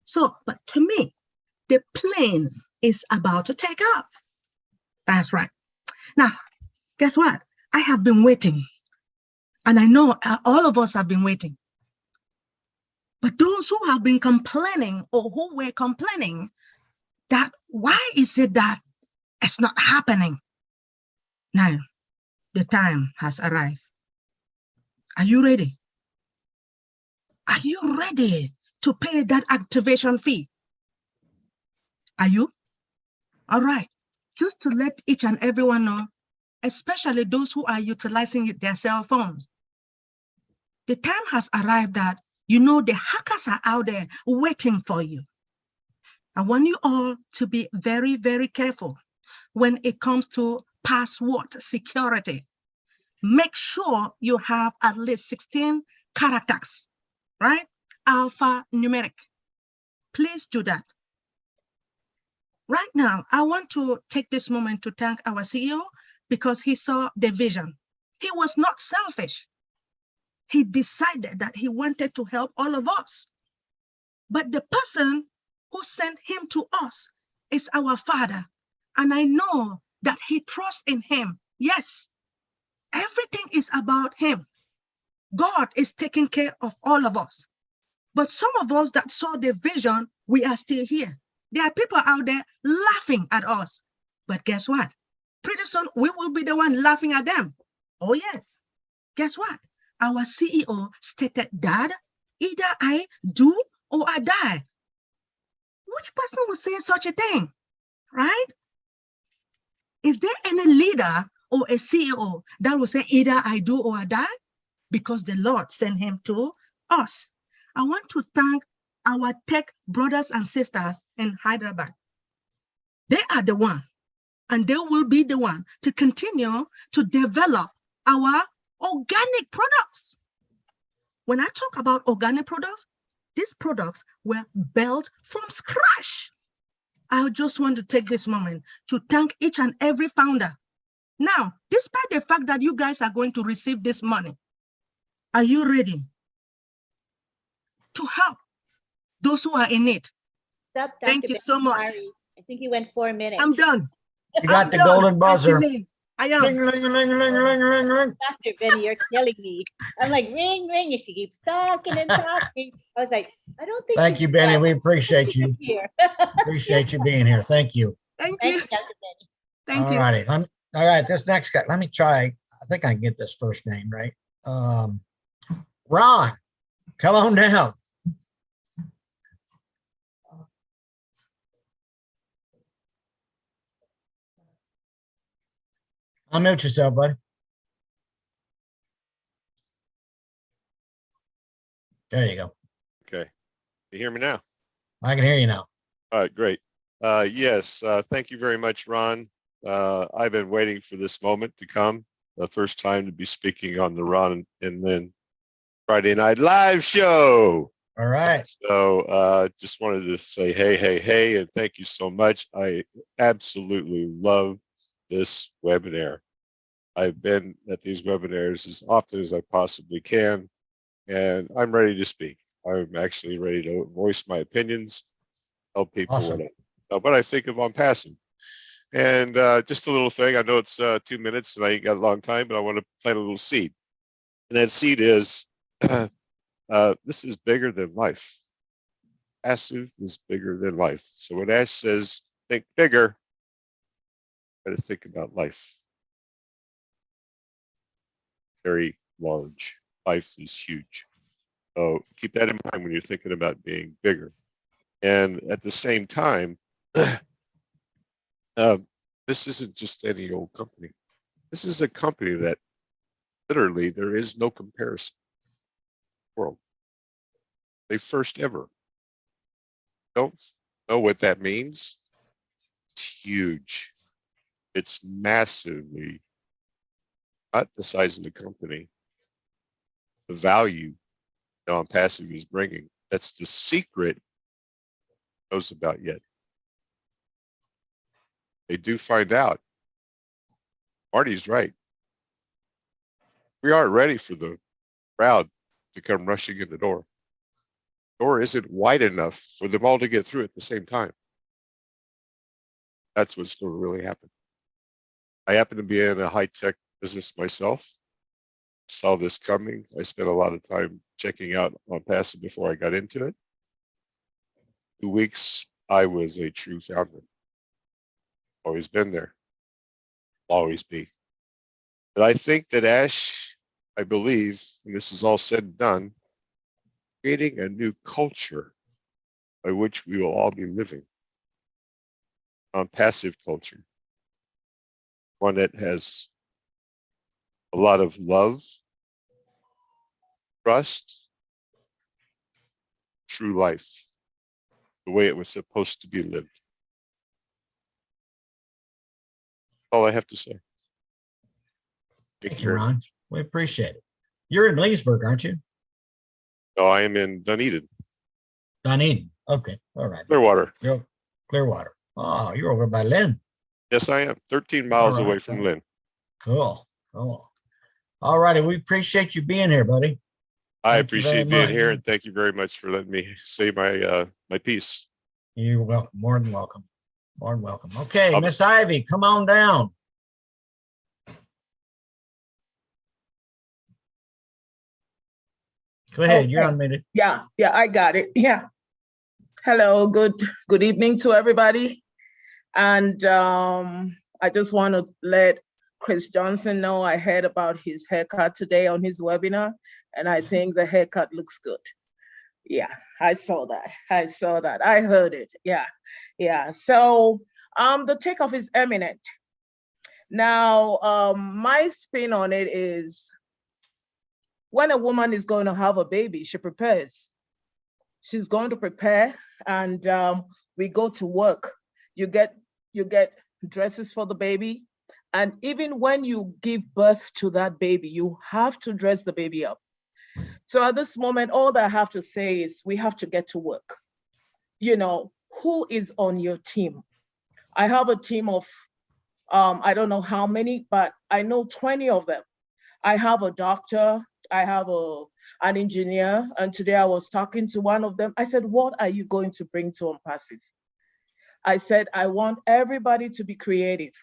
So, but to me, the plane is about to take off. That's right. Now, guess what? I have been waiting, and I know all of us have been waiting. But those who have been complaining or who were complaining that why is it that it's not happening? Now, the time has arrived. Are you ready? Are you ready to pay that activation fee? Are you? All right. Just to let each and everyone know, especially those who are utilizing their cell phones, the time has arrived that you know the hackers are out there waiting for you. I want you all to be very, very careful when it comes to password security. Make sure you have at least 16 characters, right? Alphanumeric. Please do that. Right now, I want to take this moment to thank our CEO because he saw the vision. He was not selfish. He decided that he wanted to help all of us. But the person who sent him to us is our Father. And I know that he trusts in him. Yes, everything is about him. God is taking care of all of us. But some of us that saw the vision, we are still here. There are people out there laughing at us. But guess what? Pretty soon we will be the one laughing at them. Oh yes. Guess what? Our CEO stated that either I do or I die. Which person would say such a thing, right? Is there any leader or a CEO that will say either I do or I die? Because the Lord sent him to us. I want to thank our tech brothers and sisters in Hyderabad. They are the one, and they will be the one to continue to develop our organic products. When I talk about organic products, these products were built from scratch. I just want to take this moment to thank each and every founder. Now, despite the fact that you guys are going to receive this money, are you ready to help those who are in need? Stop, Dr. Thank you so much. Sorry. I think you went 4 minutes. I'm done. You got the golden buzzer. I am. Ring, ring, ring, ring, ring, ring, ring. Dr. Benny, you're killing me. I'm like, ring, ring, and she keeps talking and talking. I was like, I don't think Thank you, Benny. We appreciate you. Here. Appreciate you being here. Thank you. Thank you. Dr. Benny. Thank All you. righty. All right, this next guy, let me try. I think I can get this first name right. Ron, come on down. Unmute yourself, buddy. There you go. Okay. You hear me now? I can hear you now. All right, great. Yes, thank you very much, Ron. I've been waiting for this moment to come. The first time to be speaking on the Ron and Lynn Friday Night Live show. All right. So just wanted to say hey, and thank you so much. I absolutely love this webinar. I've been at these webinars as often as I possibly can, and I'm ready to speak. I'm actually ready to voice my opinions, tell people Awesome. what I think of ONPASSIVE. And just a little thing, I know it's 2 minutes and I ain't got a long time, but I want to plant a little seed. And that seed is, this is bigger than life. Passive is bigger than life. So when Ash says, think bigger, got to think about life. Very large. Life is huge. So keep that in mind when you're thinking about being bigger. And at the same time, this isn't just any old company. This is a company that literally there is no comparison in the world. They first ever. Don't know what that means. It's huge. It's massively, not the size of the company, the value that ONPASSIVE is bringing. That's the secret knows about yet. They do find out. Marty's right. We aren't ready for the crowd to come rushing in the door. The door isn't wide enough for them all to get through at the same time. That's what's going to really happen. I happen to be in a high-tech business myself. Saw this coming. I spent a lot of time checking out ONPASSIVE before I got into it. 2 weeks, I was a true founder. Always been there. Always be. But I think that Ash, I believe, when this is all said and done, creating a new culture by which we will all be living. ONPASSIVE culture. One that has a lot of love, trust, true life, the way it was supposed to be lived. That's all I have to say. Thank you, Ron. We appreciate it. You're in Leesburg, aren't you? No, I am in Dunedin. Dunedin. Okay. All right. Clearwater. You're Clearwater. Oh, you're over by LYNN. Yes, I am. 13 miles All right. away from LYNN. Cool. Cool. All righty. We appreciate you being here, buddy. I Thank you very appreciate being much. here, and thank you very much for letting me say my my piece. You're welcome. More than welcome. More than welcome. Okay, I'll- Miss Ivy, come on down. Go ahead. You're Okay. unmuted. Yeah, I got it. Yeah. Hello, good evening to everybody. And I just want to let Chris Johnson know I heard about his haircut today on his webinar, and I think the haircut looks good. Yeah, I saw that. I heard it. Yeah. So the takeoff is imminent. Now, my spin on it is, when a woman is going to have a baby, she prepares. She's going to prepare, and we go to work. You get dresses for the baby, and even when you give birth to that baby, you have to dress the baby up. So at this moment, all that I have to say is we have to get to work. You know, who is on your team? I have a team of, I don't know how many, but I know 20 of them. I have a doctor, I have an engineer, and today I was talking to one of them. I said, what are you going to bring to ONPASSIVE? I said, I want everybody to be creative.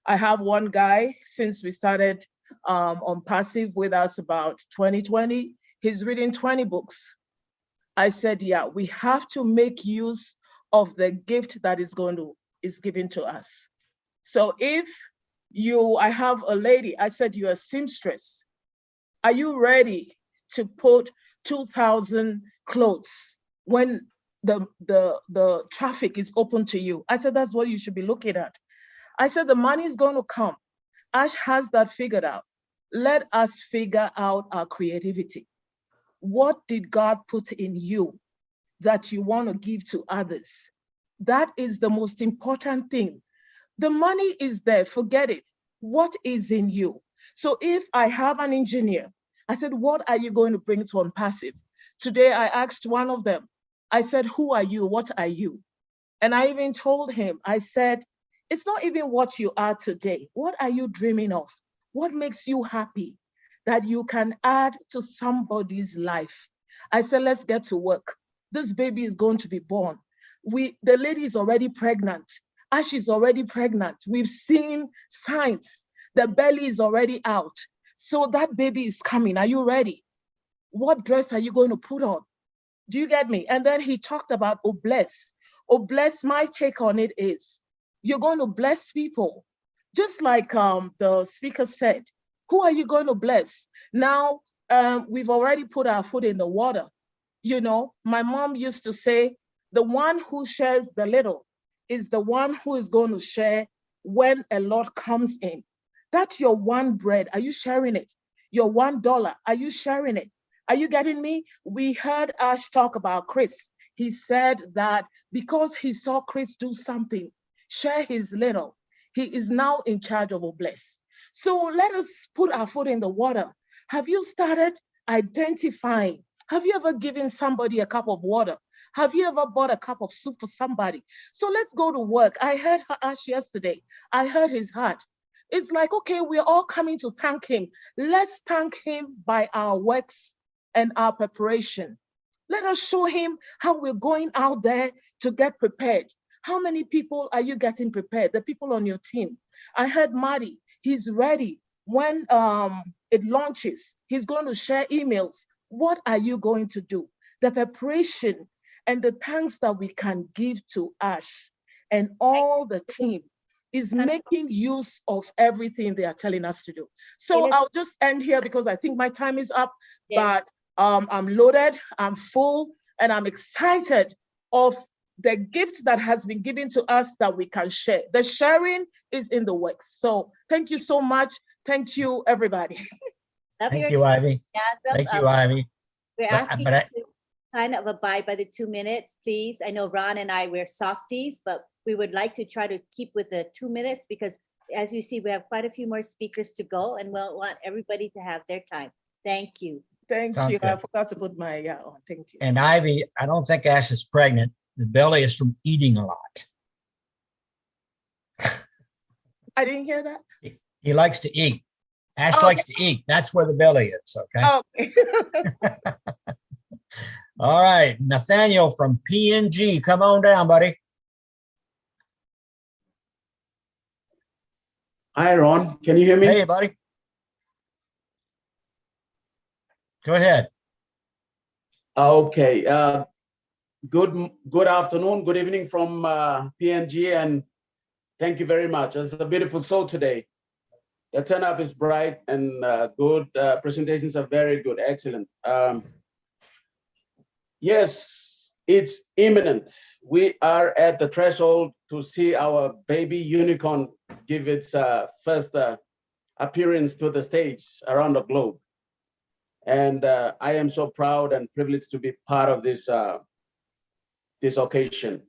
I have one guy, since we started ONPASSIVE with us about 2020, he's reading 20 books. I said, yeah, we have to make use of the gift that is given to us. So if I have a lady, I said, you're a seamstress. Are you ready to put 2,000 clothes when the traffic is open to you? I said, that's what you should be looking at. I said, the money is going to come. Ash has that figured out. Let us figure out our creativity. What did God put in you that you want to give to others? That is the most important thing. The money is there, forget it. What is in you? So if I have an engineer, I said, what are you going to bring to ONPASSIVE? Today I asked one of them, I said, who are you? What are you? And I even told him, I said, it's not even what you are today. What are you dreaming of? What makes you happy that you can add to somebody's life? I said, let's get to work. This baby is going to be born. The lady is already pregnant. Ash is already pregnant. We've seen signs. The belly is already out. So that baby is coming. Are you ready? What dress are you going to put on? Do you get me? And then he talked about bless. Bless, my take on it is, you're going to bless people. Just like the speaker said, who are you going to bless? Now, we've already put our foot in the water. You know, my mom used to say, the one who shares the little is the one who is going to share when a lot comes in. That's your one bread. Are you sharing it? Your $1, are you sharing it? Are you getting me? We heard Ash talk about Chris. He said that because he saw Chris do something, share his little, he is now in charge of bless. So let us put our foot in the water. Have you started identifying Have you ever given somebody a cup of water? Have you ever bought a cup of soup for somebody? So let's go to work. I heard Ash yesterday. I heard his heart. It's like, okay, we're all coming to thank him. Let's thank him by our works and our preparation. Let us show him how we're going out there to get prepared. How many people are you getting prepared? The people on your team. I heard MARTY, he's ready. When it launches, he's going to share emails. What are you going to do? The preparation and the thanks that we can give to Ash and all the team is making use of everything they are telling us to do. So I'll just end here because I think my time is up, but I'm loaded, I'm full, and I'm excited of the gift that has been given to us that we can share. The sharing is in the works. So thank you so much. Thank you, everybody. Thank you, Ivy. Thank you, Ivy. We're asking you to kind of abide by the 2 minutes, please. I know Ron and I, we're softies, but we would like to try to keep with the 2 minutes because as you see, we have quite a few more speakers to go and we'll want everybody to have their time. Thank you. Thank Sounds you. good. I forgot to put my on. Thank you. And Ivy, I don't think Ash is pregnant. The belly is from eating a lot. I didn't hear that. He likes to eat. Ash likes to eat. That's where the belly is, okay? Okay. All right, Nathaniel from PNG, come on down, buddy. Hi, Ron. Can you hear me? Hey, buddy. Go ahead. Okay. Good afternoon, good evening from PNG, and thank you very much. It's a beautiful show today. The turn-up is bright and good. Presentations are very good, excellent. Yes, it's imminent. We are at the threshold to see our baby unicorn give its first appearance to the stage around the globe. And I am so proud and privileged to be part of this, this occasion.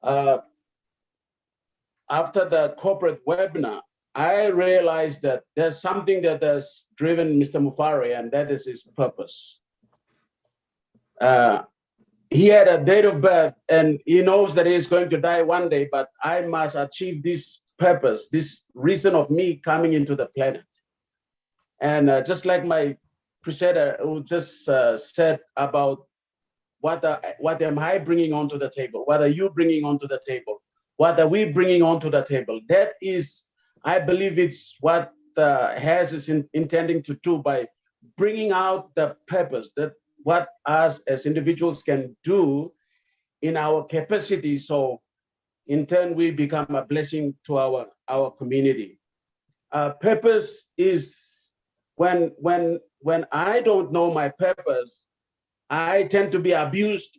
After the corporate webinar, I realized that there's something that has driven Mr. Mufareh, and that is his purpose. He had a date of birth, and he knows that he's going to die one day, but I must achieve this purpose, this reason of me coming into the planet. And just like my presenter who just said about what am I bringing onto the table? What are you bringing onto the table? What are we bringing onto the table? That is, I believe it's what HAS is intending to do by bringing out the purpose, that what us as individuals can do in our capacity. So in turn, we become a blessing to our community. Purpose is when I don't know my purpose, I tend to be abused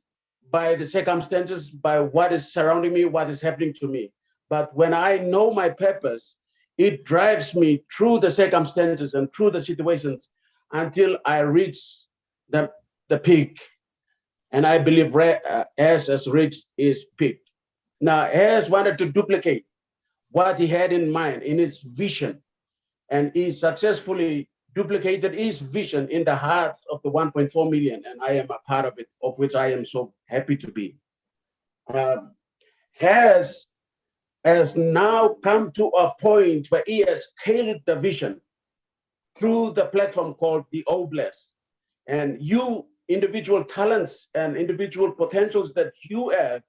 by the circumstances, by what is surrounding me, what is happening to me. But when I know my purpose, it drives me through the circumstances and through the situations until I reach the peak. And I believe Ash has reached his peak. Now, Ash wanted to duplicate what he had in mind, in his vision, and he successfully duplicated his vision in the hearts of the 1.4 million, and I am a part of it, of which I am so happy to be. Has now come to a point where he has scaled the vision through the platform called the OBLESS. And you, individual talents and individual potentials that you have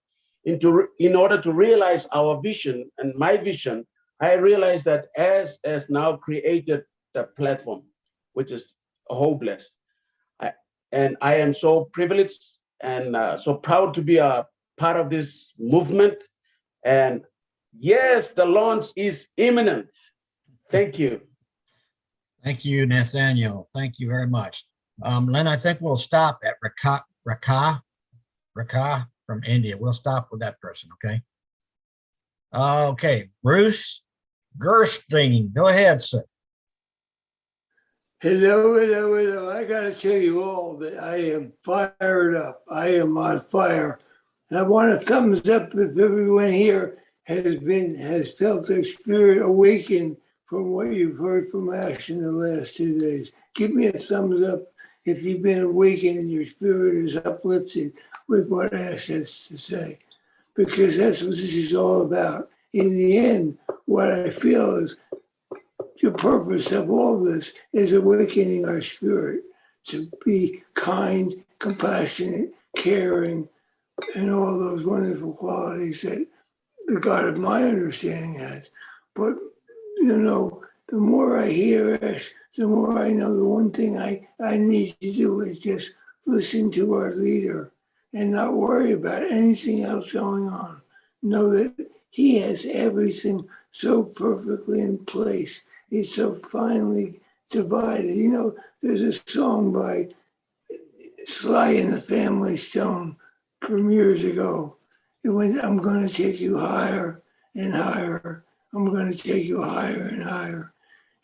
in order to realize our vision and my vision, I realized that Ash has now created the platform, which is OBLESS. And I am so privileged and so proud to be a part of this movement. And yes, the launch is imminent. Thank you. Thank you, Nathaniel. Thank you very much. Lynn, I think we'll stop at Raka from India. We'll stop with that person, okay? Okay, Bruce Gerstein, go ahead, sir. Hello. I got to tell you all that I am fired up. I am on fire. And I want a thumbs up if everyone here has felt their spirit awaken from what you've heard from Ash in the last 2 days. Give me a thumbs up if you've been awakened, your spirit is uplifted with what Ash has to say, because that's what this is all about. In the end, what I feel is the purpose of all this is awakening our spirit to be kind, compassionate, caring, and all those wonderful qualities that the God of my understanding has. But, you know, the more I hear Ash, the more I know the one thing I need to do is just listen to our leader and not worry about anything else going on. Know that he has everything so perfectly in place. He's so finely divided. You know, there's a song by Sly and the Family Stone from years ago. It went, I'm going to take you higher and higher. I'm going to take you higher and higher.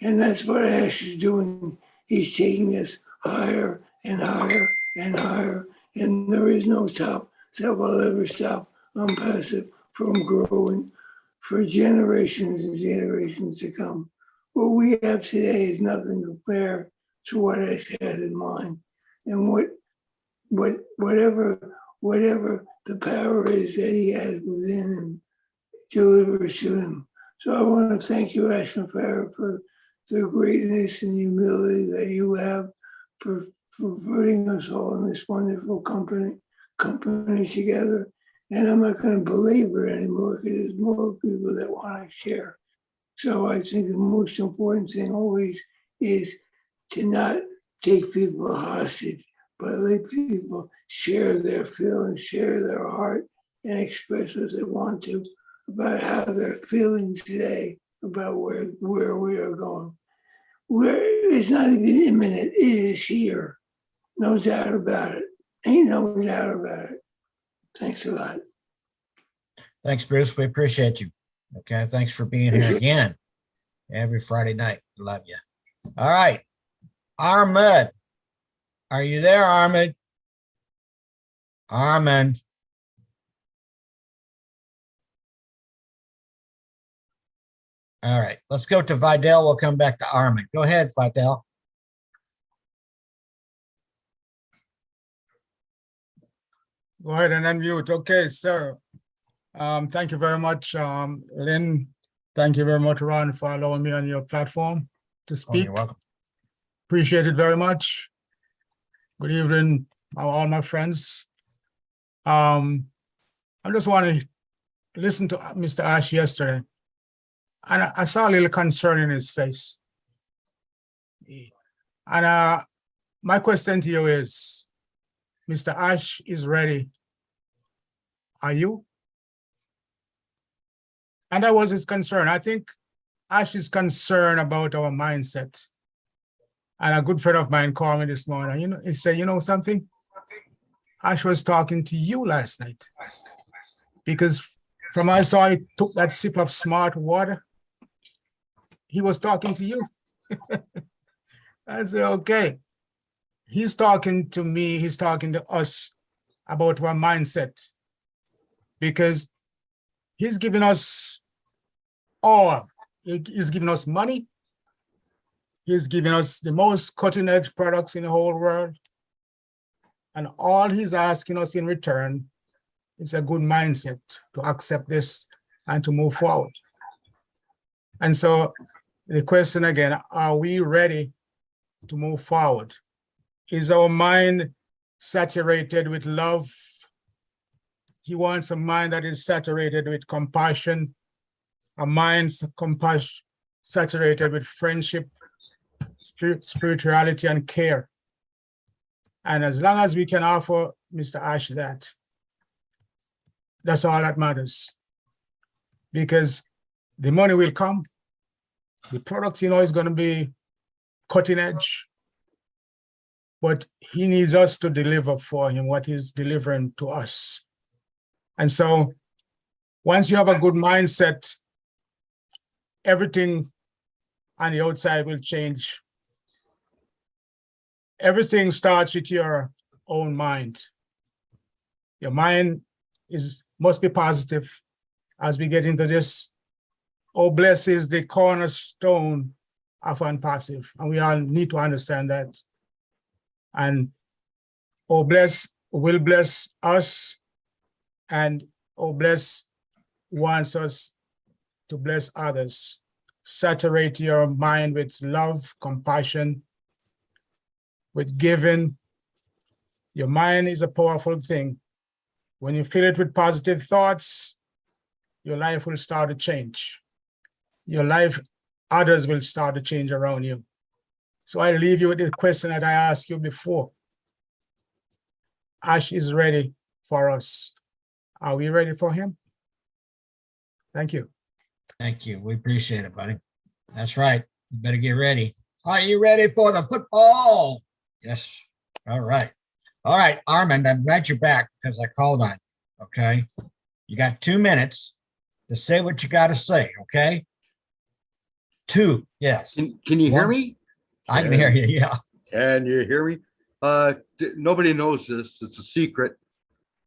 And that's what Ash is doing. He's taking us higher and higher and higher. And there is no top that will ever stop ONPASSIVE from growing for generations and generations to come. What we have today is nothing compared to what Ash had in mind. And whatever the power is that he has within him delivers to him. So I want to thank you, Ash Mufareh, for the greatness and humility that you have for putting us all in this wonderful company together. And I'm not going to belabor it anymore because there's more people that want to share. So I think the most important thing always is to not take people hostage, but let people share their feelings, share their heart, and express what they want to about how they're feeling today, about where we are going. It's not even imminent, it is here. No doubt about it. Ain't no doubt about it. Thanks a lot. Thanks, Bruce. We appreciate you. Okay, thanks for being here again every Friday night. Love you. All right, Ahmed. Are you there, Ahmed? Ahmed. All right, let's go to Vidal. We'll come back to Ahmed. Go ahead, Vidal. Go ahead and unmute. Okay, sir. Thank you very much, Lynn. Thank you very much, Ron, for allowing me on your platform to speak. You're welcome. Appreciate it very much. Good evening, all my friends. I just want to listen to Mr. Ash yesterday, and I saw a little concern in his face. And my question to you is, Mr. Ash is ready. Are you? And that was his concern. I think Ash is concerned about our mindset. And a good friend of mine called me this morning. You know, he said, you know something? Ash was talking to you last night. Because from I saw he took that sip of smart water, he was talking to you. I said, okay. He's talking to me, he's talking to us about our mindset. Because he's giving us all. He's giving us money. He's giving us the most cutting edge products in the whole world. And all he's asking us in return is a good mindset to accept this and to move forward. And so the question again, are we ready to move forward? Is our mind saturated with love? He wants a mind that is saturated with compassion, a mind saturated with friendship, spirituality, and care. And as long as we can offer Mr. Ash that, that's all that matters. Because the money will come, the product, you know, is going to be cutting edge, but he needs us to deliver for him what he's delivering to us. And so once you have a good mindset, everything on the outside will change. Everything starts with your own mind. Your mind must be positive as we get into this. Oh, bless is the cornerstone of ONPASSIVE, and we all need to understand that. And oh bless will bless us, and oh bless wants us to bless others. Saturate your mind with love, compassion, with giving. Your mind is a powerful thing. When you fill it with positive thoughts, your life will start to change. Your life, others will start to change around you. So I leave you with the question that I asked you before. Ash is ready for us. Are we ready for him? Thank you. Thank you. We appreciate it, buddy. That's right. You better get ready. Are you ready for the football? Yes. All right. All right, Armand, I'm glad you're back because I called on you, okay? You got 2 minutes to say what you got to say, okay? 2, yes. Can you hear me? I can hear you, yeah. Can you hear me? Nobody knows this. It's a secret.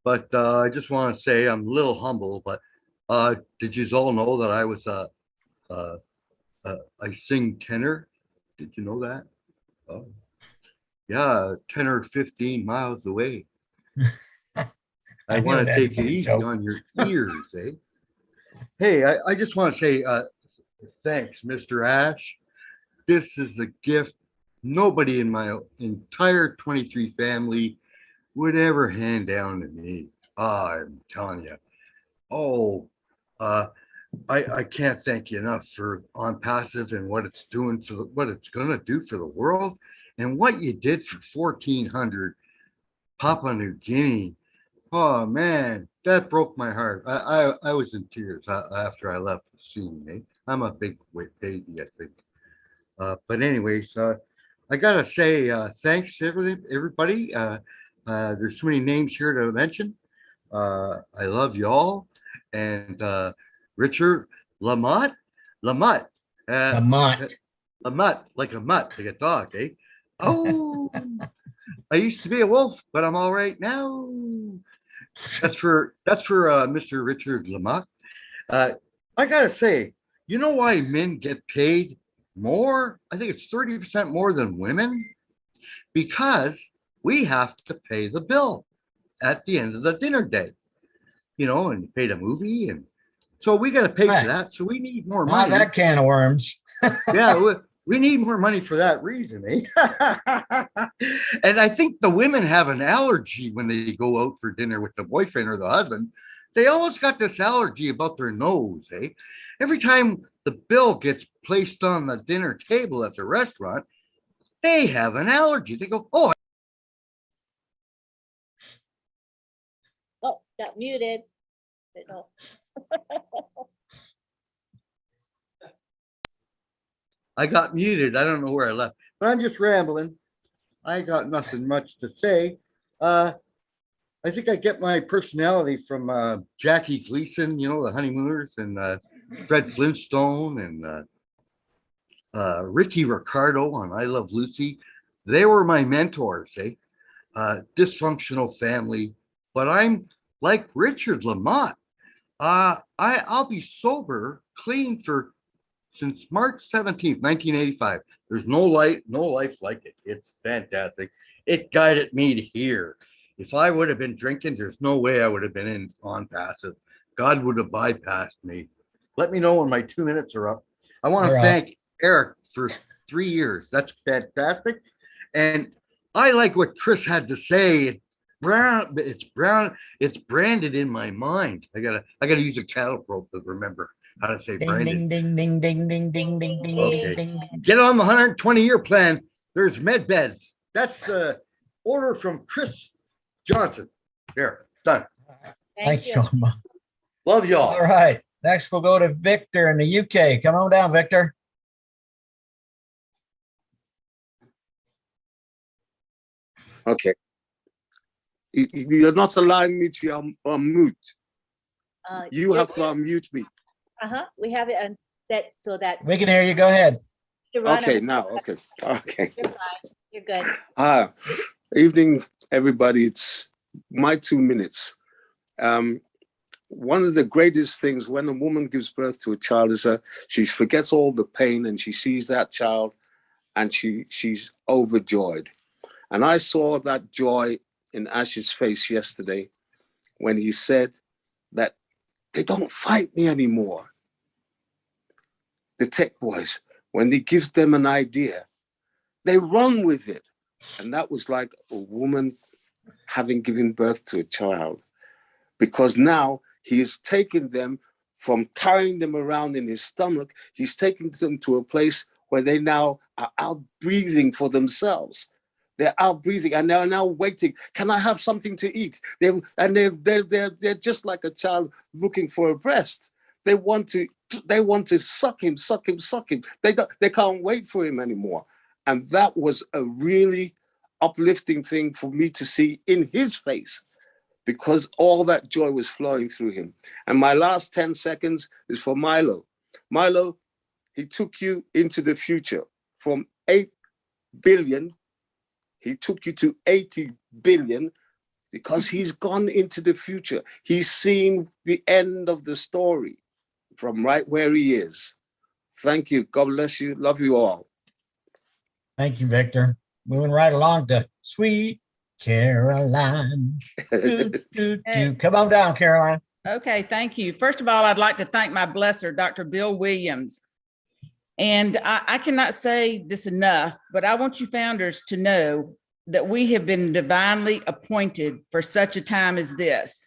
But I just want to say I'm a little humble, but did you all know that I was I sing tenor? Did you know that? Oh. Yeah, 10 or 15 miles away. I want to take it easy on your ears, eh? Hey, I just want to say thanks, Mr. Ash. This is a gift nobody in my entire 23 family would ever hand down to me. I'm telling you. Oh, I can't thank you enough for ONPASSIVE and what it's doing for what it's going to do for the world. And what you did for 1400 Papua New Guinea, oh man, that broke my heart. I was in tears after I left the scene. Eh? I'm a big baby, I think. But anyways, I gotta say thanks to everybody. There's too many names here to mention. I love you all. And Richard Lamott, like a mutt, like a dog, eh? Oh, I used to be a wolf, but I'm all right now. That's for Mr. Richard Lamott. I gotta say, you know why men get paid more? I think it's 30% more than women, because we have to pay the bill at the end of the dinner day, you know, and pay the movie, and so we got to pay for that. So we need more money. That can of worms. Yeah. We need more money for that reason, eh? And I think the women have an allergy when they go out for dinner with the boyfriend or the husband. They always got this allergy about their nose, eh? Every time the bill gets placed on the dinner table at the restaurant, they have an allergy. They go, oh. Oh, got muted. No. I got muted. I don't know where I left, but I'm just rambling. I got nothing much to say. I think I get my personality from Jackie Gleason, you know, the Honeymooners, and Fred Flintstone, and Ricky Ricardo on I Love Lucy. They were my mentors, eh? Dysfunctional family, but I'm like Richard Lamott. I'll be sober, clean since March 17th, 1985. There's no life like it. It's fantastic. It guided me to here. If I would have been drinking, there's no way I would have been in ONPASSIVE. God would have bypassed me. Let me know when my 2 minutes are up. I want to thank Eric for 3 years. That's fantastic. And I like what Chris had to say. It's branded in my mind. I gotta use a cattle probe to remember how to say branded. Ding, ding, ding, ding, ding, ding, ding, Okay. ding, ding. Get on the 120-year plan. There's med beds. That's the order from Chris Johnson. There, done. Thank you. Love y'all. All right. Next, we'll go to Victor in the UK. Come on down, Victor. Okay. You're not allowing me to unmute. You have to unmute me. We have it set so that we can hear you. Go ahead. Okay, now, okay. Okay. You're fine. You're good. Evening, everybody. It's my 2 minutes. One of the greatest things when a woman gives birth to a child is she forgets all the pain and she sees that child and she's overjoyed. And I saw that joy in Ash's face yesterday when he said that they don't fight me anymore. The tech boys, when he gives them an idea, they run with it. And that was like a woman having given birth to a child, because now he is taking them from carrying them around in his stomach. He's taking them to a place where they now are out breathing for themselves. They're out breathing and they're now waiting. Can I have something to eat? They're just like a child looking for a breast. They want to suck him. They can't wait for him anymore. And that was a really uplifting thing for me to see in his face, because all that joy was flowing through him. And my last 10 seconds is for Milo. Milo, he took you into the future from 8 billion. He took you to 80 billion because he's gone into the future. He's seen the end of the story from right where he is. Thank you. God bless you. Love you all. Thank you, Victor. Moving right along to Sweet Caroline. Come on down, Caroline. Okay, thank you. First of all, I'd like to thank my blesser, Dr. Bill Williams. And I cannot say this enough, but I want you founders to know that we have been divinely appointed for such a time as this.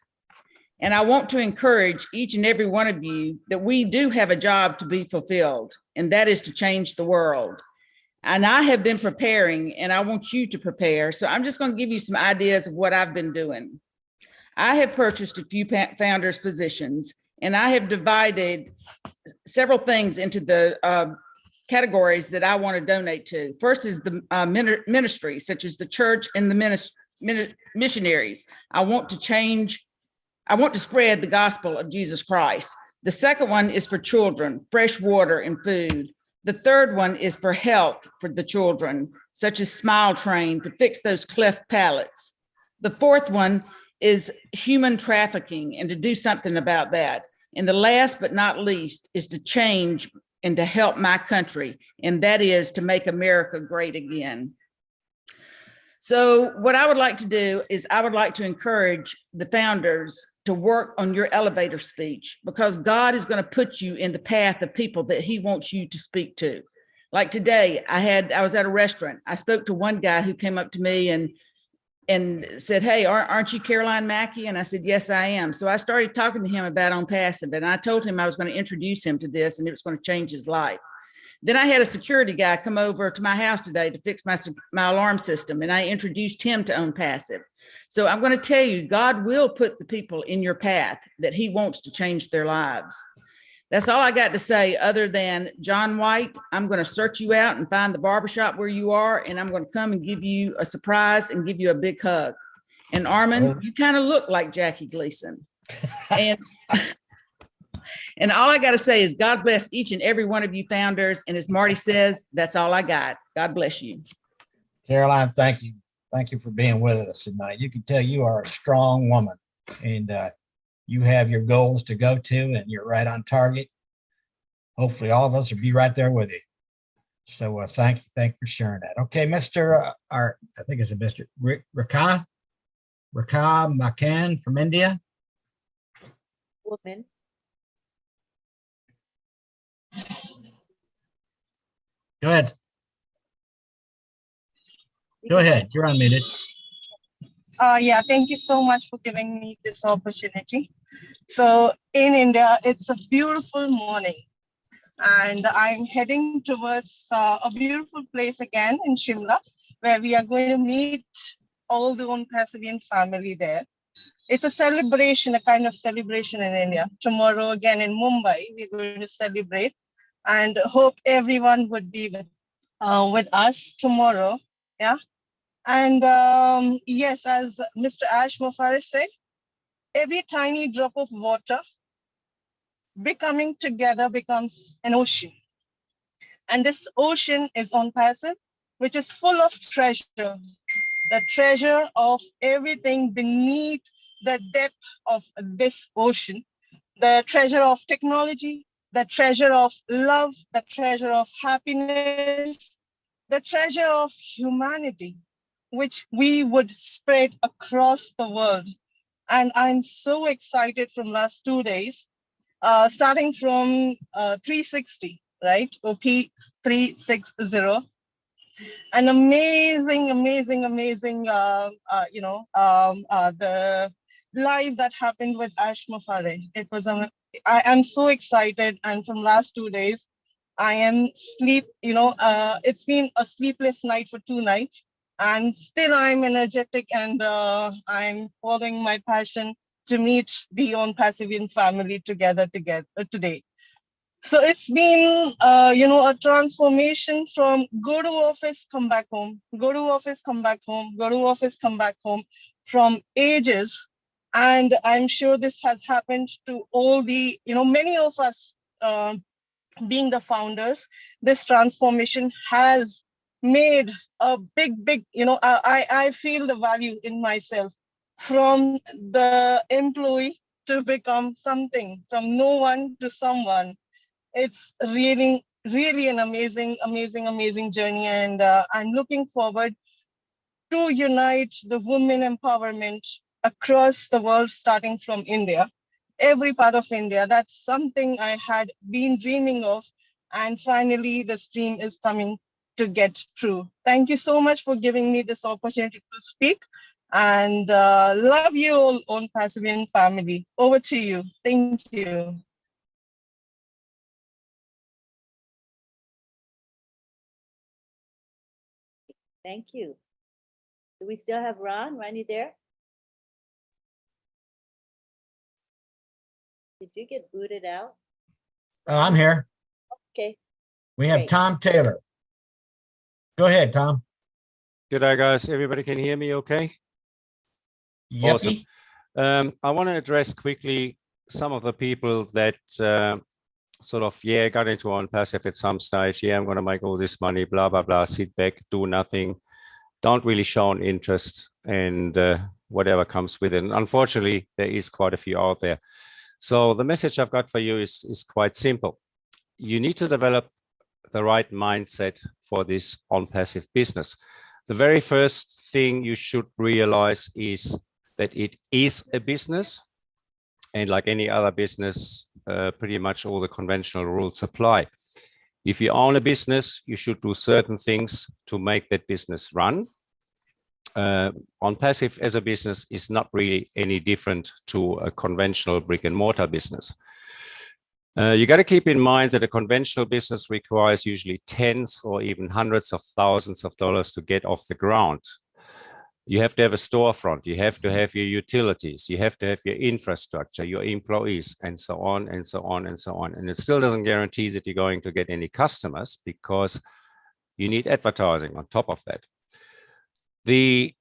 And I want to encourage each and every one of you that we do have a job to be fulfilled, and that is to change the world. And I have been preparing, and I want you to prepare. So I'm just going to give you some ideas of what I've been doing. I have purchased a few founders positions, and I have divided several things into the categories that I want to donate to. First is the ministry, such as the church and the missionaries. I want to spread the gospel of Jesus Christ. The second one is for children, fresh water and food. The third one is for health for the children, such as Smile Train to fix those cleft palates. The fourth one is human trafficking and to do something about that. And the last but not least is to change and to help my country, and that is to make America great again. So what I would like to do is I would like to encourage the founders to work on your elevator speech, because God is going to put you in the path of people that he wants you to speak to. Like today, I was at a restaurant. I spoke to one guy who came up to me and said, "Hey, aren't you Caroline Mackey?" And I said, "Yes, I am." So I started talking to him about ONPASSIVE, and I told him I was going to introduce him to this and it was going to change his life. Then I had a security guy come over to my house today to fix my alarm system, and I introduced him to ONPASSIVE. So I'm going to tell you, God will put the people in your path that he wants to change their lives. That's all I got to say, other than John White, I'm going to search you out and find the barbershop where you are, and I'm going to come and give you a surprise and give you a big hug. And Armin, you kind of look like Jackie Gleason. And all I got to say is God bless each and every one of you founders. And as Marty says, that's all I got. God bless you. Caroline, thank you. Thank you for being with us tonight. You can tell you are a strong woman, and you have your goals to go to, and you're right on target. Hopefully all of us will be right there with you. So thank you for sharing that. Okay, Mr. I think it's a Mr. Rekha Makan from India. Woman. Go ahead. Go ahead. You're unmuted. Yeah, thank you so much for giving me this opportunity. So in India, it's a beautiful morning, and I'm heading towards a beautiful place again in Shimla, where we are going to meet all the ONPASSIVIAN family there. It's a celebration, a kind of celebration in India. Tomorrow again in Mumbai, we're going to celebrate, and hope everyone would be with us tomorrow. Yeah. And yes, as Mr. Ash Mufareh said, every tiny drop of water becoming together becomes an ocean. And this ocean is ONPASSIVE, which is full of treasure, the treasure of everything beneath the depth of this ocean, the treasure of technology, the treasure of love, the treasure of happiness, the treasure of humanity. which we would spread across the world. And I'm so excited from last 2 days, starting from 360, right? OP 360. An amazing, the live that happened with Ash Mufareh. It was, I am so excited. And from last 2 days, I am it's been a sleepless night for 2 nights, and still I'm energetic, and I'm following my passion to meet the ONPASSIVIAN family together today. So it's been, a transformation from go to office, come back home, go to office, come back home, go to office, come back home, from ages. And I'm sure this has happened to all the, many of us being the founders. This transformation has made a big, I feel the value in myself, from the employee to become something, from no one to someone. It's really an amazing journey, and I'm looking forward to unite the women empowerment across the world, starting from India, every part of India. That's something I had been dreaming of, and finally the stream is coming to get true. Thank you so much for giving me this opportunity to speak, and love you all, ONPASSIVIAN family. Over to you. Thank you. Thank you. Do we still have Ron? Ron, you there? Did you get booted out? I'm here. Okay. We have Great. Tom Taylor. Go ahead, Tom. Good day, guys. Everybody can hear me okay? Yippee. Awesome. I want to address quickly some of the people that sort of, got into ONPASSIVE at some stage. I'm going to make all this money, blah, blah, blah, sit back, do nothing, don't really show an interest, and whatever comes with it. And unfortunately, there is quite a few out there. So the message I've got for you is quite simple. You need to develop the right mindset for this ONPASSIVE business. The very first thing you should realize is that it is a business, and like any other business, pretty much all the conventional rules apply. If you own a business, you should do certain things to make that business run. ONPASSIVE as a business is not really any different to a conventional brick and mortar business. You got to keep in mind that a conventional business requires usually tens or even hundreds of thousands of dollars to get off the ground. You have to have a storefront, you have to have your utilities, you have to have your infrastructure, your employees, and so on and so on and so on. And it still doesn't guarantee that you're going to get any customers, because you need advertising on top of that. The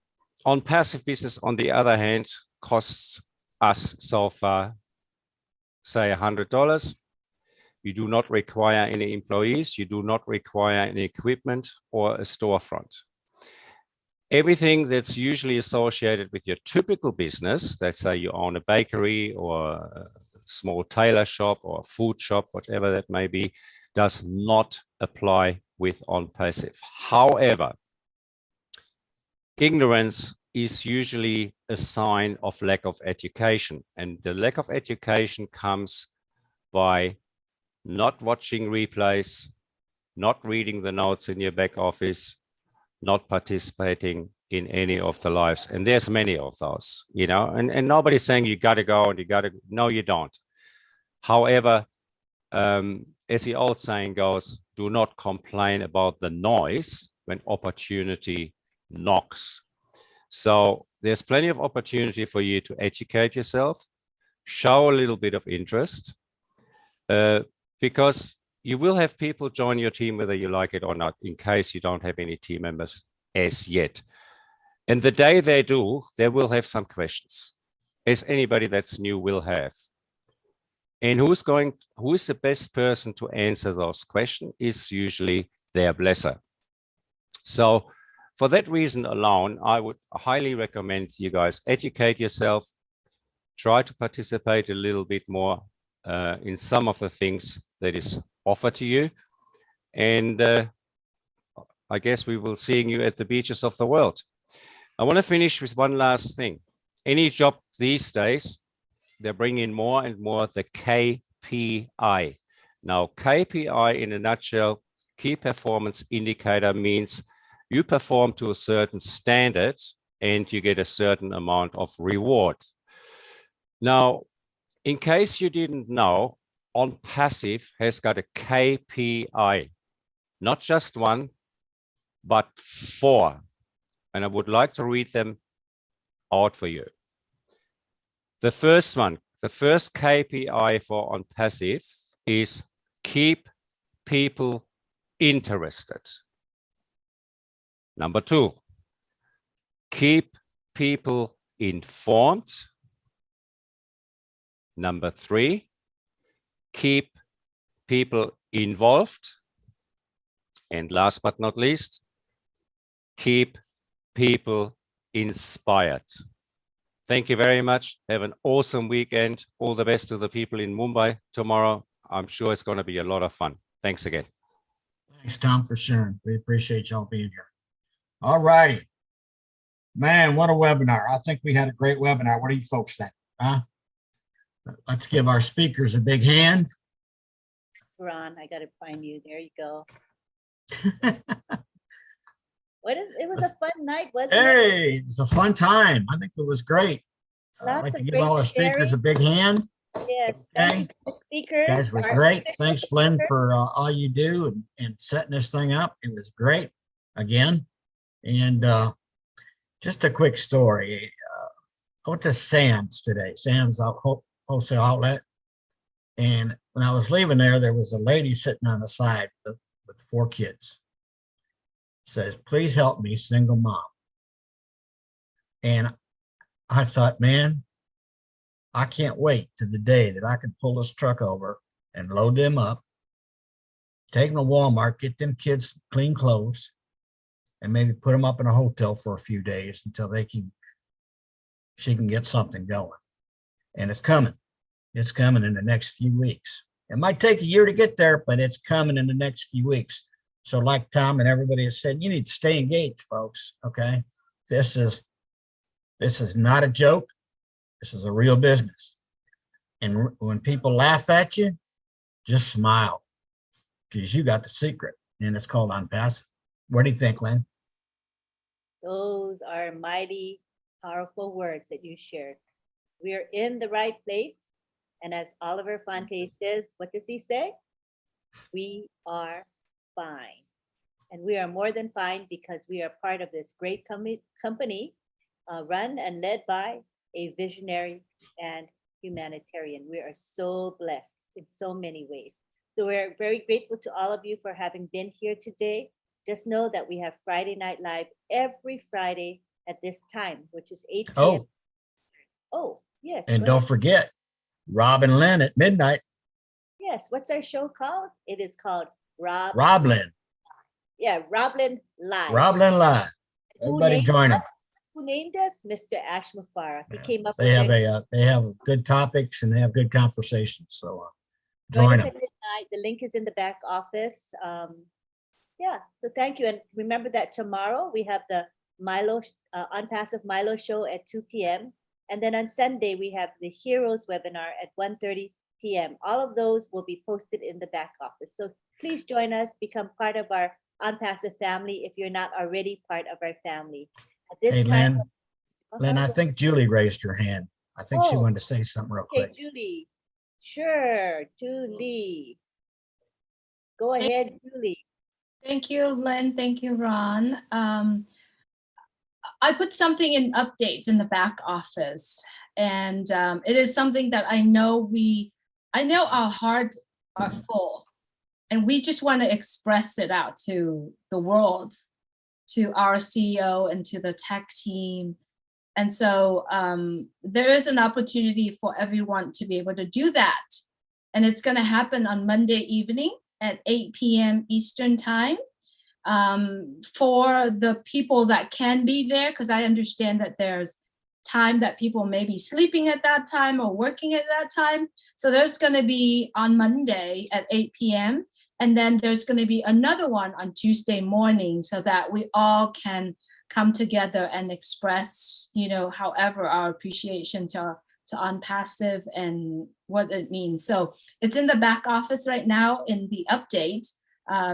ONPASSIVE business, on the other hand, costs us so far, say $100. You do not require any employees, you do not require any equipment or a storefront. Everything that's usually associated with your typical business, let's say you own a bakery or a small tailor shop or a food shop, whatever that may be, does not apply with ONPASSIVE. However, ignorance is usually a sign of lack of education, and the lack of education comes by not watching replays, not reading the notes in your back office, not participating in any of the lives. And there's many of those, and nobody's saying you got to go and you got to, no, you don't. However, as the old saying goes, do not complain about the noise when opportunity knocks. So there's plenty of opportunity for you to educate yourself, show a little bit of interest, because you will have people join your team whether you like it or not, in case you don't have any team members as yet. And the day they do, they will have some questions, as anybody that's new will have. And who is the best person to answer those questions is usually their blesser. So for that reason alone, I would highly recommend you guys educate yourself, try to participate a little bit more in some of the things that is offered to you. And I guess we will seeing you at the beaches of the world. I want to finish with one last thing. Any job these days, they're bringing more and more the KPI. Now, KPI in a nutshell, key performance indicator, means you perform to a certain standard and you get a certain amount of reward. Now, in case you didn't know, ONPASSIVE has got a KPI, not just one, but 4. And I would like to read them out for you. The first one, the first KPI for ONPASSIVE is keep people interested. Number 2, keep people informed. Number 3, keep people involved. And last but not least, keep people inspired. Thank you very much. Have an awesome weekend. All the best to the people in Mumbai tomorrow. I'm sure it's going to be a lot of fun. Thanks again. Thanks, Tom, for sharing. We appreciate y'all being here. All righty. Man, what a webinar. I think we had a great webinar. What do you folks think? Huh? Let's give our speakers a big hand. Ron, I got to find you. There you go. It was a fun night, wasn't it? Hey, it was a fun time. I think it was great. I'd like to give all our speakers a big hand. Yes, Okay. Speakers. You guys were great. Thanks, Lynn, for all you do and setting this thing up. It was great again. And just a quick story. I went to Sam's today. Sam's wholesale outlet. And when I was leaving there was a lady sitting on the side with 4 kids. Says, please help me, single mom. And I thought, man, I can't wait to the day that I can pull this truck over and load them up, take them to Walmart, get them kids clean clothes, and maybe put them up in a hotel for a few days until she can get something going. And it's coming. It's coming in the next few weeks. It might take a year to get there, but it's coming in the next few weeks. So like Tom and everybody has said, you need to stay engaged, folks, okay? This is not a joke. This is a real business. And when people laugh at you, just smile, because you got the secret, and it's called ONPASSIVE. What do you think, Lynn? Those are mighty, powerful words that you shared. We are in the right place. And as Oliver Fonte says, what does he say? We are fine. And we are more than fine because we are part of this great company run and led by a visionary and humanitarian. We are so blessed in so many ways. So we're very grateful to all of you for having been here today. Just know that we have Friday Night Live every Friday at this time, which is 8 p.m. Oh, yes. And don't forget, Rob and Lynn at midnight. Yes, what's our show called? It is called Roblyn. Yeah, Roblyn Live. Roblyn Live. Everybody join them. Who named us? Mr. Ash Mufareh. He came up They with have good topics and they have good conversations. So join them. at midnight. The link is in the back office. Yeah, so thank you. And remember that tomorrow we have the Milo ONPASSIVE Milo show at 2 p.m. And then on Sunday, we have the Heroes webinar at 1:30 p.m. All of those will be posted in the back office. So please join us, become part of our ONPASSIVE family if you're not already part of our family. At this Hey, time, Lynn, I think Julie raised her hand. I think she wanted to say something real okay, quick. Julie. Sure, Julie. Go ahead, Julie. Thank you, Lynn. Thank you, Ron. I put something in updates in the back office, and it is something that I know our hearts are full, and we just want to express it out to the world, to our CEO and to the tech team. And so there is an opportunity for everyone to be able to do that. And it's going to happen on Monday evening at 8 p.m. Eastern time. For the people that can be there, because I understand that there's time that people may be sleeping at that time or working at that time. So there's going to be on Monday at 8 p.m. And then there's going to be another one on Tuesday morning so that we all can come together and express, you know, however our appreciation to ONPASSIVE and what it means. So it's in the back office right now in the update.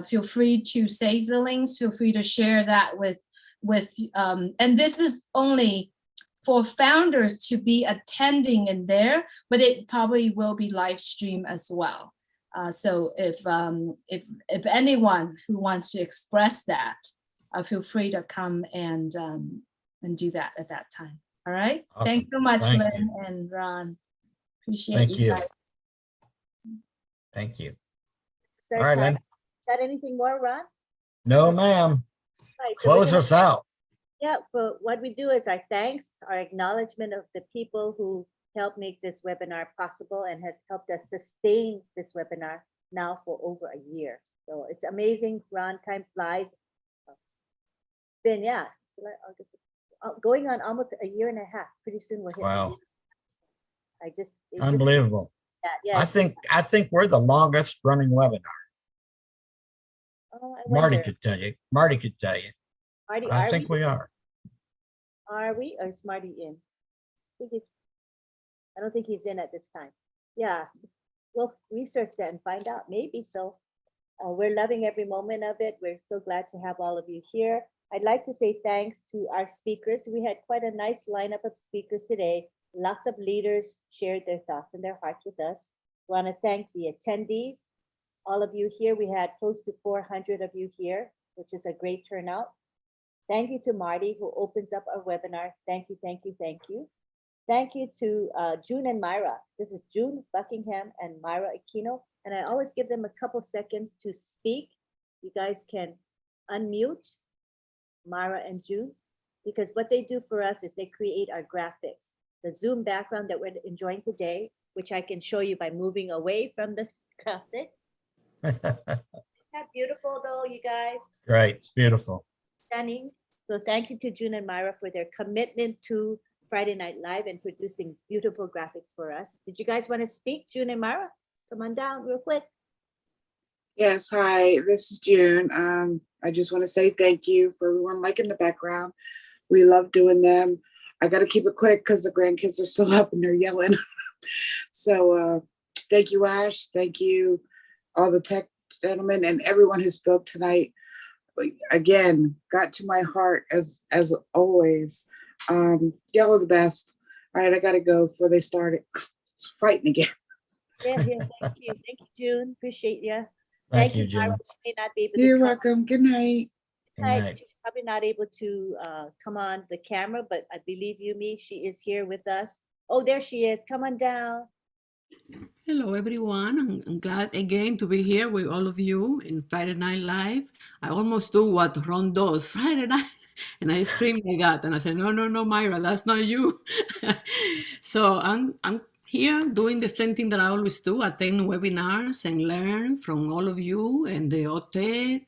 Feel free to save the links. Feel free to share that with and this is only for founders to be attending in there, but it probably will be live stream as well. So if anyone who wants to express that, feel free to come and do that at that time. All right. Awesome. Thanks so much, Thank Lynn you. and Ron. Appreciate Thank you. guys. Thank you. Start All right, time. Lynn. Got anything more, Ron? No, ma'am. Right, so we're Close gonna- us out. Yeah, so what we do is our thanks, our acknowledgement of the people who helped make this webinar possible and has helped us sustain this webinar now for over a year. So it's amazing, Ron, time flies. Then yeah, August, going on almost a year and a half. Pretty soon we'll hit. Wow. I just it just- Unbelievable. yeah. I think we're the longest running webinar. Oh, I Marty wonder. could tell you. Marty could tell you. Marty, I are think we are. Are we, or is Marty in? I don't think he's in at this time. Yeah, we'll research that and find out, maybe so. We're loving every moment of it. We're so glad to have all of you here. I'd like to say thanks to our speakers. We had quite a nice lineup of speakers today. Lots of leaders shared their thoughts and their hearts with us. We want to thank the attendees, all of you here. We had close to 400 of you here, which is a great turnout. Thank you to Marty, who opens up our webinar. Thank you, thank you, thank you. Thank you to June and Myra. This is June Buckingham and Myra Aquino. And I always give them a couple seconds to speak. You guys can unmute Myra and June, because what they do for us is they create our graphics. The Zoom background that we're enjoying today, which I can show you by moving away from the graphic. Isn't that beautiful though, you guys? Right. It's beautiful. Stunning. So thank you to June and Myra for their commitment to Friday Night Live and producing beautiful graphics for us. Did you guys want to speak, June and Myra? Come on down real quick. Yes, hi, this is June. I just want to say thank you for everyone liking the background. We love doing them. I got to keep it quick because the grandkids are still up and they're yelling. So thank you, Ash. Thank you, all the tech gentlemen and everyone who spoke tonight. Again, got to my heart as always. Y'all are the best. All right, I got to go before they start fighting again. Yeah, thank you. Thank you, June. Appreciate you. Thank you, Myra. June. She may not be able to You're come. welcome. Good night. Good night. She's probably not able to come on the camera, but I believe you, me, she is here with us. Oh, there she is. Come on down. Hello, everyone. I'm glad again to be here with all of you in Friday Night Live. I almost do what Ron does Friday night, and I screamed like that, and I said, "No, no, no, Myra, that's not you." So I'm here doing the same thing that I always do: attend webinars and learn from all of you and the OTEC,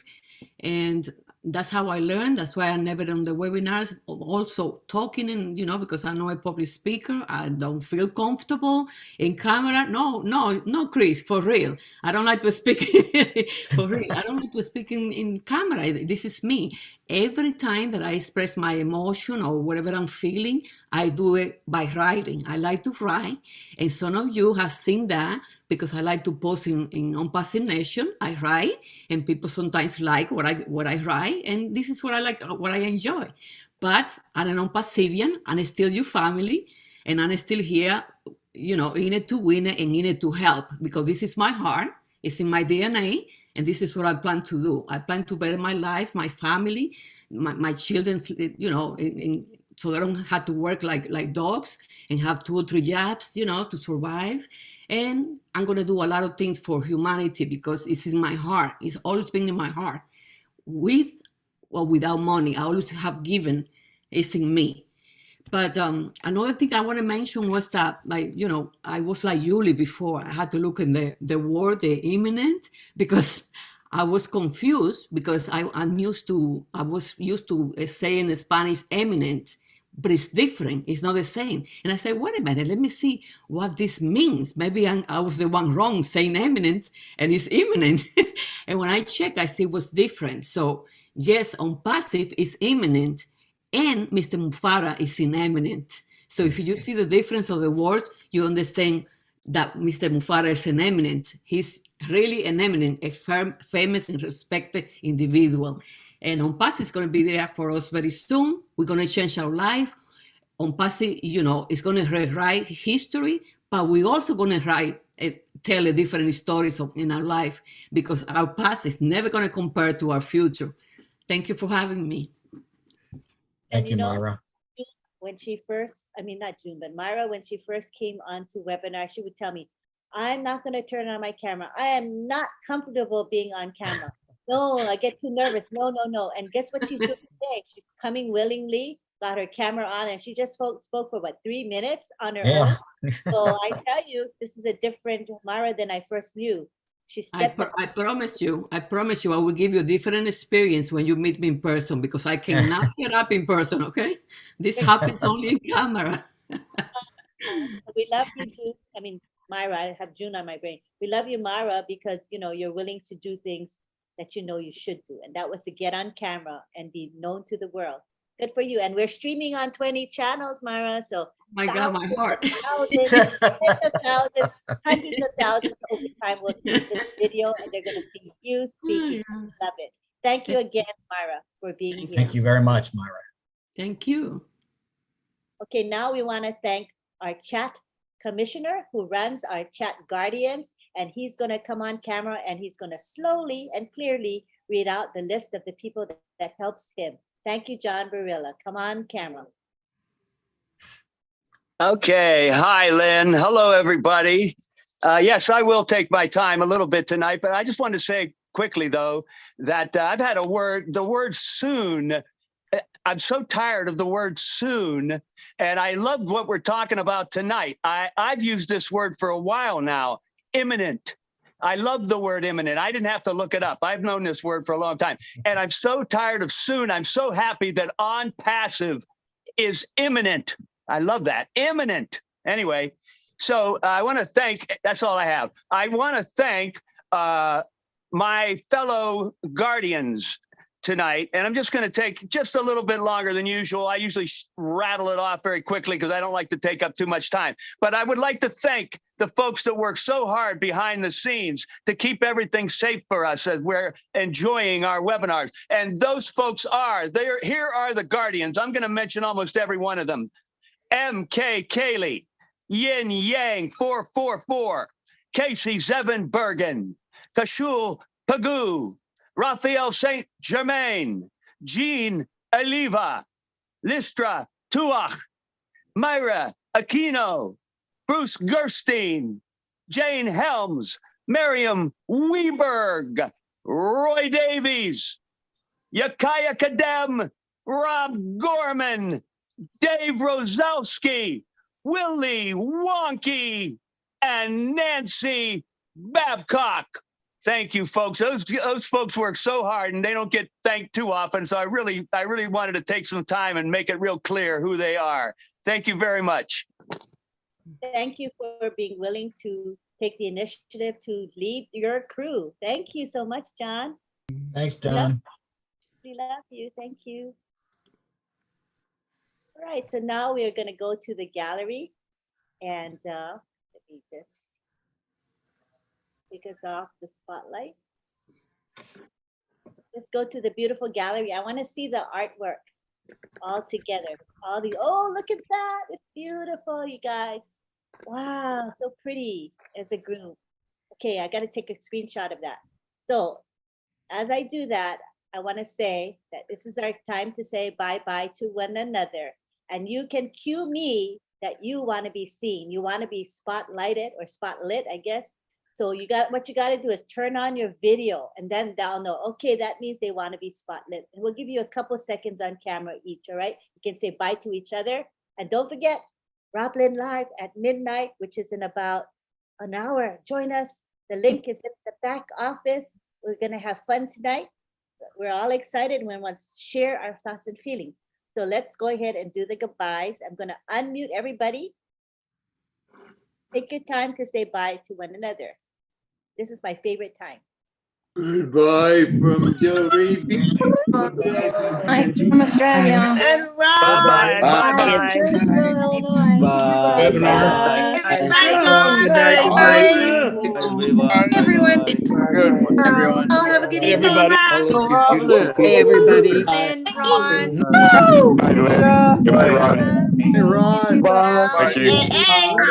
and that's how I learn. That's why I'm never on the webinars. Also talking, and because I know a public speaker, I don't feel comfortable in camera. No, Chris, for real. I don't like to speak for real. I don't like to speak in camera. This is me. Every time that I express my emotion or whatever I'm feeling, I do it by writing. I like to write, and some of you have seen that because I like to post in ONPASSIVE Nation. I write, and people sometimes like what I write, and this is what I like, what I enjoy. But I'm an ONPASSIVIAN, and still your family, and I'm still here, in it to win it and in it to help, because this is my heart, it's in my DNA, and this is what I plan to do. I plan to better my life, my family, my children, so they don't have to work like dogs and have 2 or 3 jobs, to survive. And I'm going to do a lot of things for humanity because it's in my heart. It's always been in my heart. With or without money, I always have given. It's in me. But another thing I want to mention was that, I was like Yuli before. I had to look in the word, the imminent, because I was confused because I was used to say in Spanish eminent, but it's different. It's not the same. And I said, wait a minute, let me see what this means. Maybe I was the one wrong saying eminent and it's imminent. And when I check, I see it was different. So yes, ONPASSIVE is imminent And Mr. Mufareh is in Imminent. So if you see the difference of the words, you understand that Mr. Mufareh is an eminent. He's really an eminent, a famous and respected individual. And ONPASSIVE is going to be there for us very soon. We're going to change our life. ONPASSIVE, you know, is going to rewrite history, but we're also going to tell a different stories in our life, because our past is never going to compare to our future. Thank you for having me. Thank you, Myra. When she first, I mean, not June, but Myra, when she first came onto webinar, she would tell me, I'm not going to turn on my camera. I am not comfortable being on camera. No, I get too nervous. No, no, no. And guess what she's doing today? She's coming willingly, got her camera on, and she just spoke for what, 3 minutes on her own. So I tell you, this is a different Myra than I first knew. She stepped I promise you, I will give you a different experience when you meet me in person, because I cannot get up in person, okay? This happens only in camera. We love you, June. I mean, Myra, I have June on my brain. We love you, Myra, because, you know, you're willing to do things that you know you should do. And that was to get on camera and be known to the world. Good for you. And we're streaming on 20 channels, Myra. So my God, my heart. Thousands, tens of thousands, hundreds of thousands over time will see this video, and they're going to see you speaking. Love it. Thank you again, Myra, for being here. Thank you very much, Myra. Thank you. Okay, now we want to thank our chat commissioner who runs our chat guardians, and he's going to come on camera and he's going to slowly and clearly read out the list of the people that helps him. Thank you, John Barilla. Come on camera. Okay. Hi, Lynn. Hello, everybody. Yes, I will take my time a little bit tonight, but I just wanted to say quickly, though, that I've had the word soon. I'm so tired of the word soon, and I love what we're talking about tonight. I've used this word for a while now, imminent. I love the word imminent. I didn't have to look it up. I've known this word for a long time, and I'm so tired of soon. I'm so happy that ONPASSIVE is imminent. I love that, imminent. Anyway, so I want to thank, that's all I have. I want to thank my fellow guardians tonight, and I'm just going to take just a little bit longer than usual. I usually rattle it off very quickly because I don't like to take up too much time. But I would like to thank the folks that work so hard behind the scenes to keep everything safe for us as we're enjoying our webinars. And those folks here are the guardians. I'm going to mention almost every one of them. M.K. Cayley, Yin Yang 444, Casey Zevin Bergen, Kashul Pagoo, Raphael St. Germain, Jean ALLEVA, Listra Tuach, Myra Aquino, Bruce Gerstein, Jane Helms, Miriam Weberg, Roy Davies, Yakaya Kadem, Rob Gorman, Dave Rosalski, Willie Wonky, and Nancy Babcock. Thank you, folks. Those folks work so hard and they don't get thanked too often. So I really wanted to take some time and make it real clear who they are. Thank you very much. Thank you for being willing to take the initiative to lead your crew. Thank you so much, John. Thanks, John. We love you. Thank you. All right, so now we are going to go to the gallery, and let me just take us off the spotlight. Let's go to the beautiful gallery. I want to see the artwork all together. Oh, look at that. It's beautiful, you guys. Wow, so pretty as a group. Okay, I got to take a screenshot of that. So as I do that, I want to say that this is our time to say bye-bye to one another. And you can cue me that you want to be seen. You want to be spotlighted or spotlit, I guess. So what you got to do is turn on your video, and then they'll know, okay, that means they want to be spotlit. And we'll give you a couple seconds on camera each, all right? You can say bye to each other. And don't forget, Roblin Live at midnight, which is in about an hour. Join us. The link is in the back office. We're going to have fun tonight. We're all excited. We want to share our thoughts and feelings. So let's go ahead and do the goodbyes. I'm going to unmute everybody. Take your time to say bye to one another. This is my favorite time. Goodbye from the Rivera. I'm from Australia. And Ron. Bye. Bye. Bye. Illinois. Bye. Good night, Ron. Bye, everyone. I'll have a good evening. Everybody. Hey, everybody. And Ron. Bye, Glenn. Goodbye, Ron. Hey, Ron. Thank you.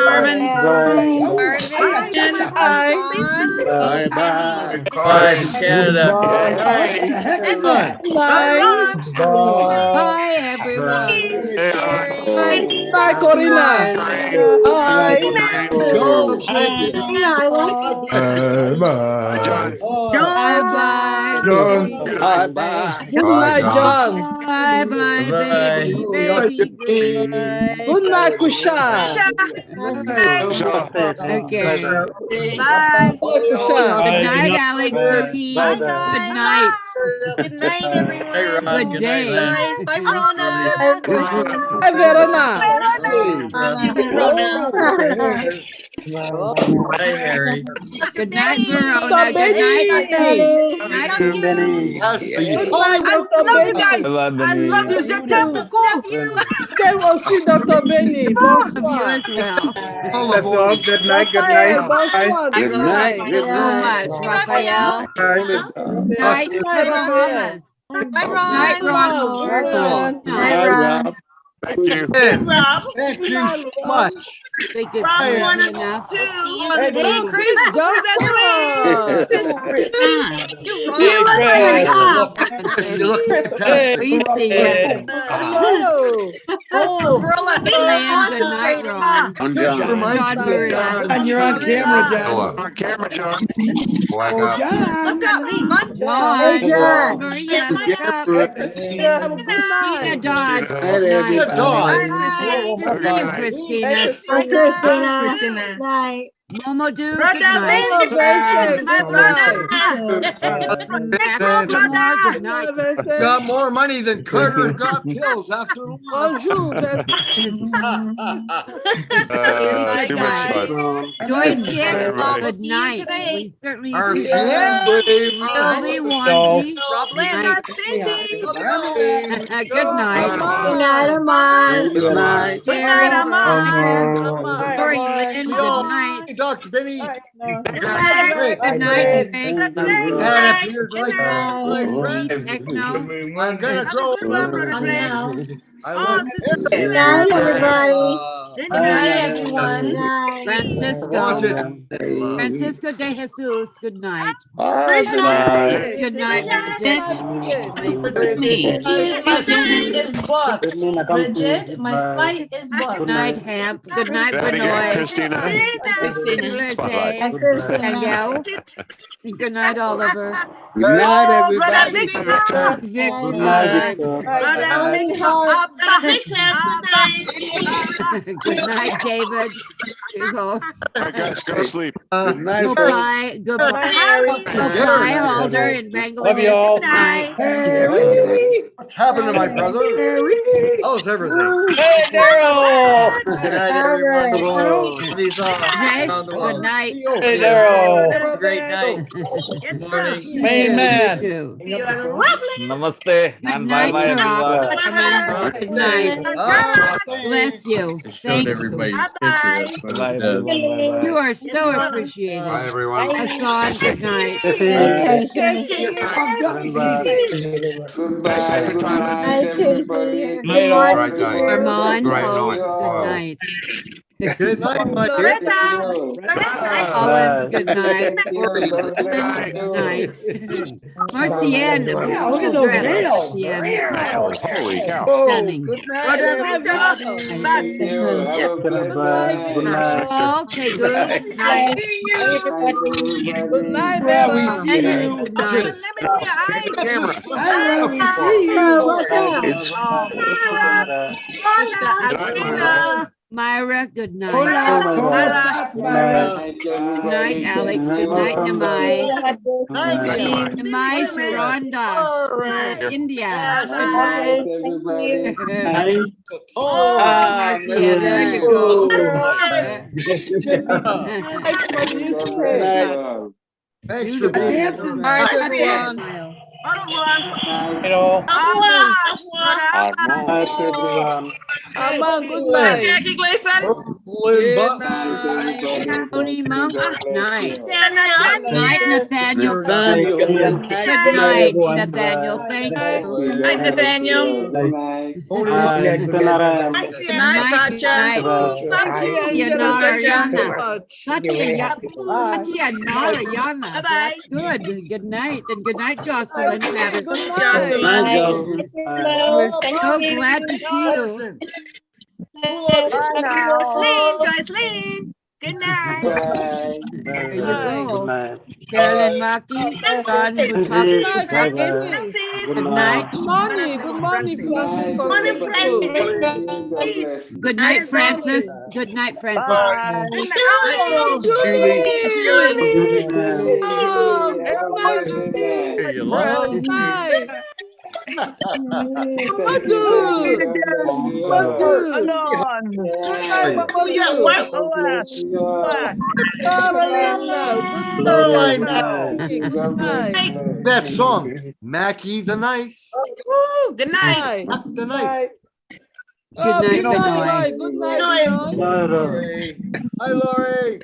Carmen. Bye bye. Bye, Canada. Bye. Bye, everyone. Bye, Corina. Bye. Go. I like it. Bye, John. Bye-bye. Bye bye. Good night, John. Bye-bye, baby. Baby, good night. Good night, Kusha. Okay. Bye. Good night, Alex. Sophie. Bye, Good guys. night. Good night, everyone. Good day. Guys, bye, Rona. Hi, Verona. Hi, Harry. Good night, Verona. Good night, Benny. Good night, Benny. I love you guys. I love you. Okay, we'll see Dr. Benny. Love you as well. That's all. Good night. Good night. Bye. Good night. Thank you so much, Raphael. Good night, the Bahamas. Bye, Good night, Ron. Ron. Bye, Rob. Thank you. Rob. Thank you so much. Think it's Rob, good one enough. Hey, Chris You look like a cop. You look fantastic. We see you. Oh, Umbrella. Land, good night, Ron. On John. John Murray. And you're on camera, John. On camera, John. Oh, John. Look up, me, Bun. John. John. Maria, look up. Christina Dodds. Good Good night, night. everybody. Nice to see you, Christina. Hi, Christina. Night. Momo do. Good Brother night. Vincent, my brother. Good night. Got more money than Carter got pills after a while. Too much fun. Joyce Hicks, Everybody. good night. We certainly Our appreciate friend, it. Sylvie Wanji. Rob Leonard, Good night. Good night, Armand. Good night. Good night, Armand. Lori Lynn, good night. Hey, Dr. Benny. Good night, Frank. And if you're like Pete Techno. I'm gonna go. Good night, everybody. Good night, everyone. Francisco. Francisco de Jesus, good night. Good night, Bridget. My flight is booked. Bridget, my flight is booked. Good night, Hamp. Good night, That again, Benoit. Christina. Christina. Spotlight. Danielle. Good night, Oliver. Good night, everybody. Vic, good night. night. Good night, David. Go. Guys, go to sleep. Good night, Go folks. pie. Go pie holder in Bangladesh. Love you all. Good night. What's happened to my brother? How's everything? Hey, Daryl. Good night, everyone. Jess, good night. Hey, Daryl. Great night. Yes, sir. Amen. You too. You are lovely. Namaste. Good And night, bye-bye, everyone. Good night. Bless you. Thank you. Bye-bye. Bye, everyone. You are so appreciated. Bye, everyone. Hassan, good night. Bye, safe and Hi, Casey. Right night. Armand, Right Hope, night. good night. Good night, my dear. Loretta. Collins, good night. Good night. Marcienne, beautiful dress, Marcienne. Holy cow. Stunning. Okay, good night. Good night, baby. Good night. Myra, good night. Good night, Alex. Good night, Namai. Namai Sharonda, India. Good night. Marcia, there you go. Thanks for being here. Good night, everyone. Hello. Aman, good night. Jackie Gleason. Tony Monk, night. Night, Nathaniel. Good night, Nathaniel. Thank you. Good night, Nathaniel. Good night, Satya. Yana. That's good. Good night. And good night, Jocelyn. Travis. Jocelyn. Night, Jocelyn. We're so glad to see you. Jocelyn. Good night. There you go. Carolyn Maki, Ron Butakis. Good night. Good morning, Francis. Good night, Francis. Good night, Francis. That song, Mackie the Nice. Good night. The Nice. Good night, Benoit. Good night. Hi, Lori.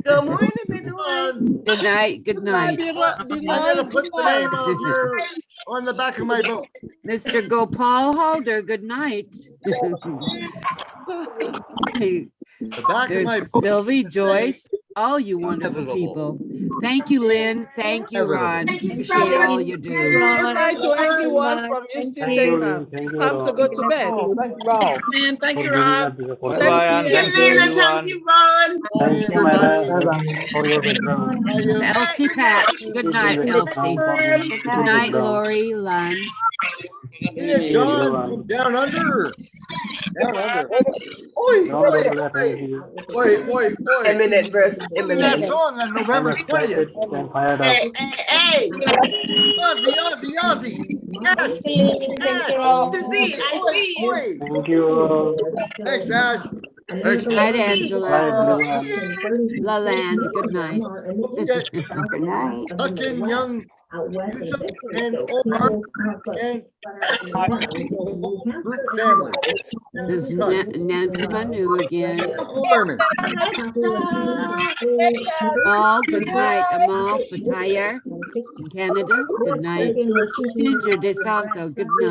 Good morning, Benoit. Good night. Good night. I'm gonna put the name of your on the back of my book. Mr. Gopal Holder, good night. Hey, The back of my there's book. Sylvie, Joyce, all you wonderful people. Thank you, Lynn. Thank you, Ron. Appreciate all you do. Good night to everyone from Houston, Texas. It's time to go to bed. Man, thank you, Rob. Thank you, Ron. It's Elsie Patch. Good night, Elsie. Good night, Lori, Lund. Hey, John from Down Under. Down Under. Oi. Imminent versus That imminent. song on November 20th. Hey. Ozzy. Ash. To see, I see you. Thank you. Thanks, Ash. Good night, Angela. Laland, good night. Good night. Huckin, Young, Yusuf, and Omar, and group family. This is Nancy Manu again. Amal, good night. Amal Fataya in Canada, good night. Ginger De Santo, good night.